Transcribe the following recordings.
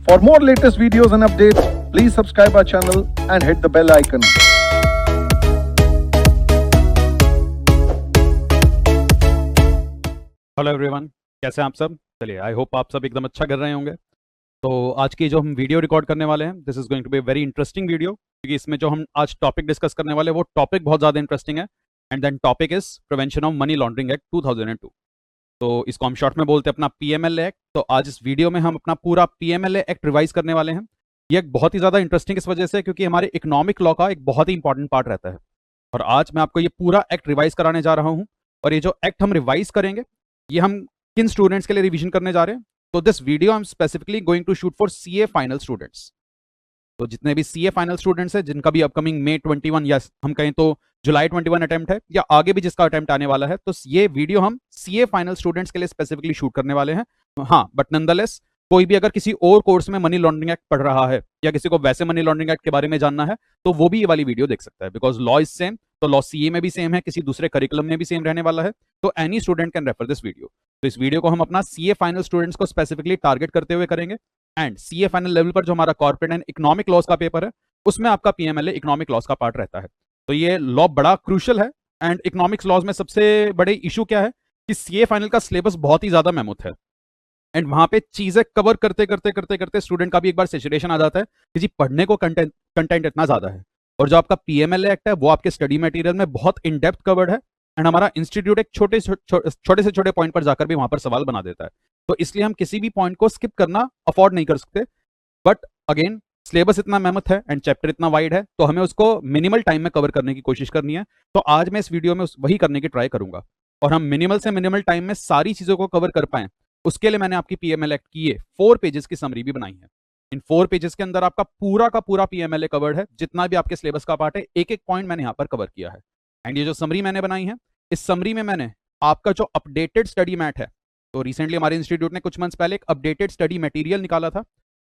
For more latest videos and updates, please subscribe our channel and hit the bell icon. Hello everyone, कैसे हैं आप सब। चलिए, I hope आप सब एकदम अच्छा कर रहे होंगे। तो आज की जो हम वीडियो रिकॉर्ड करने वाले हैं, this is going to be very interesting video, क्योंकि इसमें जो हम आज टॉपिक डिस्कस करने वाले हैं वो टॉपिक बहुत ज़्यादा इंटरेस्टिंग है। And then topic is prevention of money laundering act 2002। तो इसको हम शॉर्ट में बोलते हैं अपना पीएमएलए एक्ट। तो आज इस वीडियो में हम अपना पूरा पीएमएलए एक्ट रिवाइज करने वाले हैं। ये एक बहुत ही ज़्यादा इंटरेस्टिंग इस वजह से क्योंकि हमारे इकोनॉमिक लॉ का एक बहुत ही इंपॉर्टेंट पार्ट रहता है। और आज मैं आपको ये पूरा एक्ट रिवाइज कराने जा रहा हूँ। और ये जो एक्ट हम रिवाइज करेंगे, ये हम किन स्टूडेंट्स के लिए रिवीजन करने जा रहे हैं। तो this video I am specifically going to shoot for CA final students. तो जितने भी सीए फाइनल स्टूडेंट्स हैं, जिनका भी अपकमिंग May 21 या हम कहें तो जुलाई 21 अटेम्प्ट है, या आगे भी जिसका अटेम्प्ट आने वाला है, तो ये वीडियो हम सीए फाइनल स्टूडेंट्स के लिए स्पेसिफिकली शूट करने वाले हैं। हाँ, बट नॉनदलेस कोई भी अगर किसी और कोर्स में मनी लॉन्ड्रिंग एक्ट पढ़ रहा है या किसी को वैसे मनी लॉन्ड्रिंग एक्ट के बारे में जानना है, तो वो भी ये वाली वीडियो देख सकता है। बिकॉज लॉ इज सेम, तो लॉ सीए में भी सेम है, किसी दूसरे करिकुलम में भी सेम रहने वाला है। तो any student can refer this video. तो इस वीडियो को हम अपना सीए फाइनल स्टूडेंट्स को स्पेसिफिकली टारगेट करते हुए करेंगे। एंड सीए फाइनल लेवल पर जो हमारा कॉर्पोरेट एंड इकोनॉमिक लॉस का पेपर है, उसमें आपका पीएमएलए इकोनॉमिक लॉस का पार्ट रहता है। तो ये लॉ बड़ा क्रूशियल है। एंड इकोनॉमिक्स लॉज में सबसे बड़े इशू क्या है कि सीए फाइनल का सिलेबस बहुत ही ज्यादा मेहनत है। एंड वहां पे चीजें कवर करते करते करते करते स्टूडेंट का भी एक बार सैचुरेशन आ जाता है कि जी पढ़ने को कंटेंट इतना ज्यादा है। और जो आपका पीएमएलए एक्ट है वो आपके स्टडी मटेरियल में बहुत इन डेप्थ कवर्ड है। एंड हमारा इंस्टीट्यूट एक छोटे से छोटे पॉइंट पर जाकर भी वहां पर सवाल बना देता है। तो इसलिए हम किसी भी पॉइंट को स्किप करना अफोर्ड नहीं कर सकते। बट अगेन, सिलेबस इतना मेहनत है एंड चैप्टर इतना वाइड है, तो हमें उसको मिनिमल टाइम में कवर करने की कोशिश करनी है। तो आज मैं इस वीडियो में वही करने की ट्राई करूंगा। और हम मिनिमल से मिनिमल टाइम में सारी चीजों को कवर कर पाए, उसके लिए मैंने आपकी पीएमएल एक्ट की 4 पेजेस की समरी भी बनाई है। इन 4 पेजेस के अंदर आपका पूरा का पूरा पीएमएलए कवर्ड है। जितना भी आपके सिलेबस का पार्ट है, एक एक पॉइंट मैंने यहाँ पर कवर किया है। एंड ये जो समरी मैंने बनाई है, इस समरी में मैंने आपका जो अपडेटेड स्टडी मैट है, तो रिसेंटली हमारे इंस्टीट्यूट ने कुछ मंथ्स पहले एक अपडेटेड स्टडी मटेरियल निकाला था,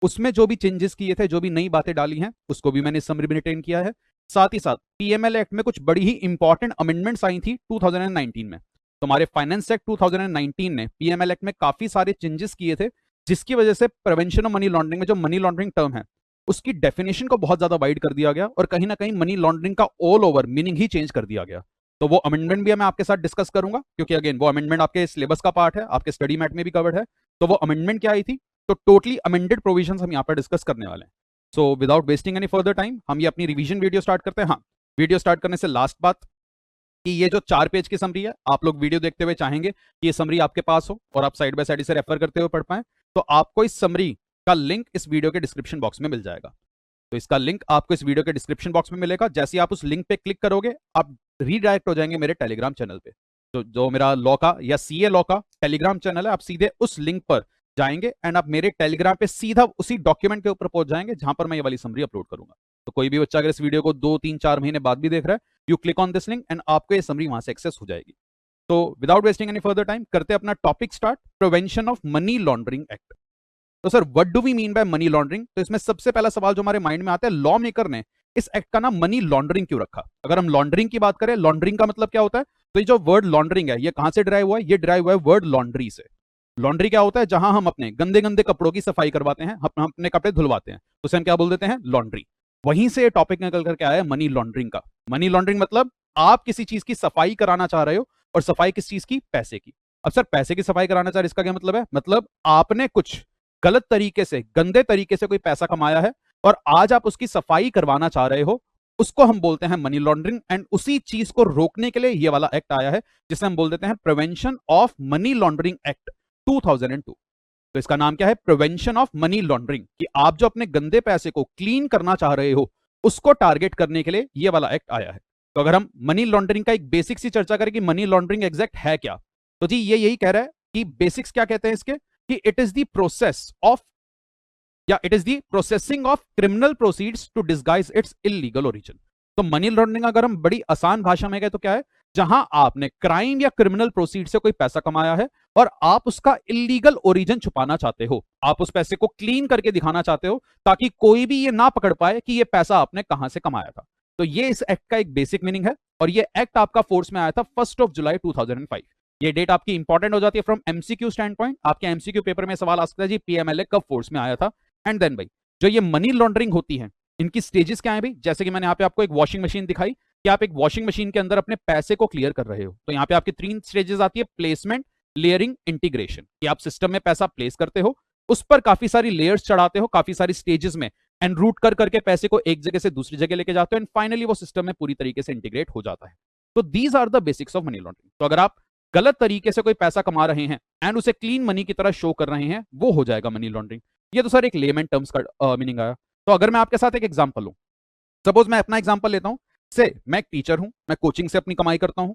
उसमें जो भी चेंजेस किए थे, जो भी नई बातें डाली हैं, उसको भी मैंने समरी में रिटेन किया है। साथ ही साथ पीएमएलए एक्ट में कुछ बड़ी ही इंपॉर्टेंट अमेंडमेंट्स आई थी 2019 में। तो हमारे फाइनेंस एक्ट 2019 ने पीएमएल एक्ट में काफी सारे चेंजेस किए थे, जिसकी वजह से प्रिवेंशन ऑफ मनी लॉन्ड्रिंग में जो मनी लॉन्ड्रिंग टर्म है, उसकी डेफिनेशन को बहुत ज्यादा वाइड कर दिया गया और कहीं ना कहीं मनी लॉन्ड्रिंग का ऑल ओवर मीनिंग ही चेंज कर दिया गया। तो वो अमेंडमेंट भी मैं आपके साथ डिस्कस करूंगा, क्योंकि अगेन वो अमेंडमेंट आपके सिलेबस का पार्ट है, आपके स्टडी मैट में भी कवर्ड है। तो वो अमेंडमेंट क्या आई थी, तो टोटली अमेंडेड प्रोविजंस हम यहाँ पर डिस्कस करने वाले हैं। So without wasting any further time, हम ये अपनी रिवीजन वीडियो स्टार्ट करते हैं। हाँ, वीडियो स्टार्ट करने से लास्ट बात कि ये जो 4 पेज की समरी है, आप लोग वीडियो देखते हुए चाहेंगे कि ये समरी आपके पास हो और आप साइड बाय साइड इसे रेफर करते हुए पढ़ पाएं, तो आपको इस समरी का लिंक इस वीडियो के डिस्क्रिप्शन बॉक्स में मिल जाएगा। तो इसका लिंक आपको इस वीडियो के डिस्क्रिप्शन बॉक्स में मिलेगा। जैसे ही आप उस लिंक पे क्लिक करोगे, आप रीडायरेक्ट हो जाएंगे मेरे टेलीग्राम चैनल पे। तो जो मेरा लॉ का या सीए लॉ का टेलीग्राम चैनल है, आप सीधे उस लिंक पर जाएंगे एंड आप मेरे टेलीग्राम पे सीधा उसी डॉक्यूमेंट के ऊपर पहुंच जाएंगे जहां पर मैं ये वाली समरी अपलोड करूंगा। तो कोई भी बच्चा अगर इस वीडियो को 2, 3, 4 महीने बाद भी देख रहा है, you click on this link and आपको ये समरी वहां से एक्सेस हो जाएगी। तो without wasting any further time, करते अपना topic start, prevention of money laundering act. तो sir, what do we mean by money laundering? तो इसमें सबसे पहला सवाल जो हमारे माइंड में आता है, लॉ मेकर ने इस एक्ट का नाम मनी लॉन्ड्रिंग क्यों रखा? अगर हम लॉन्ड्रिंग की बात करें, लॉन्ड्रिंग का मतलब क्या होता है? तो ये जो वर्ड लॉन्ड्रिंग है, ये कहां से डिराइव हुआ है? ये डिराइव हुआ है वर्ड लॉन्ड्री से। लॉन्ड्री क्या होता है? जहां हम अपने गंदे गंदे कपड़ों की सफाई करवाते हैं, हम अपने कपड़े धुलवाते हैं, तो उसे हम क्या बोल देते हैं? लॉन्ड्री। वहीं से टॉपिक निकल करके आया है मनी लॉन्ड्रिंग का। मनी लॉन्ड्रिंग मतलब आप किसी चीज की सफाई कराना चाह रहे हो, और सफाई किस चीज की? पैसे की। अब सर, पैसे की सफाई कराना चाह रहे, इसका क्या मतलब है? मतलब आपने कुछ गलत तरीके से, गंदे तरीके से कोई पैसा कमाया है और आज आप उसकी सफाई करवाना चाह रहे हो, उसको हम बोलते हैं मनी लॉन्ड्रिंग। एंड उसी चीज को रोकने के लिए ये वाला एक्ट आया है, जिसे हम बोल देते हैं prevention of money laundering act 2002। तो इसका नाम क्या है? प्रिवेंशन ऑफ मनी लॉन्ड्रिंग, कि आप जो अपने गंदे पैसे को क्लीन करना चाह रहे हो, उसको टारगेट करने के लिए ये वाला एक्ट आया है। तो अगर हम मनी लॉन्ड्रिंग का एक बेसिक सी चर्चा करें कि मनी लॉन्ड्रिंग एग्जैक्ट है क्या, तो जी ये यही कह रहा है कि बेसिक्स क्या कहते हैं इसके, कि it is the process of या it is the processing of criminal proceeds to disguise its illegal origin. तो मनी लॉन्ड्रिंग अगर हम बड़ी आसान भाषा में कहें तो क्या है? जहां आपने क्राइम या क्रिमिनल प्रोसीड से कोई पैसा कमाया है और आप उसका इलीगल ओरिजिन छुपाना चाहते हो, आप उस पैसे को क्लीन करके दिखाना चाहते हो, ताकि कोई भी ये ना पकड़ पाए कि ये पैसा आपने कहां से कमाया था। तो ये इस एक्ट का एक बेसिक मीनिंग है। और ये एक्ट आपका फोर्स में आया था 1 जुलाई 2005। ये डेट आपकी इंपॉर्टेंट हो जाती है फ्रॉम एमसीक्यू स्टैंड पॉइंट। आपके एमसीक्यू पेपर में सवाल आ सकता है, जी पीएमएलए कब फोर्स में आया था? एंड देन भाई जो ये मनी लॉन्ड्रिंग होती है, इनकी स्टेजेस क्या है भाई? जैसे कि मैंने यहाँ पे आपको एक वॉशिंग मशीन दिखाई कि आप एक वॉशिंग मशीन के अंदर अपने पैसे को क्लियर कर रहे हो, तो यहाँ पे आपकी 3 स्टेजेस आती है, प्लेसमेंट, लेयरिंग, इंटीग्रेशन, कि आप सिस्टम में पैसा प्लेस करते हो, उस पर काफी सारी लेयर्स चढ़ाते हो, काफी सारी स्टेजेस में एनरूट कर करके पैसे को एक जगह से दूसरी जगह लेके जाते हो, एंड फाइनली वो सिस्टम में पूरी तरीके से इंटीग्रेट हो जाता है। तो these are the basics of money laundering. तो अगर आप गलत तरीके से कोई पैसा कमा रहे हैं एंड उसे क्लीन मनी की तरह शो कर रहे हैं, वो हो जाएगा मनी लॉन्ड्रिंग। ये तो सर एक लेमन टर्म्स का मीनिंग आया। तो अगर मैं आपके साथ एक एग्जांपल लूं, सपोज मैं अपना एग्जांपल लेता हूं, से मैं एक टीचर हूं, मैं कोचिंग से अपनी कमाई करता हूं,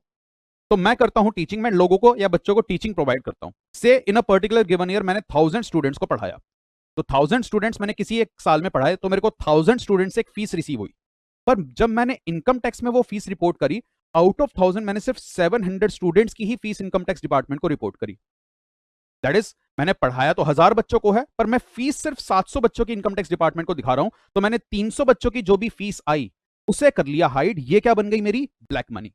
तो मैं करता हूं टीचिंग, मैं लोगों को या बच्चों को टीचिंग प्रोवाइड करता हूं। से इन अ पर्टिकुलर गिवन ईयर मैंने 1000 स्टूडेंट्स को पढ़ाया, तो 1000 स्टूडेंट्स मैंने किसी एक साल में पढ़ाए, तो मेरे को 1000 स्टूडेंट्स से एक फीस रिसीव हुई। पर जब मैंने इनकम टैक्स में वो फीस रिपोर्ट करी, आउट ऑफ 1000 मैंने सिर्फ 700 स्टूडेंट्स की ही फीस इनकम टैक्स डिपार्टमेंट को रिपोर्ट करी। दैट इज मैंने पढ़ाया तो 1000 बच्चों को है, पर मैं फीस सिर्फ 700 बच्चों की इनकम टैक्स डिपार्टमेंट को दिखा रहा हूं, तो मैंने 300 बच्चों की जो भी फीस आई उसे कर लिया हाइड। ये क्या बन गई? मेरी ब्लैक मनी।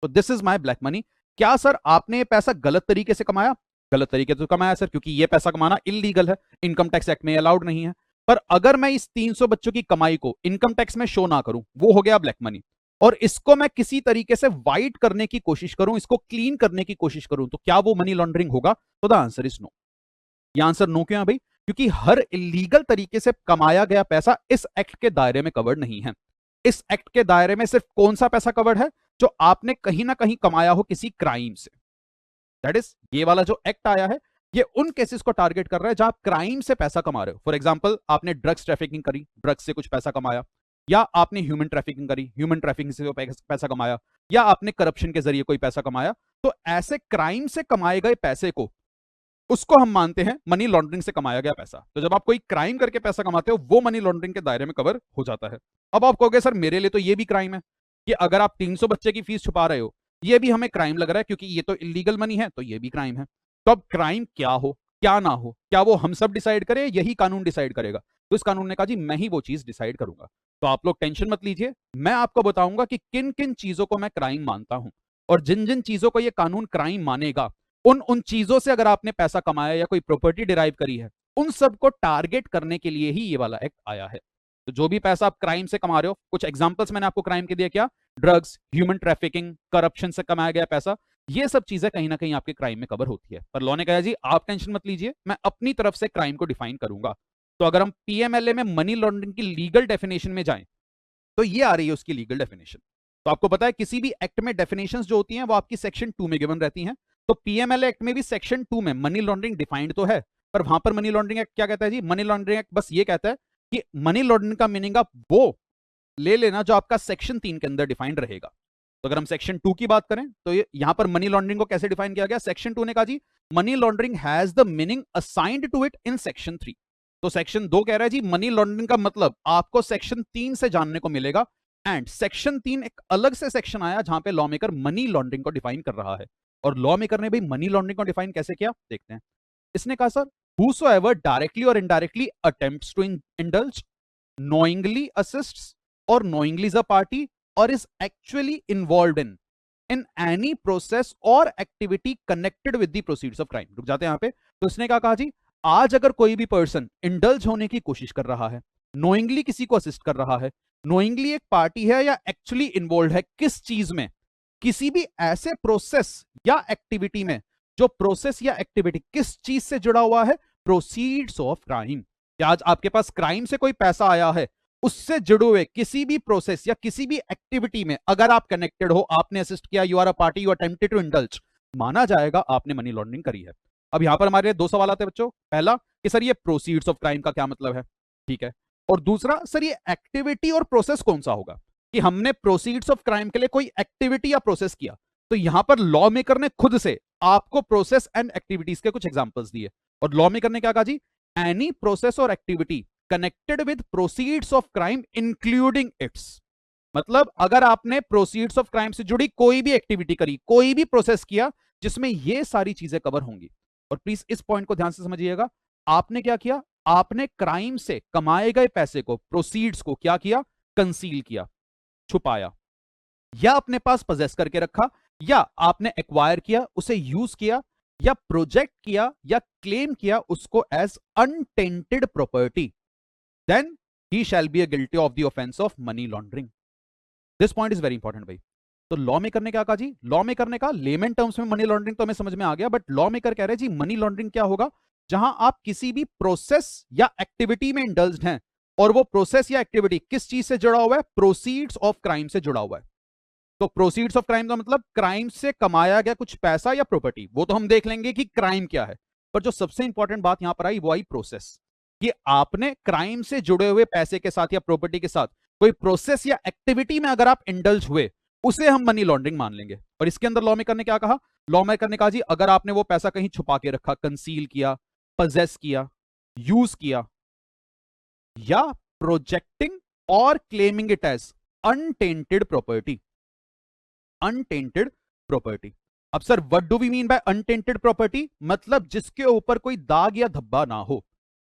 तो this is my black money. क्या सर आपने ये पैसा गलत तरीके से कमाया? गलत तरीके से तो कमाया सर, क्योंकि ये पैसा कमाना इलीगल है, इनकम टैक्स एक्ट में अलाउड नहीं है। पर अगर मैं इस 300 बच्चों की कमाई को इनकम टैक्स में शो ना करूं, वो हो गया ब्लैक मनी, और इसको मैं किसी तरीके से वाइट करने की कोशिश करूं, इसको क्लीन करने की कोशिश करूं, तो क्या वो मनी लॉन्ड्रिंग होगा? तो द आंसर इज नो। ये आंसर नो क्यों है भाई? क्योंकि हर इलीगल तरीके से कमाया गया पैसा इस एक्ट के दायरे में कवर्ड नहीं है। इस एक्ट के दायरे में सिर्फ कौन सा पैसा कवर्ड है? जो आपने कहीं ना कहीं कमाया हो किसी क्राइम से। दैट इज ये वाला जो एक्ट आया है, ये उन केसेस को टारगेट कर रहा है जहां आप क्राइम से पैसा कमा रहे हो। फॉर एग्जांपल, आपने ड्रग्स ट्रैफिकिंग करी, ड्रग्स से कुछ पैसा कमाया, या आपने ह्यूमन ट्रैफिकिंग करी, ह्यूमन ट्रैफिकिंग से पैसा कमाया, या आपने करप्शन के जरिए कोई पैसा कमाया, तो ऐसे क्राइम से कमाए गए पैसे को, उसको हम मानते हैं मनी लॉन्ड्रिंग से कमाया गया पैसा। तो जब आप कोई क्राइम करके पैसा कमाते हो, वो मनी लॉन्ड्रिंग के दायरे में कवर हो जाता है। अब आप कहोगे सर मेरे लिए तो ये भी क्राइम है, कि अगर आप 300 बच्चे की फीस छुपा रहे हो, ये भी हमें क्राइम लग रहा है, क्योंकि ये तो इलीगल मनी है, तो ये भी क्राइम है। तो अब क्राइम क्या हो क्या ना हो, क्या वो हम सब डिसाइड करें, यही कानून डिसाइड करेगा? तो इस कानून ने कहा जी मैं ही वो चीज डिसाइड करूंगा। तो आप लोग टेंशन मत लीजिए, मैं आपको बताऊंगा कि किन किन चीजों को मैं क्राइम मानता हूं, और जिन जिन चीजों को ये कानून क्राइम मानेगा, उन उन चीजों से अगर आपने पैसा कमाया या कोई प्रॉपर्टी डिराइव करी है, उन सबको टारगेट करने के लिए ही ये वाला एक्ट आया है। तो जो भी पैसा आप क्राइम से कमा रहे हो, कुछ एग्जांपल्स मैंने आपको क्राइम के दिए, क्या? ड्रग्स, ह्यूमन ट्रैफिकिंग, करप्शन से कमाया गया पैसा, ये सब चीजें कहीं ना कहीं आपके क्राइम में कवर होती है। पर लॉ ने कहा जी आप टेंशन मत लीजिए, मैं अपनी तरफ से क्राइम को डिफाइन करूंगा। तो अगर हम पीएमएलए में मनी लॉन्ड्रिंग की लीगल डेफिनेशन में जाएं, तो ये आ रही है उसकी लीगल डेफिनेशन। तो आपको पता है किसी भी एक्ट में डेफिनेशंस जो होती हैं वो आपकी सेक्शन 2 में गिवन रहती हैं। तो पीएमएलए एक्ट में भी सेक्शन 2 में मनी लॉन्ड्रिंग डिफाइंड तो है, पर वहां पर मनी लॉन्ड्रिंग एक्ट क्या कहता है जी? मनी लॉन्ड्रिंग एक्ट बस ये कहता है कि मनी लॉन्ड्रिंग का मीनिंग आप वो ले लेना जो आपका सेक्शन 3 के अंदर डिफाइंड रहेगा। तो अगर हम सेक्शन 2 की बात करें, तो यहां पर मनी लॉन्ड्रिंग को कैसे डिफाइन किया गया? सेक्शन 2 ने कहा जी money laundering has the meaning assigned to it in section 3। तो सेक्शन 2 कह रहा है जी मनी लॉन्ड्रिंग का मतलब आपको सेक्शन 3 से जानने को मिलेगा, एंड सेक्शन 3 एक अलग से सेक्शन आया जहां पे लॉ मेकर मनी लॉन्ड्रिंग को डिफाइन कर रहा है। और लॉ मेकर ने भी मनी लॉन्ड्रिंग को डिफाइन कैसे किया, देखते हैं। इसने कहा sir whosoever directly or indirectly attempts to indulge, knowingly assists or knowingly is a party or is actually involved in any process or activity connected with the proceeds of crime। रुक जाते हैं यहाँ पे। तो इसने क्या कहा जी, आज अगर कोई भी पर्सन इंडल्ज होने की कोशिश कर रहा है, नोइंगली किसी को असिस्ट कर रहा है, नोइंगली एक पार्टी है, या एक्चुअली इन्वॉल्व है किस चीज में? किसी भी ऐसे प्रोसेस या एक्टिविटी में, जो प्रोसेस या एक्टिविटी किस चीज से जुड़ा हुआ है? Proceeds of crime. क्या आज आपके पास क्राइम से कोई पैसा आया है, उससे जुड़े हुए किसी भी प्रोसेस या किसी भी एक्टिविटी में अगर आप कनेक्टेड हो, आपने असिस्ट किया, you are a party, you attempted to indulge, माना जाएगा आपने मनी लॉन्ड्रिंग करी है। अब यहां पर हमारे लिए दो सवाल आते हैं बच्चों। पहला कि सर ये प्रोसीड्स ऑफ क्राइम का क्या मतलब है, ठीक है। और दूसरा, सर ये एक्टिविटी और प्रोसेस कौन सा होगा, कि हमने प्रोसीड्स ऑफ क्राइम के लिए कोई एक्टिविटी या प्रोसेस किया। तो यहां पर लॉ मेकर ने खुद से आपको प्रोसेस एंड एक्टिविटीज के कुछ एग्जांपल्स दिए, और लॉ मेकर ने क्या कहा जी, एनी प्रोसेस और activity connected with proceeds of crime including it's. मतलब अगर आपने प्रोसीड्स ऑफ क्राइम से जुड़ी कोई भी एक्टिविटी करी, कोई भी प्रोसेस किया, जिसमें ये सारी चीजें कवर होंगी। और प्लीज इस पॉइंट को ध्यान से समझिएगा, आपने क्या किया? आपने क्राइम से कमाए गए पैसे को, प्रोसीड्स को क्या किया? कंसील किया, छुपाया, या अपने पास पजेस करके रखा, या आपने एक्वायर किया, उसे यूज किया, या प्रोजेक्ट किया, या क्लेम किया उसको as untainted property. then he shall be guilty of the offense of money laundering. This point is very important भाई। तो लॉ मेकर ने क्या कहा जी? लॉ मेकर ने कहा, लेमन टर्म्स में मनी लॉन्ड्रिंग तो हमें समझ में आ गया, बट लॉ मेकर कह रहे हैं जी मनी लॉन्ड्रिंग क्या होगा? जहां आप किसी भी प्रोसेस या एक्टिविटी में इंडल्ज्ड हैं और वो प्रोसेस या एक्टिविटी किस चीज से जुड़ा हुआ है? प्रोसीड्स ऑफ क्राइम से जुड़ा हुआ है। तो प्रोसीड्स ऑफ क्राइम का मतलब क्राइम से कमाया गया कुछ पैसा या प्रॉपर्टी, वो तो हम देख लेंगे कि क्राइम क्या है, पर जो सबसे इंपॉर्टेंट बात यहां पर आई वो आई प्रोसेस, कि आपने क्राइम से जुड़े हुए पैसे के साथ या प्रॉपर्टी के साथ कोई प्रोसेस या एक्टिविटी में अगर आप इंडल्ज हुए, उसे हम मनी लॉन्ड्रिंग मान लेंगे। और इसके अंदर लॉ मेकर ने क्या कहा? लॉ मेकर ने कहा जी अगर आपने वो पैसा कहीं छुपा के रखा, कंसील किया, पजेस किया, यूज किया, या प्रोजेक्टिंग और claiming it as untainted property. Untainted property. अब sir what do we mean by untainted property? मतलब जिसके ऊपर कोई दाग या धब्बा ना हो,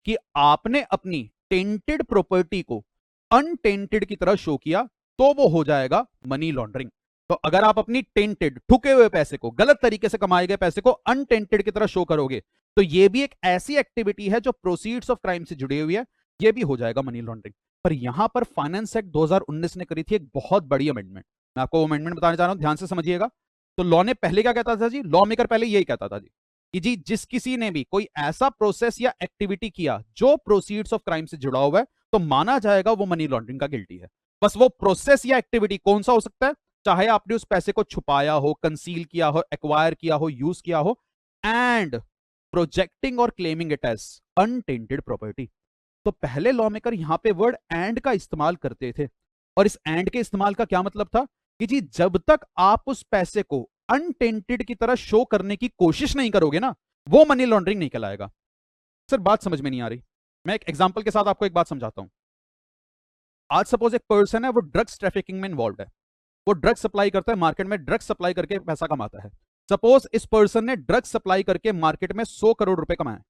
कि आपने अपनी टेंटेड प्रॉपर्टी को अनटेंटेड की तरह शो किया, तो वो हो जाएगा मनी लॉन्ड्रिंग। तो अगर आप अपनी टेंटेड, ठुके हुए पैसे को, गलत तरीके से कमाए गए पैसे को अनटेंटेड की तरह शो करोगे, तो ये भी एक ऐसी एक्टिविटी है जो प्रोसीड्स ऑफ क्राइम से जुड़ी हुई है, ये भी हो जाएगा मनी लॉन्ड्रिंग। पर यहां पर फाइनेंस एक्ट 2019 ने करी थी एक बहुत बड़ी अमेंडमेंट। मैं आपको अमेंडमेंट बताने जा रहा हूं, ध्यान से समझिएगा। तो लॉ ने पहले क्या कहता था जी? लॉ मेकर पहले यही कहता था जी कि जी जिस किसी ने भी कोई ऐसा प्रोसेस या एक्टिविटी किया जो प्रोसीड्स ऑफ क्राइम से जुड़ा हुआ है, तो माना जाएगा वो मनी लॉन्ड्रिंग का गिल्टी है। बस वो प्रोसेस या एक्टिविटी कौन सा हो सकता है? चाहे आपने उस पैसे को छुपाया हो, कंसील किया हो, एक्वायर किया हो, यूज किया हो, एंड प्रोजेक्टिंग और claiming it as untainted property. तो पहले लॉ मेकर यहां पे वर्ड एंड का इस्तेमाल करते थे, और इस एंड के इस्तेमाल का क्या मतलब था? कि जी जब तक आप उस पैसे को अनटेंटेड की तरह शो करने की कोशिश नहीं करोगे ना, वो मनी लॉन्ड्रिंग नहीं कहलाएगा। सर बात समझ में नहीं आ रही? मैं एक एग्जांपल के साथ आपको एक बात समझाता हूं। आज सपोज एक पर्सन है, वो ड्रग्स ट्रैफिकिंग में इन्वॉल्व है, वो ड्रग्स सप्लाई करता है, मार्केट में ड्रग्स सप्लाई करके पैसा कमाता है। सपोज इस पर्सन ने ड्रग्स सप्लाई करके मार्केट में 100 करोड़ रुपए कमाए,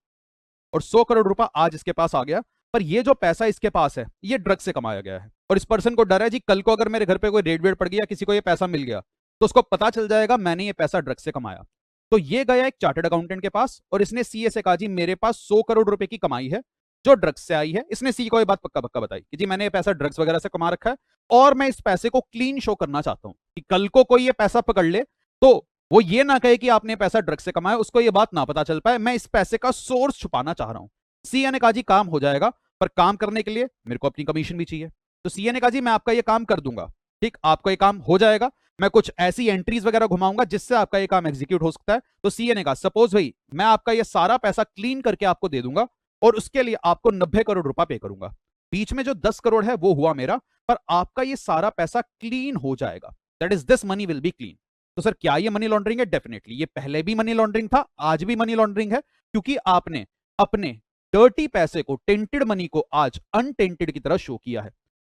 और 100 करोड़ रुपया आज इसके पास आ गया, पर ये जो पैसा इसके पास है ये ड्रग्स से कमाया गया है। और इस पर्सन को डर है जी कल को अगर मेरे घर पे कोई रेड वेड पड़ गया, किसी को ये पैसा मिल गया, तो उसको पता चल जाएगा मैंने ये पैसा ड्रग्स से कमाया। तो ये गया एक चार्टर्ड अकाउंटेंट के पास, और इसने सीए से कहा जी मेरे पास 100 करोड़ रुपए की कमाई है जो ड्रग्स से आई है। इसने सी को ये बात पक्का पक्का बताई कि जी मैंने ये पैसा ड्रग्स वगैरह से कमा रखा है, और मैं इस पैसे को क्लीन शो करना चाहता हूं कि कल को कोई ये पैसा पकड़ ले तो वो ये ना कहे कि आपने पैसा ड्रग्स से कमाया, उसको ये बात ना पता चल पाए। मैं इस पैसे का सोर्स छुपाना चाह रहा हूं। सीए ने कहा जी काम हो जाएगा, पर काम करने के लिए मेरे को अपनी कमीशन भी चाहिए। तो सीए ने कहा जी मैं आपका ये काम कर दूंगा, ठीक, आपका ये काम हो जाएगा, मैं कुछ ऐसी एंट्रीज वगैरह घुमाऊंगा जिससे आपका ये काम एग्जीक्यूट हो सकता है। तो सीए ने कहा सपोज भाई मैं आपका ये सारा पैसा क्लीन करके आपको दे दूंगा, और उसके लिए आपको 90 करोड़ रुपया पे करूंगा। बीच में जो 10 करोड़ है वो हुआ मेरा, पर आपका ये सारा पैसा क्लीन हो जाएगा। That is this money will be clean. तो सर क्या ये मनी लॉन्ड्रिंग है? डेफिनेटली। ये पहले भी मनी लॉन्ड्रिंग था, आज भी मनी लॉन्ड्रिंग है, क्योंकि आपने अपने डर्टी पैसे को, टेंटेड मनी को आज अनटेंटेड की तरह शो किया है।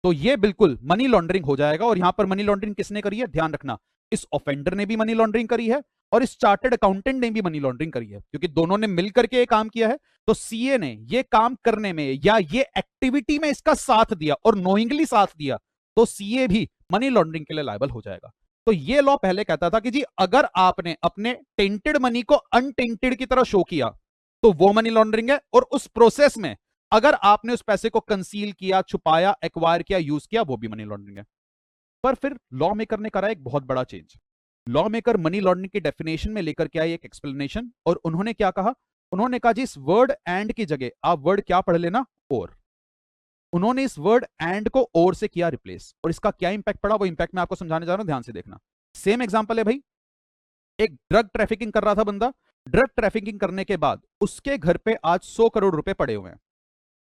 तो ये बिल्कुल मनी लॉन्ड्रिंग हो जाएगा। और यहां पर मनी लॉन्ड्रिंग किसने करी है? ध्यान रखना, इस ऑफेंडर ने भी मनी लॉन्ड्रिंग करी है, और इस चार्टर्ड अकाउंटेंट ने भी मनी लॉन्ड्रिंग करी है, क्योंकि दोनों ने मिलकर के ये काम किया है। तो सीए ने ये काम करने में या ये एक्टिविटी में इसका साथ दिया और नोइंगली साथ दिया, तो सीए भी मनी लॉन्ड्रिंग के लिए लायबल हो जाएगा। तो ये लॉ पहले कहता था कि जी अगर आपने अपने टेंटेड मनी को अनटेंटेड की तरह शो किया तो वो मनी लॉन्ड्रिंग है, और उस प्रोसेस में अगर आपने उस पैसे को कंसील किया, छुपाया, एक्वायर किया, यूज किया, वो भी मनी लॉन्ड्रिंग है। पर फिर लॉ मेकर ने करा एक बहुत बड़ा change. Law maker money laundering की डेफिनेशन में लेकर के आए एक एक्सप्लेनेशन, और उन्होंने क्या कहा? उन्होंने कहा जी इस वर्ड एंड की जगह आप वर्ड क्या पढ़ लेना? और। उन्होंने इस वर्ड एंड को और से किया रिप्लेस, और इसका क्या इंपैक्ट पड़ा वो इंपैक्ट मैं आपको समझाने जा रहा हूं, ध्यान से देखना। सेम एग्जांपल है भाई, एक ड्रग ट्रैफिकिंग कर रहा था बंदा, ड्रग ट्रैफिकिंग करने के बाद उसके घर पे आज 100 करोड़ रुपए पड़े हुए हैं।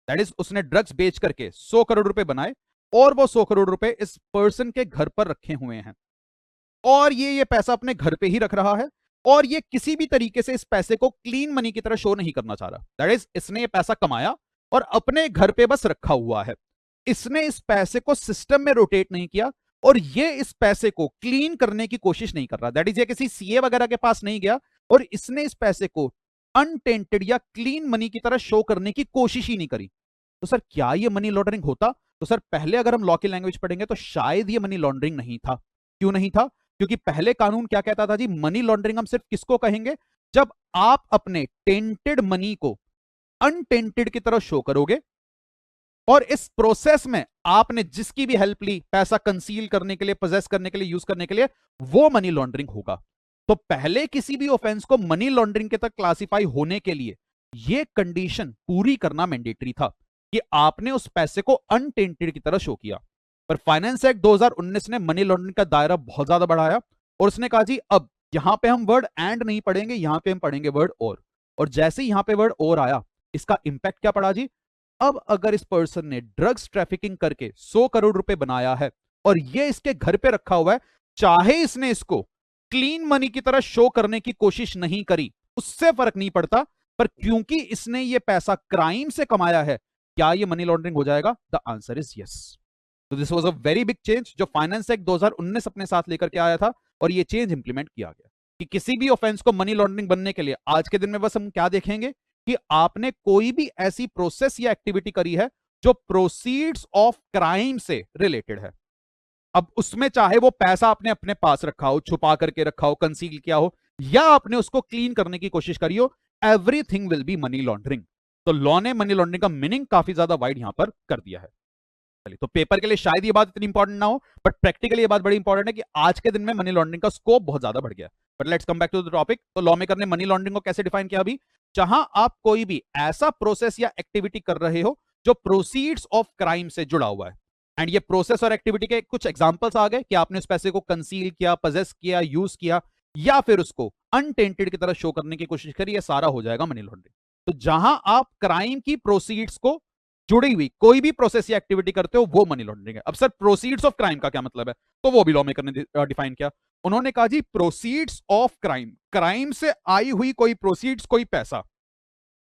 दैट इज उसने ड्रग्स बेच करके 100 करोड़ रुपए बनाए, और वो 100 करोड़ रुपए इस पर्सन के घर पर रखे हुए हैं, और ये पैसा अपने घर पे ही रख रहा है, और ये किसी भी तरीके से इस पैसे को क्लीन मनी की तरह शो नहीं करना चाह रहा। दैट इज इसने ये पैसा कमाया और अपने घर पे बस रखा हुआ है। इसने इस पैसे को सिस्टम में रोटेट नहीं किया, और ये इस पैसे को क्लीन करने की कोशिश नहीं कर रहा। दैट इज ये किसी सीए वगैरह के पास नहीं गया, और इसने इस पैसे को अनटेंटेड या क्लीन मनी की तरह शो करने की कोशिश ही नहीं करी। तो सर क्या ये मनी लॉन्ड्रिंग होता? तो सर पहले अगर हम लॉ की लैंग्वेज पढ़ेंगे तो शायद ये मनी लॉन्ड्रिंग नहीं था। क्यों नहीं था? क्योंकि पहले कानून क्या कहता था जी? मनी लॉन्ड्रिंग हम सिर्फ किसको कहेंगे? जब आप अपने टेंटेड मनी को अनटेंटेड की तरह शो करोगे, और इस प्रोसेस में आपने जिसकी भी हेल्प ली पैसा कंसील करने के लिए, पोजेस करने के लिए, यूज करने के लिए, वो मनी लॉन्ड्रिंग होगा। तो पहले किसी भी ऑफेंस को मनी लॉन्ड्रिंग के तक क्लासिफाई होने के लिए यह कंडीशन पूरी करना मैंडेटरी था कि आपने उस पैसे को अनटेंटेड की तरह शो किया। पर फाइनेंस एक्ट 2019 ने मनी लॉन्ड्रिंग का दायरा बहुत ज्यादा बढ़ाया और उसने कहा जी अब यहां पे हम वर्ड एंड नहीं पढ़ेंगे, यहां पे हम पढ़ेंगे वर्ड और जैसे ही यहां पे वर्ड और आया, इसका इंपैक्ट क्या पड़ा जी? अब अगर इस पर्सन ने ड्रग्स ट्रैफिकिंग करके 100 करोड़ रुपए बनाया है और ये इसके घर पे रखा हुआ है, चाहे इसने इसको क्लीन मनी की तरह शो करने की कोशिश नहीं करी, उससे फर्क नहीं पड़ता, पर क्योंकि इसने ये पैसा क्राइम से कमाया है, क्या ये मनी लॉन्ड्रिंग हो जाएगा? The answer is yes. तो this was a very big change जो फाइनेंस एक्ट 2019 अपने साथ लेकर के आया था और ये चेंज इंप्लीमेंट किया गया कि किसी भी ऑफेंस को मनी लॉन्ड्रिंग बनने के लिए आज के दिन में बस हम क्या देखेंगे कि आपने कोई भी ऐसी प्रोसेस या एक्टिविटी करी है जो प्रोसीड्स ऑफ क्राइम से रिलेटेड है। अब उसमें चाहे वो पैसा आपने अपने पास रखा हो, छुपा करके रखा हो, कंसील किया हो, या आपने उसको क्लीन करने की कोशिश करी हो, everything will be money laundering. तो लॉ ने मनी लॉन्ड्रिंग का मीनिंग काफी ज्यादा वाइड यहां पर कर दिया है। चलिए, तो पेपर के लिए शायद ये बात इतनी इंपॉर्टेंट ना हो, बट प्रैक्टिकली ये बात बड़ी इंपॉर्टेंट है कि आज के दिन में मनी लॉन्ड्रिंग का स्कोप बहुत ज्यादा बढ़ गया। But let's come back to the topic. तो लॉ मेकर ने मनी लॉन्ड्रिंग को कैसे डिफाइन किया? अभी जहां आप कोई भी ऐसा प्रोसेस या एक्टिविटी कर रहे हो जो प्रोसीड्स ऑफ क्राइम से जुड़ा हुआ है, एंड ये प्रोसेस और एक्टिविटी के कुछ एग्जांपल्स आ गए कि आपने उस पैसे को कंसील किया, पोजेस किया, यूज किया, या फिर उसको अनटेंटेड की तरह शो करने की कोशिश करी, ये सारा हो जाएगा मनी लॉन्ड्रिंग। तो जहां आप क्राइम की प्रोसीड्स को जुड़ी हुई कोई भी प्रोसेस या एक्टिविटी करते हो, वो मनी लॉन्ड्रिंग है। अब सर प्रोसीड्स ऑफ क्राइम का क्या मतलब है? तो वो भी लॉ मेकर ने डिफाइन किया। उन्होंने कहा जी प्रोसीड्स ऑफ क्राइम, क्राइम से आई हुई कोई प्रोसीड्स, कोई पैसा।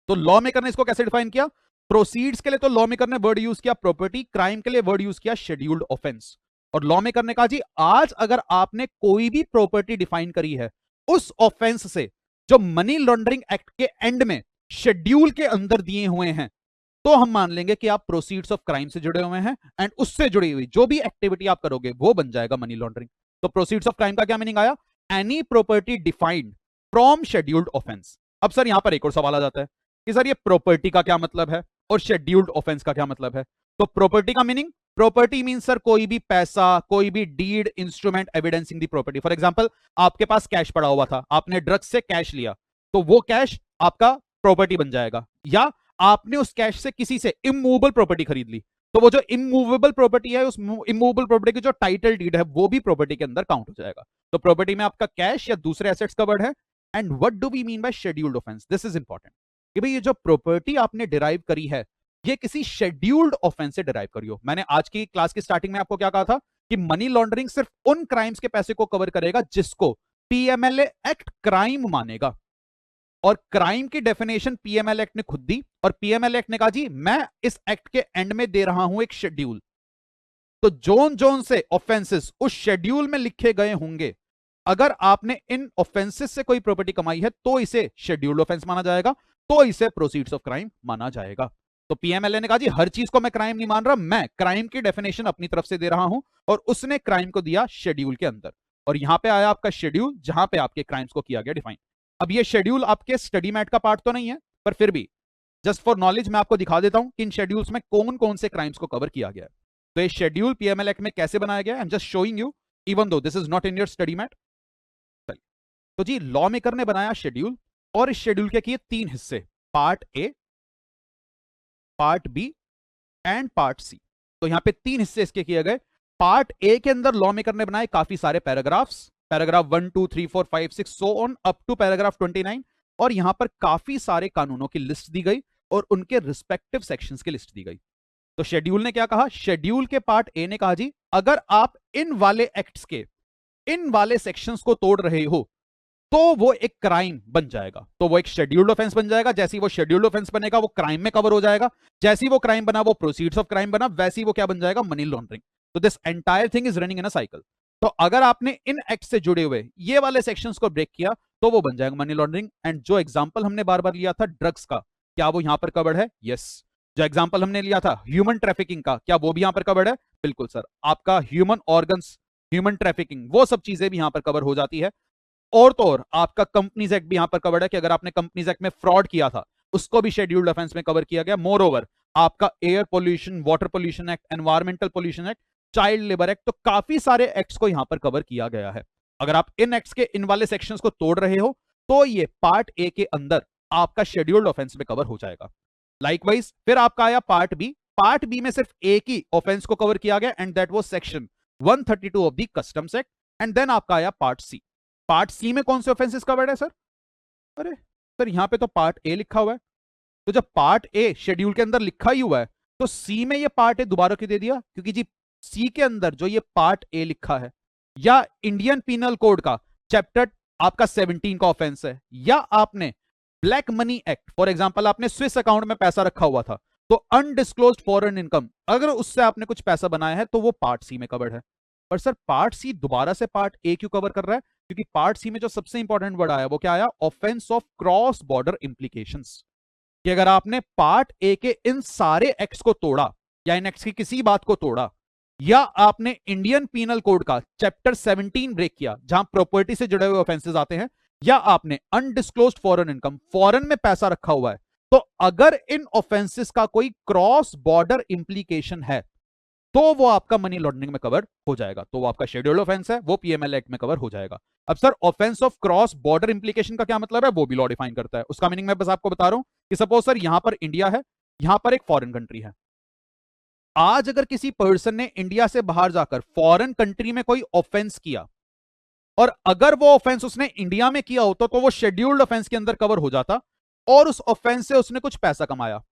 तो लॉ मेकर ने इसको कैसे डिफाइन किया? प्रोसीड्स के लिए तो लॉ मेकर ने वर्ड यूज किया प्रॉपर्टी, क्राइम के लिए वर्ड यूज किया शेड्यूल्ड ऑफेंस। और लॉ मेकर ने कहा जी आज अगर आपने कोई भी प्रॉपर्टी डिफाइन करी है उस ऑफेंस से जो मनी लॉन्ड्रिंग एक्ट के एंड में शेड्यूल के अंदर दिए हुए हैं, तो हम मान लेंगे कि आप प्रोसीड्स ऑफ क्राइम से जुड़े हुए हैं, एंड उससे जुड़ी हुई जो भी एक्टिविटी आप करोगे वो बन जाएगा मनी लॉन्ड्रिंग। तो प्रोसीड्स ऑफ क्राइम का क्या मीनिंग आया? Any property defined from scheduled offence. अब सर यहां पर एक और सवाल आ जाता है कि सर ये प्रॉपर्टी का क्या मतलब है और शेड्यूल्ड ऑफेंस का क्या मतलब है? तो प्रॉपर्टी का मीनिंग, प्रॉपर्टी मीन सर कोई भी पैसा, कोई भी deed, instrument evidencing the property. For example आपके पास कैश पड़ा हुआ था, आपने ड्रग्स से कैश लिया, तो वो कैश आपका प्रॉपर्टी बन जाएगा। या आपने उस कैश से किसी से इमूवेबल प्रॉपर्टी खरीद ली, तो वो जो इमूवेबल प्रॉपर्टी है, उस इमूवेबल प्रॉपर्टी की जो टाइटल डीड है वो भी प्रॉपर्टी के अंदर काउंट हो जाएगा। तो प्रॉपर्टी में आपका कैश या दूसरे एसेट्स कवर्ड है। And what do we mean by scheduled offence? This is important कि भाई ये जो प्रॉपर्टी आपने डिराइव करी है ये किसी शेड्यूल्ड ऑफेंस से डिराइव करी हो। मैंने आज की क्लास की स्टार्टिंग में आपको क्या कहा था कि मनी लॉन्ड्रिंग सिर्फ उन क्राइम्स के पैसे को कवर करेगा जिसको पीएमएलए एक्ट क्राइम मानेगा। और क्राइम की डेफिनेशन पीएमएल एक्ट ने खुद दी, और पीएमएल एक्ट ने कहा जी मैं इस एक्ट के एंड में दे रहा हूं एक शेड्यूल। तो जोन जोन से ऑफेंसेस उस शेड्यूल में लिखे गए होंगे, अगर आपने इन ऑफेंसेस से कोई प्रॉपर्टी कमाई है तो इसे शेड्यूल्ड ऑफेंस माना जाएगा, तो इसे प्रोसीड्स ऑफ क्राइम माना जाएगा। तो पीएमएलए ने कहा जी हर चीज को मैं क्राइम नहीं मान रहा, मैं क्राइम की डेफिनेशन अपनी तरफ से दे रहा हूं, और उसने क्राइम को दिया शेड्यूल के अंदर। और यहां पे आया आपका शेड्यूल जहां पे आपके क्राइम्स को किया गया डिफाइन। अब ये शेड्यूल आपके स्टडी मैट का पार्ट तो नहीं है, पर फिर भी जस्ट फॉर नॉलेज मैं आपको दिखा देता हूं कि इन शेड्यूल्स में कौन कौन से क्राइम्स को कवर किया गया है। तो ये शेड्यूल पीएमएल एक्ट में कैसे बनाया गया, I am just showing you even though this is not in your study mat. तो जी लॉ मेकर ने बनाया शेड्यूल, और इस शेड्यूल के किए 3 हिस्से, part A, part B and part C. तो यहां पे 3 हिस्से इसके किए गए। पार्ट ए के अंदर लॉ मेकर ने बनाए काफी सारे paragraphs, paragraph 1 2 3 4 5 6 so on up to paragraph 29, और यहां पर काफी सारे कानूनों की लिस्ट दी गई और उनके रिस्पेक्टिव सेक्शंस की लिस्ट दी गई। तो शेड्यूल ने क्या कहा? शेड्यूल के पार्ट ए ने कहा जी अगर आप इन वाले एक्ट्स के इन वाले सेक्शंस को तोड़ रहे हो तो वो एक क्राइम बन जाएगा, तो वो एक शेड्यूल्ड ऑफेंस बन जाएगा। जैसे वो शेड्यूल्ड ऑफेंस बनेगा वो क्राइम में कवर हो जाएगा, जैसी वो क्राइम बना वो प्रोसीड्स ऑफ क्राइम बना, वैसी वो क्या बन जाएगा? Money laundering. तो this entire thing is running in a cycle. तो अगर आपने इन एक्ट से जुड़े हुए ये वाले सेक्शंस को ब्रेक किया तो वो बन जाएगा मनी लॉन्ड्रिंग। एंड जो एग्जांपल हमने बार बार लिया था ड्रग्स का, क्या वो यहां पर कवर्ड है? यस। जो एग्जांपल हमने लिया था ह्यूमन ट्रैफिकिंग का, क्या वो भी यहां पर कवर्ड है? बिल्कुल सर। आपका ह्यूमन ऑर्गन्स, ह्यूमन ट्रैफिकिंग, वो सब चीजें भी यहां पर कवर हो जाती है। और तो और आपका कंपनीज एक्ट भी यहां पर कवर्ड है कि अगर आपने कंपनीज एक्ट में फ्रॉड किया था उसको भी शेड्यूल्ड ऑफेंस में कवर किया गया। मोर ओवर आपका air pollution, water pollution act, environmental pollution act, child labour act, तो काफी सारे एक्ट्स को यहां पर कवर किया गया है। अगर आप इन एक्ट्स के इन वाले सेक्शंस को तोड़ रहे हो तो ये पार्ट ए के अंदर आपका शेड्यूल्ड ऑफेंस में कवर हो जाएगा। लाइकवाइज फिर आपका आया पार्ट बी। पार्ट बी में सिर्फ एक ही ऑफेंस को कवर किया गया and that was section 132 of the customs act. And then आपका आया पार्ट सी। पार्ट सी में कौन से ऑफेंसेस कवर्ड है सर? अरे सर यहां पे तो पार्ट ए लिखा हुआ है, तो जब पार्ट ए शेड्यूल के अंदर लिखा ही हुआ है तो सी में ये पार्ट ए दोबारा क्यों दे दिया? क्योंकि जी सी के अंदर जो ये पार्ट ए लिखा है या इंडियन पीनल कोड का चैप्टर आपका 17 का ऑफेंस है, या आपने black money act, for example आपने स्विस अकाउंट में पैसा रखा हुआ था तो अनडिस्क्लोज्ड फॉरेन इनकम, अगर उससे आपने कुछ पैसा बनाया है तो वो पार्ट सी में कवर्ड है। पर सर पार्ट सी दोबारा से पार्ट ए क्यों कवर कर रहा है? क्योंकि पार्ट सी में जो सबसे इंपॉर्टेंट वर्ड आया वो क्या आया? Offence of cross border implications. कि अगर आपने पार्ट ए के इन सारे एक्ट्स को तोड़ा या इन एक्ट्स की किसी बात को तोड़ा, या आपने इंडियन पीनल कोड का चैप्टर 17 ब्रेक किया जहां प्रॉपर्टी से जुड़े हुए ऑफेंसेस आते हैं, या आपने अनडिस्क्लोज्ड फॉरेन इनकम, फॉरेन में पैसा रखा हुआ है, तो अगर इन ऑफेंसेस का कोई क्रॉस बॉर्डर इंप्लीकेशन है तो वो आपका मनी लॉन्ड्रिंग में कवर हो जाएगा। तो वो आपका शेड्यूल्ड ऑफेंस है, वो पीएमएल एक्ट में कवर हो जाएगा। अब sir offence of cross border implication का क्या मतलब है? वो भी लॉ डिफाइन करता है। उसका मीनिंग मैं बस आपको बता रहा हूं कि सपोज सर यहां पर इंडिया है, यहां पर एक फॉरेन कंट्री है। आज अगर किसी पर्सन ने इंडिया से बाहर जाकर फॉरेन कंट्री में कोई ऑफेंस किया और अगर वो ऑफेंस उसने इंडिया में किया होता तो वो शेड्यूल्ड ऑफेंस के अंदर कवर हो जाता, और उस ऑफेंस से उसने कुछ पैसा कमाया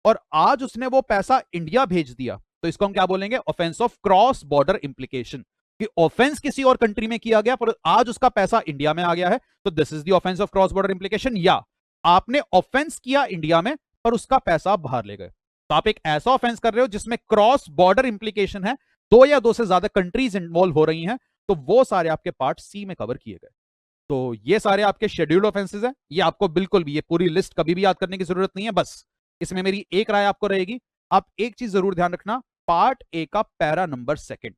और आज उसने वो पैसा इंडिया भेज दिया, तो इसको हम क्या बोलेंगे? Offence of cross border implication. कि ऑफेंस किसी और कंट्री में किया गया पर आज उसका पैसा इंडिया में आ गया है, तो this is the offence of cross border implication. या आपने ऑफेंस किया इंडिया में पर उसका पैसा आप बाहर ले गए, तो आप एक ऐसा ऑफेंस कर रहे हो जिसमें क्रॉस बॉर्डर इंप्लीकेशन है, दो या दो से ज्यादा कंट्रीज इन्वॉल्व हो रही हैं, तो वो सारे आपके पार्ट सी में कवर किए गए। तो ये सारे आपके शेड्यूल्ड ऑफेंसेस हैं। ये आपको बिल्कुल भी ये पूरी लिस्ट कभी भी याद करने की जरूरत नहीं है, बस इसमें मेरी एक राय आपको रहेगी, आप एक चीज जरूर ध्यान रखना, पार्ट ए का पैरा नंबर सेकंड,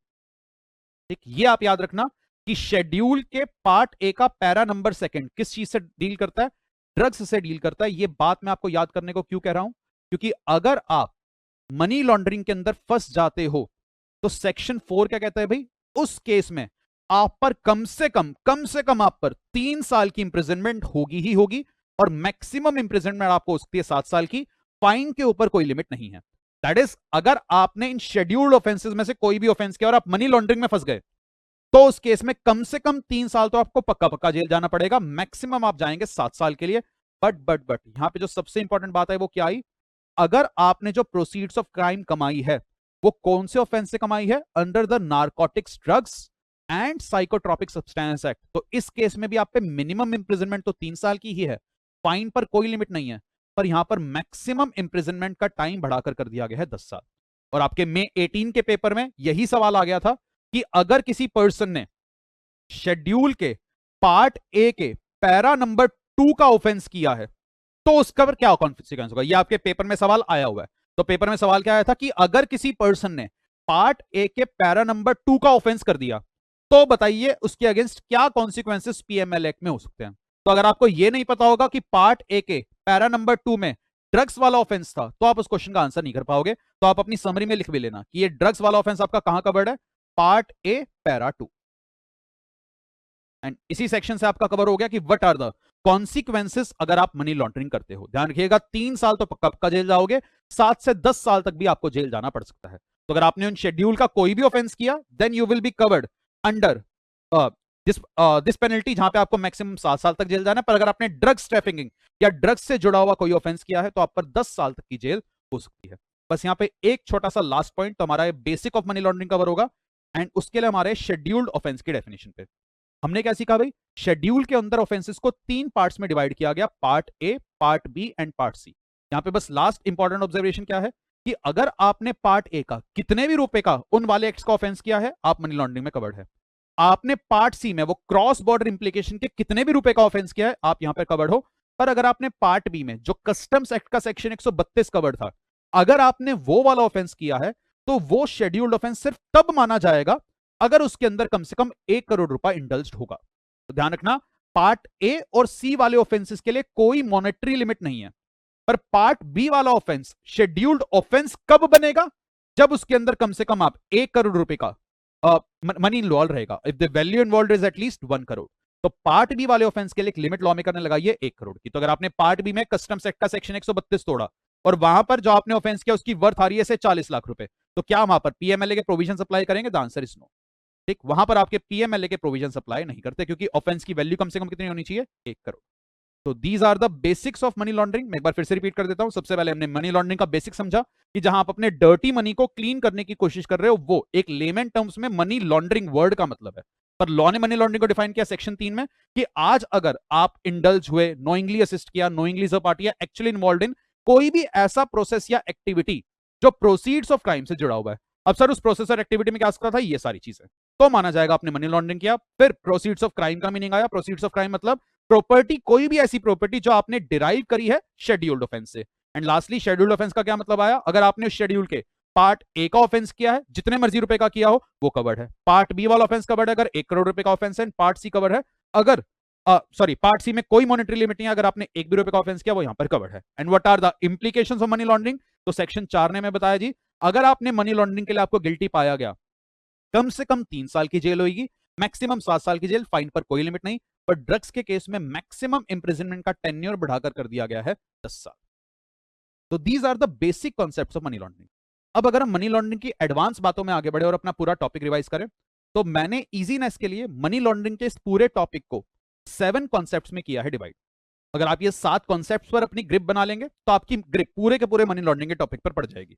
ठीक, ये आप याद रखना कि शेड्यूल के पार्ट ए का पैरा नंबर सेकंड किस चीज से डील करता है? ड्रग्स से डील करता है। ये बात मैं आपको याद करने को क्यों कह रहा हूं? क्योंकि अगर आप मनी लॉन्ड्रिंग के अंदर फंस जाते हो तो सेक्शन 4 क्या कहता है भाई? उस केस में आप पर कम से कम आप पर 3 साल की इंप्रिजनमेंट होगी ही होगी, और मैक्सिमम इंप्रिजनमेंट आपको हो सकती है 7 साल की। फाइन के ऊपर कोई लिमिट नहीं है। दैट इज अगर आपने इन शेड्यूल्ड ऑफेंसेस में से कोई भी ऑफेंस किया और आप मनी लॉन्ड्रिंग में फंस गए तो उस केस में कम से कम 3 साल तो आपको पक्का जेल जाना पड़ेगा, मैक्सिमम आप जाएंगे 7 साल के लिए। बट यहां पे जो सबसे इंपॉर्टेंट बात है वो क्या आई? अगर आपने जो प्रोसीड्स ऑफ क्राइम कमाई है वो कौन से ऑफेंस से कमाई है? Under the narcotics, drugs and psychotropic substance act. तो इस केस में भी आप पे मिनिमम इंप्रिजनमेंट तो 3 साल की ही है, फाइन पर कोई लिमिट नहीं है, पर यहां पर मैक्सिमम इंप्रिजनमेंट का टाइम बढ़ाकर कर दिया गया है 10 साल। और आपके मे 18 के पेपर में यही सवाल आ गया था कि अगर किसी पर्सन ने शेड्यूल के पार्ट ए के पैरा नंबर 2 का ऑफेंस किया है तो उसका पर क्या कॉन्सिक्वेंस होगा? ये आपके पेपर में सवाल आया हुआ है। तो पेपर में सवाल क्या आया था कि अगर किसी पर्सन ने पार्ट ए के पैरा नंबर 2 का ऑफेंस कर दिया तो बताइए उसके अगेंस्ट क्या कॉन्सिक्वेंसेस पीएमएल एक्ट में हो सकते हैं। तो अगर आपको यह नहीं पता होगा कि पार्ट ए के पैरा नंबर 2 में ड्रग्स वाला ऑफेंस था तो आप उस क्वेश्चन का आंसर नहीं कर पाओगे। तो आप अपनी समरी में लिख भी लेना कि ये ड्रग्स वाला ऑफेंस आपका कहां कवर्ड है? Part A para 2। एंड इसी सेक्शन से आपका कवर हो गया कि व्हाट आर द कॉन्सिक्वेंसेस अगर आप मनी लॉन्ड्रिंग करते हो। ध्यान रखिएगा 3 साल तो पक्का जेल जाओगे, 7 से 10 साल तक भी आपको जेल जाना पड़ सकता है। तो अगर आपने उन शेड्यूल का कोई भी ऑफेंस किया then you will be covered under this penalty, जहां पे आपको मैक्सिमम 7 साल तक जेल जाना है। पर अगर आपने ड्रग्स ट्रैफिकिंग या ड्रग्स से जुड़ा हुआ कोई ऑफेंस किया है तो आप पर 10 साल तक की जेल हो सकती है। बस यहां पे एक छोटा सा लास्ट पॉइंट, तो हमारा basic of money laundering cover होगा एंड उसके लिए हमारे शेड्यूल्ड ऑफेंस की डेफिनेशन पे हमने क्या सीखा भाई? शेड्यूल के अंदर ऑफेंसेस को 3 पार्ट्स में डिवाइड किया गया, part A, part B and part C. यहां पे बस लास्ट इंपॉर्टेंट ऑब्जर्वेशन क्या है कि अगर आपने पार्ट ए का कितने भी रुपए का उन वाले एक्ट्स का ऑफेंस किया है आप मनी लॉन्ड्रिंग में कवर्ड है। आपने पार्ट सी में वो क्रॉस बॉर्डर इंप्लीकेशन के कितने भी रुपए का ऑफेंस किया है आप यहां पर कवर्ड हो। पर अगर आपने पार्ट बी में जो कस्टम्स एक्ट का सेक्शन 132 कवर्ड था, अगर आपने वो वाला ऑफेंस किया है तो वो शेड्यूल्ड ऑफेंस सिर्फ तब माना जाएगा अगर उसके अंदर कम से कम 1 करोड़ रुपए इंडल्ज्ड होगा। तो ध्यान रखना पार्ट ए और सी वाले ऑफेंसेस के लिए कोई मॉनेटरी लिमिट नहीं है। पर पार्ट बी वाला ऑफेंस, शेड्यूल्ड ऑफेंस कब बनेगा? जब उसके अंदर कम से कम आप 1 करोड़ रुपए का मनी इन्वॉल्व रहेगा, if the value involve is at least 1 crore. तो पार्ट बी वाले ऑफेंस के लिए एक लिमिट लॉ मेकर ने लगाई है 1 करोड़ की। तो अगर आपने पार्ट बी में कस्टम्स एक्ट का सेक्शन 132 तोड़ा और वहां पर जो आपने ऑफेंस किया उसकी वर्थ आ रही है से 40 लाख रुपए, तो क्या वहां पर पीएमएलए के प्रोविजन अप्लाई करेंगे? The answer is no. ठीक, वहां पर आपके पीएमएलए के प्रोविजन अप्लाई नहीं करते, क्योंकि ऑफेंस की वैल्यू कम से कम कितनी होनी चाहिए? 1 करोड़। तो these are the basics of money laundering. मैं एक बार फिर से रिपीट कर देता हूं। सबसे पहले हमने मनी लॉन्ड्रिंग का बेसिक समझा कि जहां आप अपने डर्टी मनी को क्लीन करने की कोशिश कर रहे हो, वो एक लेमन टर्म्स में मनी लॉन्ड्रिंग वर्ड का मतलब है। पर लॉ ने मनी लॉन्ड्रिंग को डिफाइन किया सेक्शन 3 में कि आज अगर आप इंडल्ज हुए, नोइंगली असिस्ट किया, नोइंगली जो पार्टी एक्चुअली इन्वॉल्व इन कोई भी ऐसा प्रोसेस या एक्टिविटी जो प्रोसीड्स ऑफ क्राइम से जुड़ा हुआ है। अब सर उस प्रोसेस और एक्टिविटी में क्या सकता था? ये सारी चीजें, तो माना जाएगा आपने मनी लॉन्ड्रिंग किया। फिर प्रोसीड्स ऑफ क्राइम का मीनिंग आया। प्रोसीड्स ऑफ क्राइम मतलब प्रॉपर्टी, कोई भी ऐसी प्रॉपर्टी जो आपने डिराइव करी है शेड्यूल्ड ऑफेंस से। एंड लास्टली शेड्यूल्ड ऑफेंस का क्या मतलब आया? अगर आपने उस शेड्यूल के पार्ट ए का ऑफेंस किया है, जितने मर्जी रुपए का किया हो वो कवर्ड है। पार्ट बी वाला ऑफेंस कवर्ड है अगर 1 करोड़ रुपए का ऑफेंस है। पार्ट सी कवर्ड है अगर पार्ट सी में कोई मॉनेटरी लिमिट नहीं है, अगर आपने 1 भी रुपए का ऑफेंस किया वो यहां पर कवर्ड है। And what are the implications of money laundering? तो सेक्शन 4 ने मैं बताया जी, अगर आपने मनी लॉन्ड्रिंग के लिए आपको गिल्टी पाया गया, कम से कम 3 साल की जेल होगी, मैक्सिमम 7 साल की जेल, फाइन पर कोई लिमिट नहीं। पर ड्रग्स के केस में मैक्सिमम इंप्रिजनमेंट का टेन्योर बढ़ाकर कर दिया गया है 10 साल। तो these are the basic concepts of money laundering. अब अगर हम मनी लॉन्ड्रिंग की एडवांस बातों में आगे बढ़े और अपना पूरा टॉपिक रिवाइज करें, तो मैंने इजीनेस के लिए मनी लॉन्ड्रिंग के इस पूरे टॉपिक को 7 कॉन्सेप्ट्स में किया है डिवाइड। अगर आप ये 7 कॉन्सेप्ट्स पर अपनी ग्रिप बना लेंगे तो आपकी ग्रिप पूरे के पूरे मनी लॉन्ड्रिंग के टॉपिक पर पड़ जाएगी।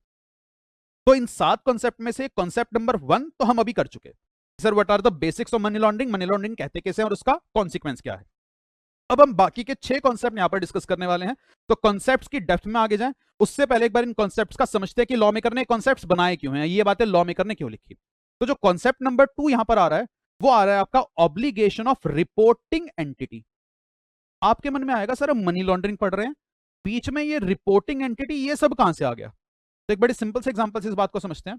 तो इन 7 कॉन्सेप्ट में से कॉन्सेप्ट नंबर 1 तो हम अभी कर चुके। Sir what are the basics of money laundering, money laundering कहते कैसे हैं और उसका कॉन्सिक्वेंस क्या है। अब हम बाकी के 6 कॉन्सेप्ट यहां पर डिस्कस करने वाले हैं। तो कॉन्सेप्ट्स की डेप्थ में आगे जाएं उससे पहले एक बार इन कॉन्सेप्ट्स का समझते हैं कि लॉ मेकर ने कॉन्सेप्ट्स बनाए क्यों हैं, ये बातें लॉ मेकर ने क्यों लिखी। तो जो कॉन्सेप्ट नंबर 2 यहां पर आ रहा है वो आ रहा है आपका ऑब्लिगेशन ऑफ रिपोर्टिंग एंटिटी। आपके मन में आएगा सर हम मनी लॉन्ड्रिंग पढ़ रहे हैं, बीच में ये रिपोर्टिंग एंटिटी ये सब कहां से आ गया? तो एक बड़े सिंपल से एग्जांपल से इस बात को समझते हैं।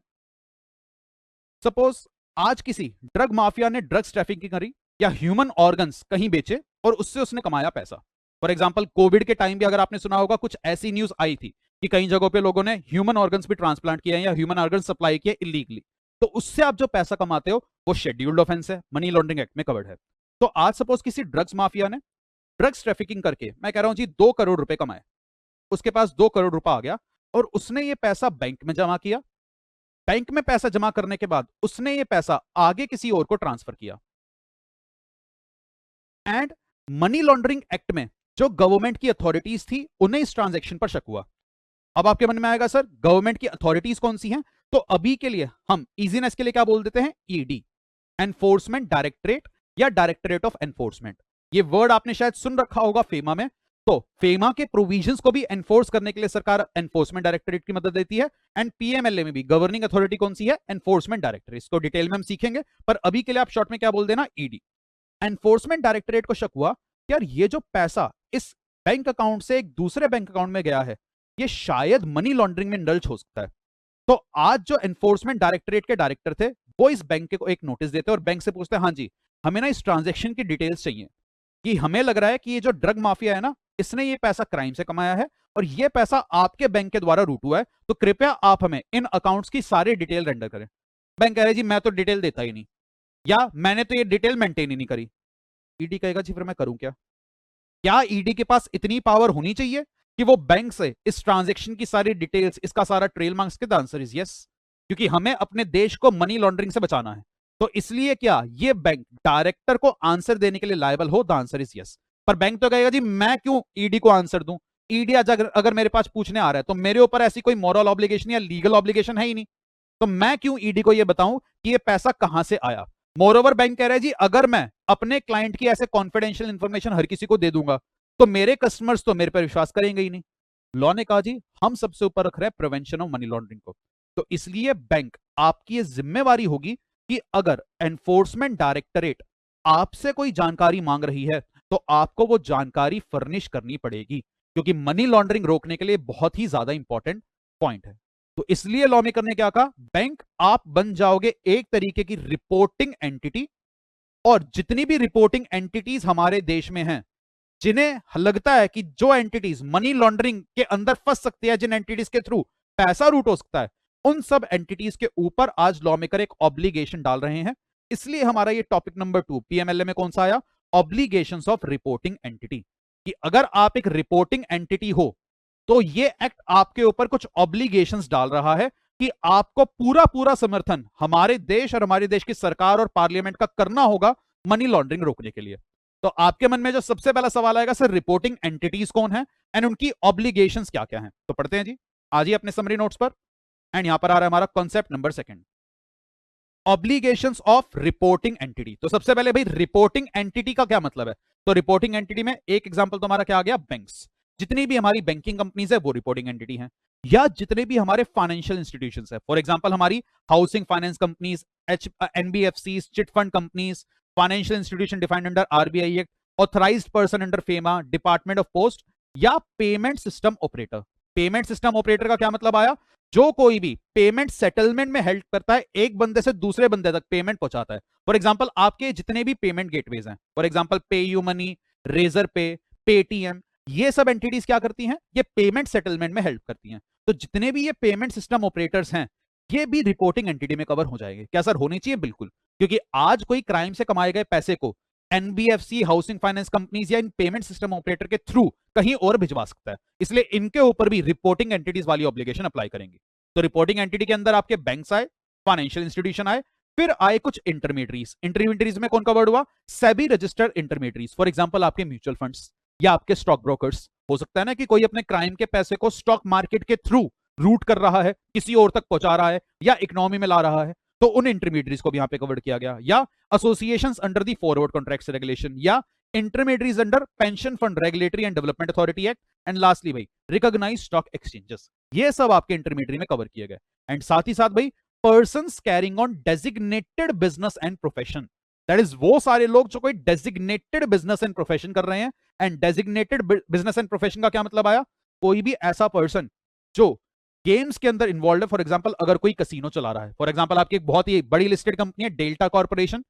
सपोज आज किसी ड्रग माफिया ने ड्रग्स ट्रैफिकिंग करी या ह्यूमन ऑर्गन्स कहीं बेचे और उससे उसने कमाया पैसा। फॉर एग्जांपल कोविड के टाइम भी अगर आपने सुना होगा कुछ ऐसी न्यूज आई थी कि कई जगहों पे लोगों ने ह्यूमन ऑर्गन्स भी ट्रांसप्लांट किए या ह्यूमन ऑर्गन सप्लाई किए इलीगली। तो उससे आप जो पैसा कमाते हो वो शेड्यूल्ड ऑफेंस है, मनी लॉन्ड्रिंग एक्ट में कवर्ड है। तो आज सपोज किसी ड्रग्स माफिया ने ड्रग्स ट्रैफिकिंग करके, मैं कह रहा हूं जी 2 करोड़ रुपए कमाए, उसके पास 2 करोड़ रुपए आ गया और उसने ये पैसा बैंक में जमा किया। बैंक में पैसा जमा करने के बाद उसने ये पैसा आगे किसी और को ट्रांसफर किया। एंड मनी लॉन्ड्रिंग एक्ट में जो गवर्नमेंट की अथॉरिटीज थी उन्हें इस ट्रांजैक्शन पर शक हुआ। अब आपके मन में आएगा सर गवर्नमेंट की अथॉरिटीज कौन सी हैं? तो अभी के लिए हम इजीनेस के लिए क्या बोल देते हैं? ईडी, एनफोर्समेंट डायरेक्टरेट या डायरेक्टरेट ऑफ एनफोर्समेंट। ये वर्ड आपने शायद सुन रखा होगा फेमा में। तो फेमा के प्रोविजंस को भी एनफोर्स करने के लिए सरकार एनफोर्समेंट डायरेक्टरेट की मदद देती है। एंड पीएमएलए में भी गवर्निंग अथॉरिटी कौन सी है? Enforcement directorate. इसको डिटेल में हम सीखेंगे, पर अभी के लिए आप शॉर्ट में क्या बोल देना? ईडी। एनफोर्समेंट डायरेक्टरेट को शक हुआ कि यार ये जो पैसा इस बैंक अकाउंट से एक दूसरे बैंक अकाउंट में गया है, ये शायद मनी लॉन्ड्रिंग में इंडल्ज हो सकता है। तो आज जो एनफोर्समेंट डायरेक्टरेट के डायरेक्टर थे वो इस बैंक को एक नोटिस देते और बैंक से पूछते हैं हाँ जी हमें ना इस ट्रांजैक्शन की डिटेल्स चाहिए कि हमें लग रहा है कि ये जो ड्रग माफिया है ना इसने ये पैसा क्राइम से कमाया है और ये पैसा आपके बैंक के द्वारा रूट हुआ है, तो कृपया आप हमें इन अकाउंट्स की सारी डिटेल रेंडर करें। बैंक कह रहे जी मैं तो डिटेल देता ही नहीं, या मैंने तो ये डिटेल मेंटेन ही नहीं करी। ईडी कहेगा जी फिर मैं करूं क्या? क्या ईडी के पास इतनी पावर होनी चाहिए कि वो बैंक से इस ट्रांजैक्शन की सारी डिटेल्स, इसका सारा ट्रेल मांग सके? द आंसर इज यस, क्योंकि हमें अपने देश को मनी लॉन्ड्रिंग से बचाना है। तो इसलिए क्या ये बैंक डायरेक्टर को आंसर देने के लिए लायबल हो? The answer is yes. पर बैंक तो कहेगा जी मैं क्यों ईडी को आंसर दूं? ईडी अगर मेरे पास पूछने आ रहा है तो मेरे ऊपर ऐसी कोई मॉरल ऑब्लिगेशन या लीगल ऑब्लिगेशन है ही नहीं, तो मैं क्यों ईडी को ये बताऊं कि ये पैसा कहां से आया? मोरओवर बैंक कह रहा है जी अगर मैं अपने क्लाइंट की ऐसे कॉन्फिडेंशियल इंफॉर्मेशन हर किसी को दे दूंगा तो मेरे कस्टमर्स तो मेरे पर विश्वास करेंगे ही नहीं। लॉ ने कहा जी हम सबसे ऊपर रख रहे हैं प्रिवेंशन ऑफ मनी लॉन्ड्रिंग को। तो इसलिए बैंक आपकी ये जिम्मेवारी होगी कि अगर एनफोर्समेंट डायरेक्टरेट आपसे कोई जानकारी मांग रही है तो आपको वो जानकारी फर्निश करनी पड़ेगी, क्योंकि मनी लॉन्ड्रिंग रोकने के लिए बहुत ही ज्यादा इंपॉर्टेंट पॉइंट है। तो इसलिए लॉ मेकर ने क्या कहा? बैंक आप बन जाओगे एक तरीके की रिपोर्टिंग एंटिटी, और जितनी भी रिपोर्टिंग एंटिटीज हमारे देश में हैं जिन्हें लगता है कि जो एंटिटीज मनी लॉन्ड्रिंग के अंदर फंस सकती है, जिन एंटिटीज के थ्रू पैसा रूट हो सकता है, उन सब एंटिटीज के ऊपर आज लॉ मेकर एक ऑब्लिगेशन डाल रहे हैं। इसलिए हमारा ये टॉपिक नंबर 2 पीएमएलए में कौन सा आया? Obligations of reporting entity. कि अगर आप एक रिपोर्टिंग एंटिटी हो तो ये एक्ट आपके ऊपर कुछ ऑब्लिगेशंस डाल रहा है कि आपको पूरा पूरा समर्थन हमारे देश और हमारे देश की सरकार और पार्लियामेंट का करना होगा मनी लॉन्ड्रिंग रोकने के लिए। तो आपके मन में जो सबसे पहला सवाल आएगा, सर रिपोर्टिंग एंटिटीज कौन है एंड उनकी ऑब्लिगेशंस क्या क्या हैं? तो पढ़ते हैं जी, आज ही अपने समरी नोट्स पर। एंड यहां पर आ रहा है हमारा concept number 2, obligations of reporting entity. तो सबसे पहले भाई रिपोर्टिंग एंटिटी का क्या मतलब है? तो रिपोर्टिंग एंटिटी में एक एग्जांपल तो हमारा क्या आ गया? बैंक्स। जितनी भी हमारी बैंकिंग कंपनीज है वो रिपोर्टिंग एंटिटी हैं, या जितने भी हमारे फाइनेंशियल इंस्टीट्यूशंस है, फॉर एग्जांपल हमारी housing finance companies, NBFCs, chit fund companies, financial institution defined under RBI act, authorised person under FEMA, department of post, या payment system operator. Payment system operator का क्या मतलब आया? जो कोई भी पेमेंट सेटलमेंट में हेल्प करता है, एक बंदे से दूसरे बंदे तक पेमेंट पहुंचाता है। फॉर एग्जांपल आपके जितने भी पेमेंट गेटवेज हैं, फॉर एग्जांपल पे यू मनी, रेजर पे, पेटीएम, ये सब एंटिटीज क्या करती हैं? ये पेमेंट सेटलमेंट में हेल्प करती हैं। तो जितने भी ये पेमेंट सिस्टम ऑपरेटर्स हैं, ये भी रिपोर्टिंग एंटिटी में कवर हो जाएंगे। क्या सर होनी चाहिए? बिल्कुल, क्योंकि आज कोई क्राइम से कमाए गए पैसे को एनबीएफसी, हाउसिंग फाइनेंस कंपनीज या इन पेमेंट सिस्टम ऑपरेटर के थ्रू कहीं और भिजवा सकता है, इसलिए इनके ऊपर भी रिपोर्टिंग एंटिटीज वाली ऑब्लिगेशन अप्लाई करेंगे। तो रिपोर्टिंग एंटिटी के अंदर आपके बैंक्स आए, फाइनेंशियल इंस्टीट्यूशन आए, फिर आए कुछ इंटरमीडियरीज। इंटरमीडियरीज में कौन कवर्ड हुआ? SEBI registered intermediaries. For example आपके म्यूचुअल फंड्स या आपके स्टॉक ब्रोकर्स। हो सकता है ना कि कोई अपने क्राइम के पैसे को स्टॉक मार्केट के थ्रू रूट कर रहा है, किसी और तक पहुंचा रहा है या इकोनॉमी में ला रहा है, तो उन इंटरमीडियरीज को भी यहां पे कवर्ड किया गया। या associations under the forward contracts regulation, या intermediaries under pension fund regulatory and development authority act, and lastly भाई रिकॉग्नाइज्ड स्टॉक एक्सचेंजेस। ये सब आपके इंटरमीडियरी में कवर किए गए। एंड साथ ही साथ भाई persons carrying on designated business and profession, that is वो सारे लोग जो कोई डेजिग्नेटेड बिजनेस एंड प्रोफेशन कर रहे हैं। And designated business and profession का क्या मतलब आया? कोई भी ऐसा पर्सन जो गेम्स के अंदर इन्वॉल्व है। फॉर एग्जांपल अगर कोई कैसीनो चला रहा है, फॉर एग्जांपल आपकी एक बहुत ही बड़ी लिस्टेड कंपनी है डेल्टा कॉर्पोरेशन,